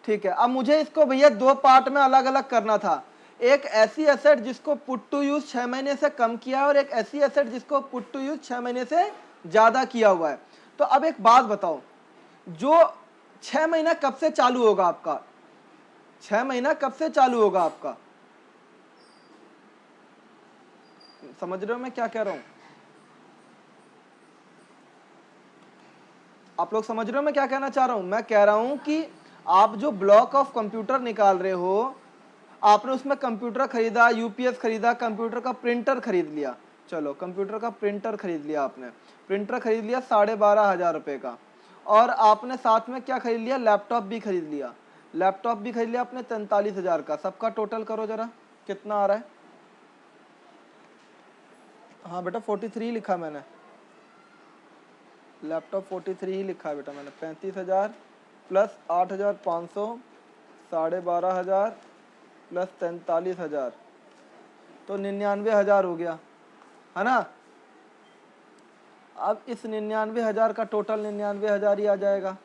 ठीक है, अब मुझे इसको भैया दो पार्ट में अलग अलग करना था। एक ऐसी एसेट जिसको पुट टू यूज 6 महीने से कम किया है और एक ऐसी एसेट जिसको पुट टू यूज 6 महीने से ज्यादा किया हुआ है। तो अब एक बात बताओ, जो 6 महीना कब से चालू होगा आपका? 6 महीना कब से चालू होगा आपका? समझ रहे हो मैं क्या कह रहा हूं? आप लोग समझ रहे हो मैं क्या कहना चाह रहा हूं? मैं कह रहा हूं कि आप जो ब्लॉक ऑफ कंप्यूटर निकाल रहे हो, आपने उसमें कंप्यूटर खरीदा, यूपीएस खरीदा, कंप्यूटर का प्रिंटर खरीद लिया। चलो कंप्यूटर का प्रिंटर खरीद लिया आपने, प्रिंटर खरीद लिया 12,500 रुपये का। और आपने साथ में क्या खरीद लिया? लैपटॉप भी खरीद लिया, लैपटॉप भी खरीद लिया आपने 43,000 का। सबका टोटल करो जरा, कितना आ रहा है? हाँ बेटा 43 लिखा मैंने, लैपटॉप 43 ही लिखा है बेटा मैंने। 35,000 प्लस 8,500, 12,500 प्लस 43,000, तो 99,000 हो गया, है ना। अब इस 99,000 का टोटल 99,000 ही आ जाएगा।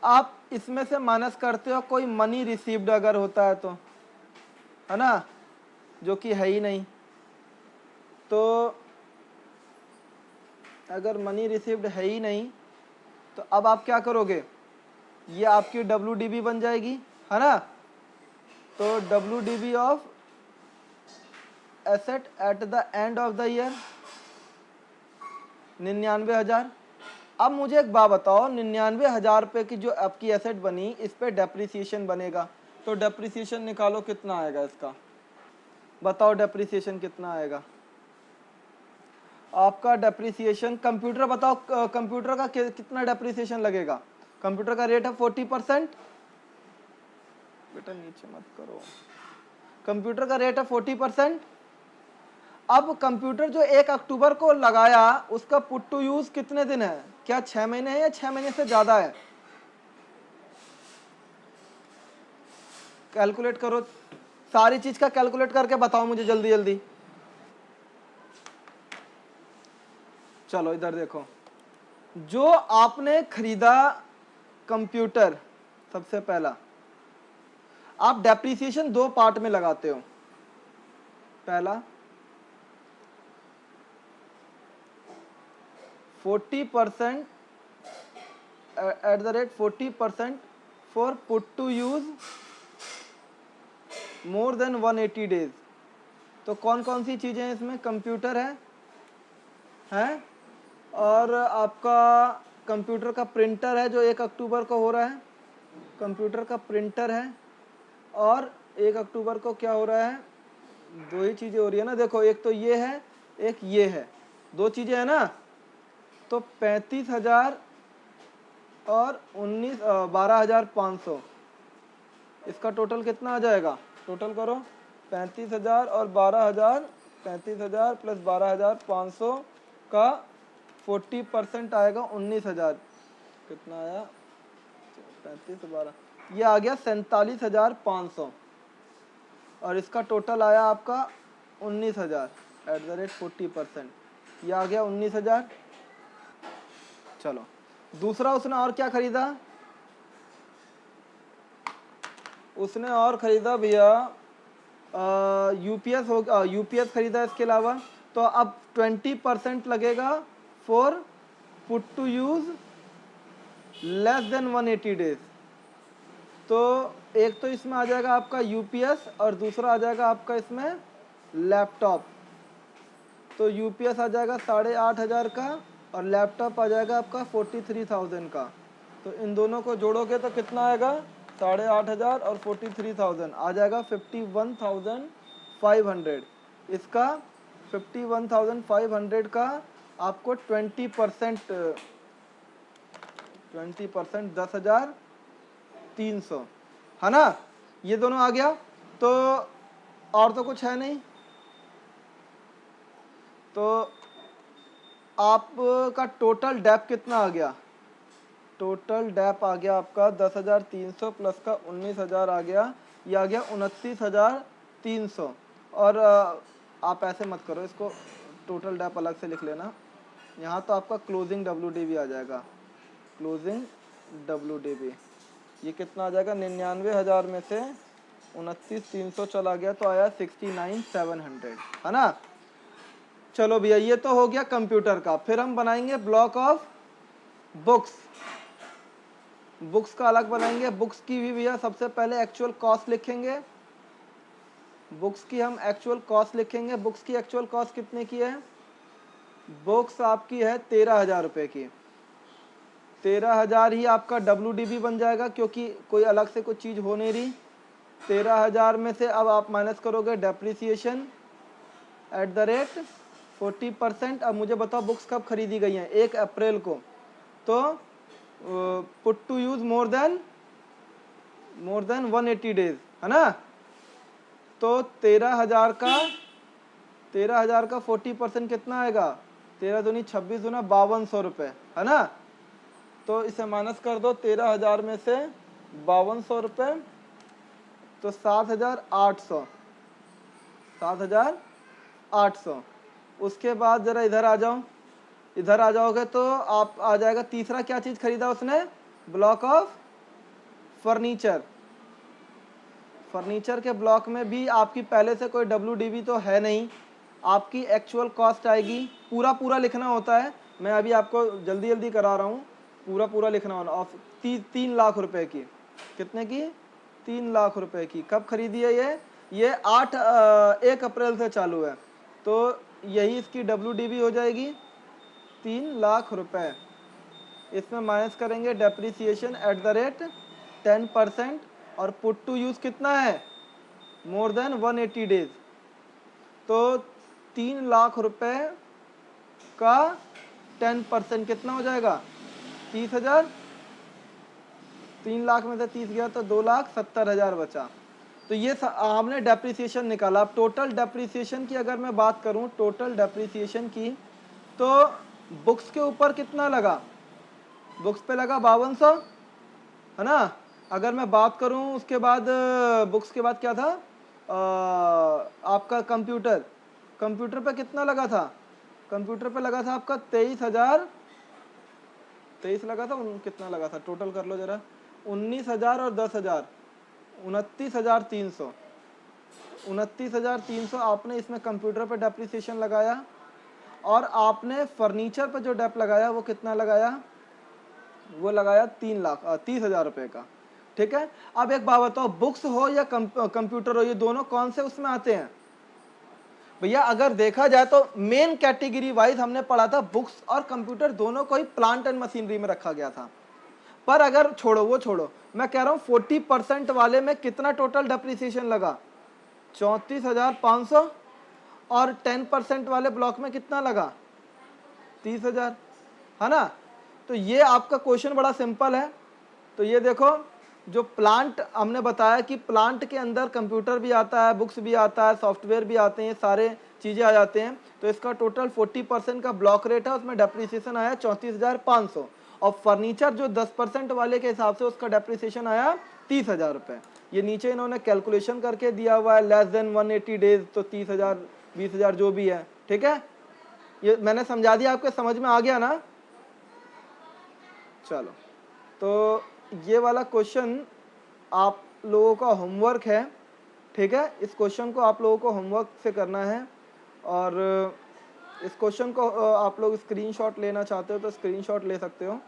आप इसमें से माइनस करते हो कोई मनी रिसीव्ड अगर होता है तो, है ना, जो कि है ही नहीं। तो अगर मनी रिसीव्ड है ही नहीं तो अब आप क्या करोगे, ये आपकी WDV बन जाएगी, है ना। तो WDV of asset at the end of the year 99,000। अब मुझे एक बात बताओ, 99,000 रुपये की जो आपकी एसेट बनी, इस पे डेप्रिसिएशन बनेगा, तो डेप्रिसिएशन निकालो कितना आएगा इसका, बताओ डेप्रिसिएशन कितना आएगा आपका। डेप्रिसिएशन कंप्यूटर बताओ, कंप्यूटर का कितना डेप्रिसिएशन लगेगा? कंप्यूटर का रेट है 40%। बेटा नीचे मत करो, कंप्यूटर का रेट है 40%। अब कंप्यूटर जो 1 अक्टूबर को लगाया उसका पुट टू यूज कितने दिन है? क्या 6 महीने है या 6 महीने से ज्यादा है? कैलकुलेट करो, सारी चीज का कैलकुलेट करके बताओ मुझे जल्दी जल्दी। चलो इधर देखो, जो आपने खरीदा कंप्यूटर, सबसे पहला आप डेप्रिसिएशन 2 पार्ट में लगाते हो। पहला 40% at the rate 40% for put to use more than 180 days. तो कौन कौन सी चीजें इसमें? कंप्यूटर है और आपका कंप्यूटर का प्रिंटर है जो 1 अक्टूबर को हो रहा है, कंप्यूटर का प्रिंटर है, और 1 अक्टूबर को क्या हो रहा है? 2 ही चीजें हो रही है ना, देखो एक तो ये है, एक ये है, 2 चीजें है ना। तो 35,000 और 12,500, इसका टोटल कितना आ जाएगा? टोटल करो, 35,000 और 12,000, 35,000 प्लस 12,500 का 40% आएगा 19,000। कितना आया? 35 12, ये आ गया 47,500, और इसका टोटल आया आपका 19,000 एट द रेट 40%, ये आ गया 19,000। चलो दूसरा उसने और क्या खरीदा? उसने और खरीदा भैया यूपीएस यूपीएस खरीदा इसके अलावा। तो अब 20% लगेगा for put to use less than 180 days. तो एक तो इसमें आ जाएगा आपका यूपीएस और दूसरा आ जाएगा आपका इसमें लैपटॉप। तो यूपीएस आ जाएगा 8,500 का और लैपटॉप आ जाएगा आपका 43,000 का। तो इन दोनों को जोड़ोगे तो कितना आएगा? 8,500 और 43,000 आ जाएगा 51,500। इसका 51,500 का आपको 20% 10,300 है ना। ये दोनों आ गया, तो और तो कुछ है नहीं। तो आपका टोटल डेप कितना आ गया? टोटल डेप आ गया आपका 10,300 प्लस का 19,000 आ गया, ये आ गया 29,300। और आप ऐसे मत करो, इसको टोटल डेप अलग से लिख लेना। यहाँ तो आपका क्लोजिंग WDV आ जाएगा, क्लोजिंग WDV ये कितना आ जाएगा? 99,000 में से 29,300 चला गया तो आया 69,700 है ना। चलो भैया ये तो हो गया कंप्यूटर का। फिर हम बनाएंगे ब्लॉक ऑफ बुक्स। बुक्स का अलग बनाएंगे। बुक्स की भी भैया सबसे पहले एक्चुअल कॉस्ट लिखेंगे। बुक्स की हम एक्चुअल कॉस्ट लिखेंगे। बुक्स की एक्चुअल कॉस्ट कितने की है? बुक्स आपकी है 13,000 रुपये की। 13,000 ही आपका WDV बन जाएगा क्योंकि कोई अलग से कोई चीज़ हो नहीं रही। 13,000 में से अब आप माइनस करोगे डेप्रिसिएशन एट द रेट 40%। अब मुझे बताओ बुक्स कब खरीदी गई हैं? 1 अप्रैल को। तो put to use more than 180 days है ना। तो 13,000 का 40% कितना आएगा? 13 दूनी 26 दूना 5,200 रुपये है ना। तो इसे माइनस कर दो 13,000 में से 5,200 रुपये, तो 7,800। 7,800। उसके बाद जरा इधर आ जाओ, इधर आ जाओगे तो आप आ जाएगा तीसरा क्या चीज खरीदा उसने? Block of furniture. फर्नीचर के ब्लॉक में भी आपकी पहले से कोई WDV तो है नहीं, आपकी एक्चुअल कॉस्ट आएगी। पूरा पूरा लिखना होता है, मैं अभी आपको जल्दी जल्दी करा रहा हूँ। पूरा पूरा लिखना होना। और 3 लाख रुपए की। कितने की? 3 लाख रुपए की। कब खरीदी है ये 1 अप्रैल से चालू है, तो यही इसकी WDV हो जाएगी 3 लाख रुपए। इसमें माइनस करेंगे डेप्रिसिएशन एट द रेट 10%। और पुट टू यूज कितना है? मोर देन 180 डेज। तो 3 लाख रुपए का 10% कितना हो जाएगा? 30,000। 3 लाख में से 30 गया तो 2,70,000 बचा। तो ये हमने डेप्रिसिएशन निकाला। अब टोटल डेप्रिसिएशन की अगर मैं बात करूं, टोटल डेप्रिसिएशन की, तो बुक्स के ऊपर कितना लगा, बुक्स पे लगा 5200, है ना। अगर मैं बात करूं उसके बाद बुक्स के बाद क्या था, आपका कंप्यूटर, कंप्यूटर पे कितना लगा था, कंप्यूटर पे लगा था आपका 23,000, 23 लगा था, कितना लगा था, टोटल कर लो जरा, 19,000 और 10,000, 29,300, 29,300 आपने इसमें कंप्यूटर पे डेप्रिसिएशन लगाया। और आपने फर्नीचर पे जो डेप लगाया वो कितना लगाया, वो लगाया 30,000 रुपए का। ठीक है, अब एक बात बताओ, बुक्स हो या कंप्यूटर हो, ये दोनों कौन से उसमें आते हैं भैया। अगर देखा जाए तो मेन कैटेगरी वाइज हमने पढ़ा था, बुक्स और कंप्यूटर दोनों को ही प्लांट एंड मशीनरी में रखा गया था। पर अगर छोड़ो, वो छोड़ो, मैं कह रहा हूं 40% वाले में कितना टोटल डेप्रिसिएशन लगा, 34,500, और 10% वाले ब्लॉक में कितना लगा, 30,000, है ना। तो ये आपका क्वेश्चन बड़ा सिंपल है। तो ये देखो, जो प्लांट हमने बताया कि प्लांट के अंदर कंप्यूटर भी आता है, बुक्स भी आता है, सॉफ्टवेयर भी आते हैं, सारे चीज़ें आ जाते हैं। तो इसका टोटल 40% का ब्लॉक रेट है, उसमें डेप्रिसिएशन आया 34,500, और फर्नीचर जो 10% वाले के हिसाब से उसका डेप्रिसिएशन आया 30,000 रुपये। ये नीचे इन्होंने कैलकुलेशन करके दिया हुआ है, लेस देन 180 डेज, तो 30,000 20,000 जो भी है। ठीक है, ये मैंने समझा दिया, आपके समझ में आ गया ना। चलो, तो ये वाला क्वेश्चन आप लोगों का होमवर्क है। ठीक है, इस क्वेश्चन को आप लोगों को होमवर्क से करना है। और इस क्वेश्चन को आप लोग स्क्रीनशॉट लेना चाहते हो तो स्क्रीनशॉट ले सकते हो,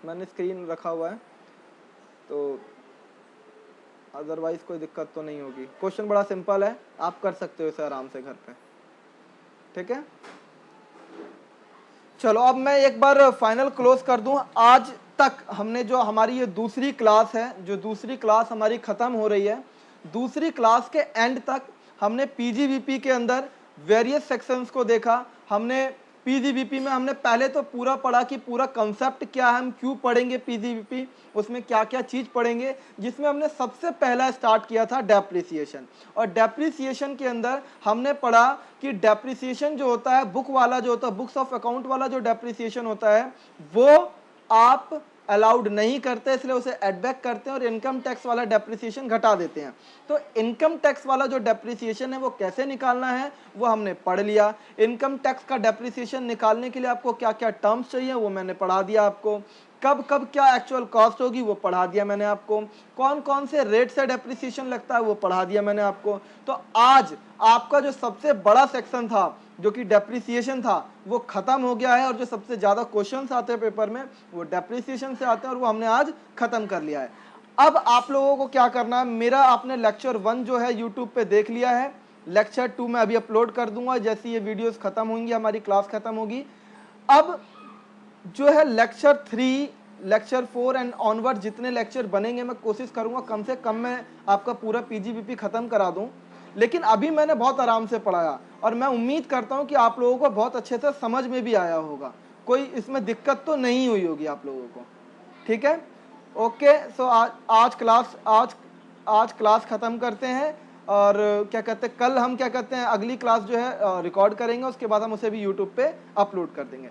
मैंने स्क्रीन रखा हुआ है, तो अदरवाइज कोई दिक्कत तो नहीं होगी। क्वेश्चन बड़ा सिंपल है, आप कर सकते हो इसे आराम से घर पे। ठीक है, चलो अब मैं एक बार फाइनल क्लोज कर दूं। आज तक हमने जो हमारी ये दूसरी क्लास है, जो दूसरी क्लास हमारी खत्म हो रही है, दूसरी क्लास के एंड तक हमने पीजीवीपी के अंदर वेरियस सेक्शंस को देखा। हमने पीजीवीपी में हमने पहले तो पूरा पढ़ा कि पूरा कंसेप्ट क्या है, हम क्यों पढ़ेंगे पीजीवीपी, उसमें क्या क्या चीज पढ़ेंगे, जिसमें हमने सबसे पहला स्टार्ट किया था डेप्रिसिएशन। और डेप्रिसिएशन के अंदर हमने पढ़ा कि डेप्रिसिएशन जो होता है, बुक वाला जो होता है, बुक्स ऑफ अकाउंट वाला जो डेप्रिसिएशन होता है, वो आप अलाउड नहीं करते, इसलिए उसे एड बैक करते हैं, और इनकम टैक्स वाला डेप्रिसिएशन घटा देते हैं। तो इनकम टैक्स वाला जो डेप्रिसिएशन है वो कैसे निकालना है वो हमने पढ़ लिया। इनकम टैक्स का डेप्रिसिएशन निकालने के लिए आपको क्या क्या टर्म्स चाहिए वो मैंने पढ़ा दिया आपको। कब कब क्या एक्चुअल कॉस्ट होगी वो पढ़ा दिया मैंने आपको। कौन कौन से रेट से डेप्रिसिएशन लगता है वो पढ़ा दिया मैंने आपको। तो आज आपका जो सबसे बड़ा सेक्शन था जो कि डेप्रिसिएशन था वो खत्म हो गया है, और जो सबसे ज्यादा क्वेश्चंस आते हैं पेपर में वो डेप्रिसिएशन से आते हैं, और वो हमने आज खत्म कर लिया है। अब आप लोगों को क्या करना है, मेरा आपने लेक्चर 1 जो है यूट्यूब पे देख लिया है, लेक्चर 2 मैं अभी अपलोड कर दूंगा जैसे ये वीडियोस खत्म होंगी, हमारी क्लास खत्म होगी। अब जो है लेक्चर 3, लेक्चर 4 एंड ऑनवर्ड जितने लेक्चर बनेंगे मैं कोशिश करूंगा कम से कम मैं आपका पूरा पीजीबीपी खत्म करा दूं। लेकिन अभी मैंने बहुत आराम से पढ़ाया, और मैं उम्मीद करता हूं कि आप लोगों को बहुत अच्छे से समझ में भी आया होगा, कोई इसमें दिक्कत तो नहीं हुई होगी आप लोगों को। ठीक है, ओके। सो आज क्लास खत्म करते हैं, और क्या कहते हैं, कल हम क्या कहते हैं अगली क्लास जो है रिकॉर्ड करेंगे, उसके बाद हम उसे भी यूट्यूब पे अपलोड कर देंगे।